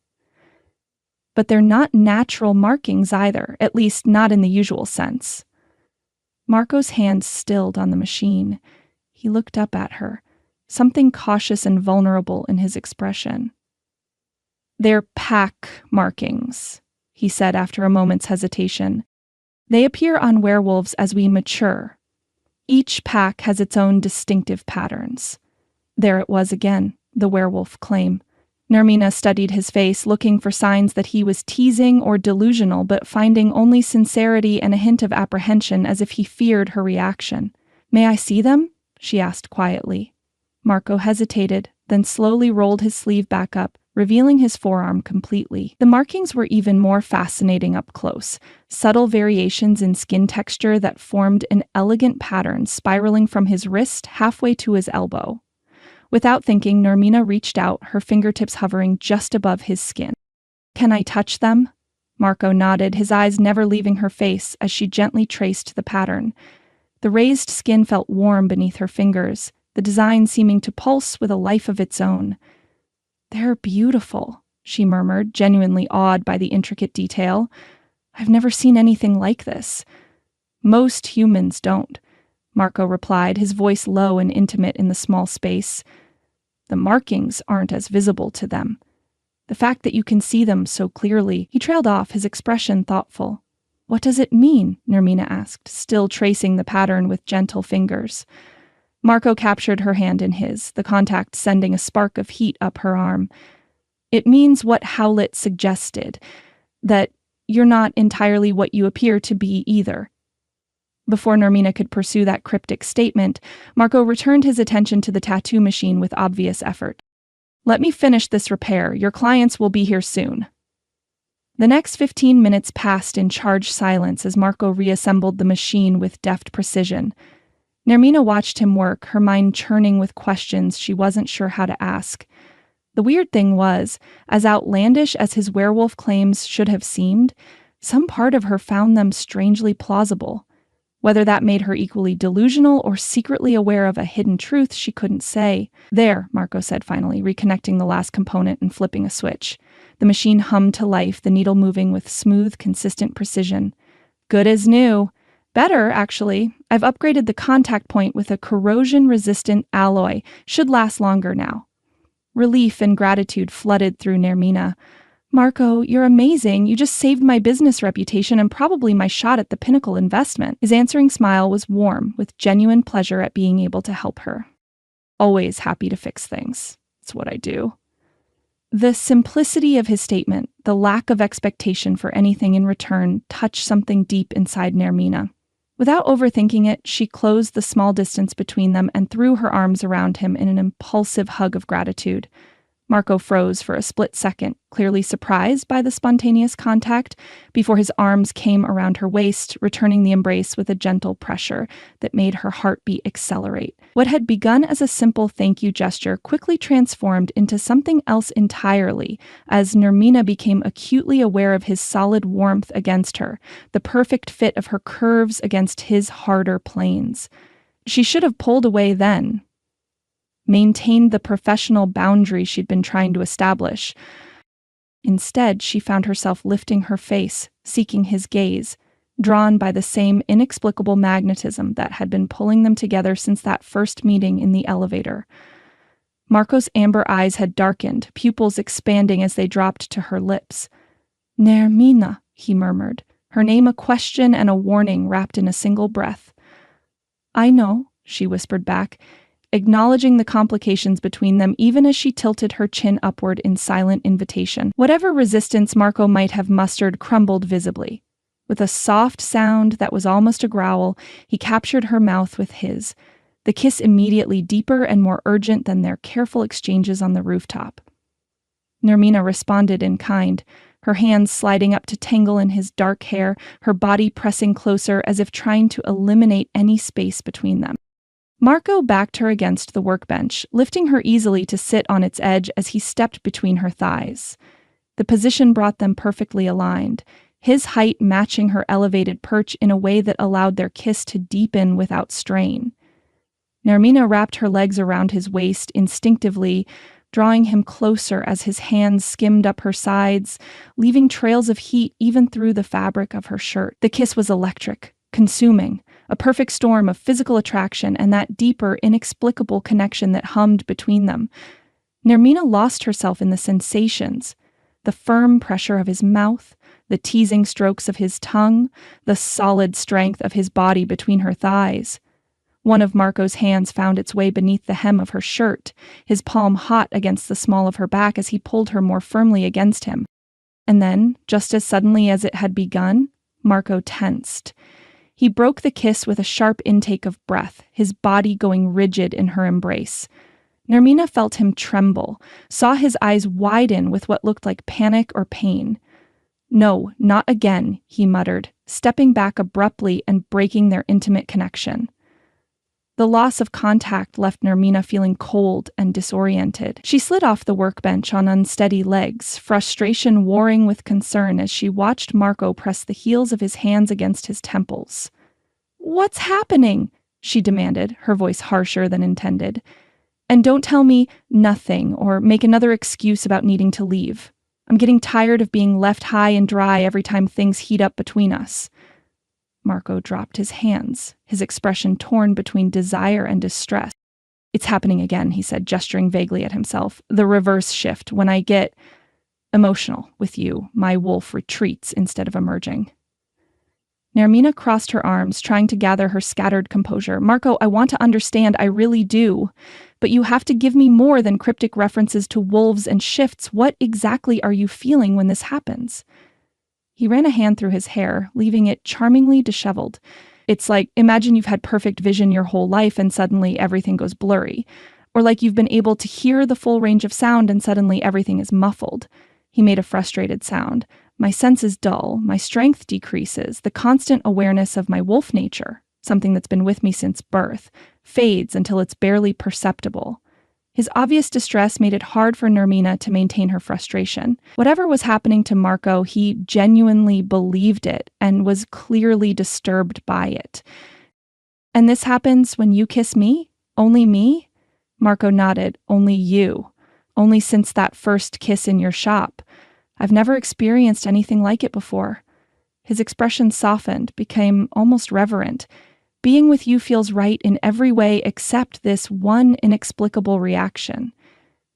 A: "But they're not natural markings either, at least not in the usual sense." Marco's hand stilled on the machine. He looked up at her, something cautious and vulnerable in his expression. "They're pack markings," he said after a moment's hesitation. "They appear on werewolves as we mature. Each pack has its own distinctive patterns." There it was again, the werewolf claim. Nermina studied his face, looking for signs that he was teasing or delusional, but finding only sincerity and a hint of apprehension as if he feared her reaction. "May I see them?" she asked quietly. Marco hesitated, then slowly rolled his sleeve back up, revealing his forearm completely. The markings were even more fascinating up close, subtle variations in skin texture that formed an elegant pattern spiraling from his wrist halfway to his elbow. Without thinking, Nermina reached out, her fingertips hovering just above his skin. "Can I touch them?" Marco nodded, his eyes never leaving her face as she gently traced the pattern. The raised skin felt warm beneath her fingers, the design seeming to pulse with a life of its own. "They're beautiful," she murmured, genuinely awed by the intricate detail. "I've never seen anything like this." "Most humans don't," Marco replied, his voice low and intimate in the small space. "The markings aren't as visible to them. The fact that you can see them so clearly." He trailed off, his expression thoughtful. "What does it mean?" Nermina asked, still tracing the pattern with gentle fingers. Marco captured her hand in his, the contact sending a spark of heat up her arm. "It means what Howlett suggested, that you're not entirely what you appear to be either." Before Nermina could pursue that cryptic statement, Marco returned his attention to the tattoo machine with obvious effort. "Let me finish this repair. Your clients will be here soon." The next 15 minutes passed in charged silence as Marco reassembled the machine with deft precision. Nermina watched him work, her mind churning with questions she wasn't sure how to ask. The weird thing was, as outlandish as his werewolf claims should have seemed, some part of her found them strangely plausible. Whether that made her equally delusional or secretly aware of a hidden truth she couldn't say. "There," Marco said finally, reconnecting the last component and flipping a switch. The machine hummed to life, the needle moving with smooth, consistent precision. "Good as new. Better, actually. I've upgraded the contact point with a corrosion-resistant alloy. Should last longer now." Relief and gratitude flooded through Nermina. "Marco, you're amazing. You just saved my business reputation and probably my shot at the pinnacle investment." His answering smile was warm, with genuine pleasure at being able to help her. "Always happy to fix things. It's what I do." The simplicity of his statement, the lack of expectation for anything in return, touched something deep inside Nermina. Without overthinking it, she closed the small distance between them and threw her arms around him in an impulsive hug of gratitude. Marco froze for a split second, clearly surprised by the spontaneous contact, before his arms came around her waist, returning the embrace with a gentle pressure that made her heartbeat accelerate. What had begun as a simple thank you gesture quickly transformed into something else entirely, as Nermina became acutely aware of his solid warmth against her, the perfect fit of her curves against his harder planes. She should have pulled away then, maintained the professional boundary she'd been trying to establish. Instead, she found herself lifting her face, seeking his gaze, drawn by the same inexplicable magnetism that had been pulling them together since that first meeting in the elevator. Marco's amber eyes had darkened, pupils expanding as they dropped to her lips. "Nermina," he murmured, her name a question and a warning wrapped in a single breath. "I know," she whispered back, acknowledging the complications between them even as she tilted her chin upward in silent invitation. Whatever resistance Marco might have mustered crumbled visibly. With a soft sound that was almost a growl, he captured her mouth with his, the kiss immediately deeper and more urgent than their careful exchanges on the rooftop. Nermina responded in kind, her hands sliding up to tangle in his dark hair, her body pressing closer as if trying to eliminate any space between them. Marco backed her against the workbench, lifting her easily to sit on its edge as he stepped between her thighs. The position brought them perfectly aligned, his height matching her elevated perch in a way that allowed their kiss to deepen without strain. Nermina wrapped her legs around his waist instinctively, drawing him closer as his hands skimmed up her sides, leaving trails of heat even through the fabric of her shirt. The kiss was electric, consuming, a perfect storm of physical attraction and that deeper, inexplicable connection that hummed between them. Nermina lost herself in the sensations, the firm pressure of his mouth, the teasing strokes of his tongue, the solid strength of his body between her thighs. One of Marco's hands found its way beneath the hem of her shirt, his palm hot against the small of her back as he pulled her more firmly against him. And then, just as suddenly as it had begun, Marco tensed. He broke the kiss with a sharp intake of breath, his body going rigid in her embrace. Nermina felt him tremble, saw his eyes widen with what looked like panic or pain. "No, not again," he muttered, stepping back abruptly and breaking their intimate connection. The loss of contact left Nermina feeling cold and disoriented. She slid off the workbench on unsteady legs, frustration warring with concern as she watched Marco press the heels of his hands against his temples. "What's happening?" she demanded, her voice harsher than intended. "And don't tell me nothing or make another excuse about needing to leave. I'm getting tired of being left high and dry every time things heat up between us." Marco dropped his hands, his expression torn between desire and distress. "It's happening again," he said, gesturing vaguely at himself. "The reverse shift. When I get emotional with you, my wolf retreats instead of emerging." Nermina crossed her arms, trying to gather her scattered composure. "Marco, I want to understand, I really do. But you have to give me more than cryptic references to wolves and shifts. What exactly are you feeling when this happens?" He ran a hand through his hair, leaving it charmingly disheveled. "It's like, imagine you've had perfect vision your whole life and suddenly everything goes blurry. Or like you've been able to hear the full range of sound and suddenly everything is muffled." He made a frustrated sound. "My sense is dull, my strength decreases, the constant awareness of my wolf nature, something that's been with me since birth, fades until it's barely perceptible." His obvious distress made it hard for Nermina to maintain her frustration. Whatever was happening to Marco, he genuinely believed it and was clearly disturbed by it. "And this happens when you kiss me? Only me?" Marco nodded. "Only you. Only since that first kiss in your shop. I've never experienced anything like it before." His expression softened, became almost reverent. "Being with you feels right in every way except this one inexplicable reaction."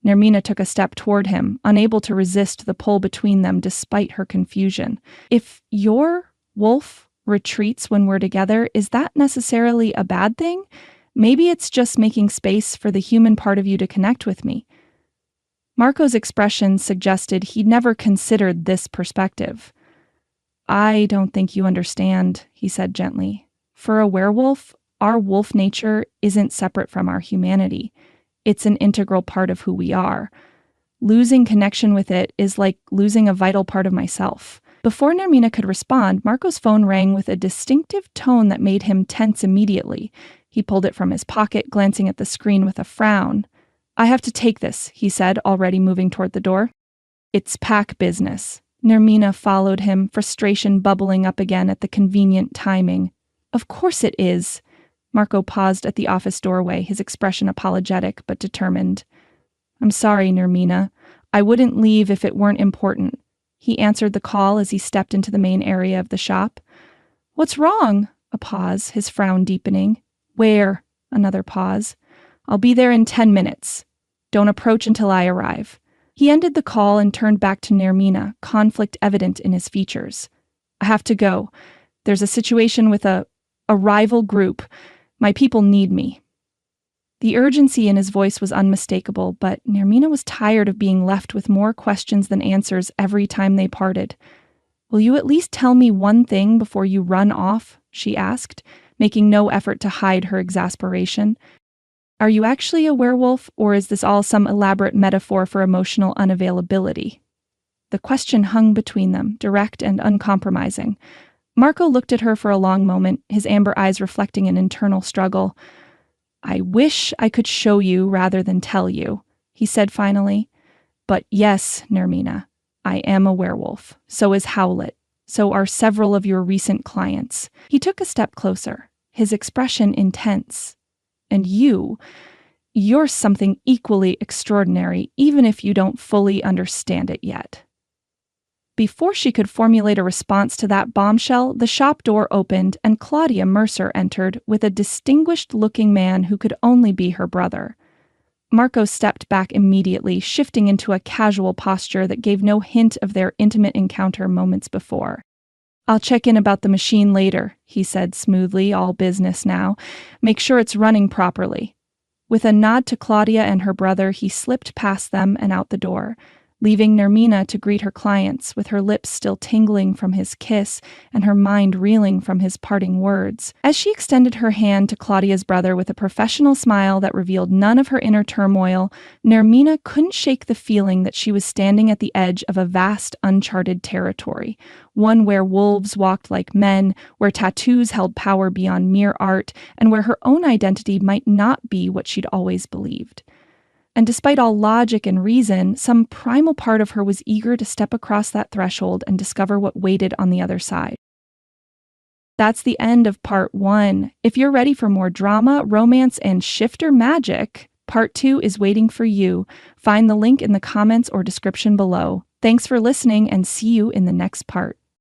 A: Nermina took a step toward him, unable to resist the pull between them despite her confusion. "If your wolf retreats when we're together, is that necessarily a bad thing? Maybe it's just making space for the human part of you to connect with me." Marco's expression suggested he'd never considered this perspective. "I don't think you understand," he said gently. "For a werewolf, our wolf nature isn't separate from our humanity. It's an integral part of who we are. Losing connection with it is like losing a vital part of myself." Before Nermina could respond, Marco's phone rang with a distinctive tone that made him tense immediately. He pulled it from his pocket, glancing at the screen with a frown. "I have to take this," he said, already moving toward the door. "It's pack business." Nermina followed him, frustration bubbling up again at the convenient timing. "Of course it is." Marco paused at the office doorway, his expression apologetic but determined. "I'm sorry, Nermina. I wouldn't leave if it weren't important." He answered the call as he stepped into the main area of the shop. What's wrong? A pause, his frown deepening. Where? Another pause. I'll be there in 10 minutes. Don't approach until I arrive. He ended the call and turned back to Nermina, conflict evident in his features. I have to go. There's a situation with a rival group. My people need me. The urgency in his voice was unmistakable, but Nermina was tired of being left with more questions than answers every time they parted. Will you at least tell me one thing before you run off? She asked, making no effort to hide her exasperation. Are you actually a werewolf, or is this all some elaborate metaphor for emotional unavailability? The question hung between them, direct and uncompromising. Marco looked at her for a long moment, his amber eyes reflecting an internal struggle. I wish I could show you rather than tell you, he said finally. But yes, Nermina, I am a werewolf. So is Howlett. So are several of your recent clients. He took a step closer, his expression intense. And you're something equally extraordinary, even if you don't fully understand it yet. Before she could formulate a response to that bombshell, the shop door opened and Claudia Mercer entered with a distinguished-looking man who could only be her brother. Marco stepped back immediately, shifting into a casual posture that gave no hint of their intimate encounter moments before. I'll check in about the machine later, he said smoothly, all business now. Make sure it's running properly. With a nod to Claudia and her brother, he slipped past them and out the door, leaving Nermina to greet her clients, with her lips still tingling from his kiss and her mind reeling from his parting words. As she extended her hand to Claudia's brother with a professional smile that revealed none of her inner turmoil, Nermina couldn't shake the feeling that she was standing at the edge of a vast, uncharted territory, one where wolves walked like men, where tattoos held power beyond mere art, and where her own identity might not be what she'd always believed. And despite all logic and reason, some primal part of her was eager to step across that threshold and discover what waited on the other side. That's the end of part 1. If you're ready for more drama, romance, and shifter magic, part 2 is waiting for you. Find the link in the comments or description below. Thanks for listening, and see you in the next part.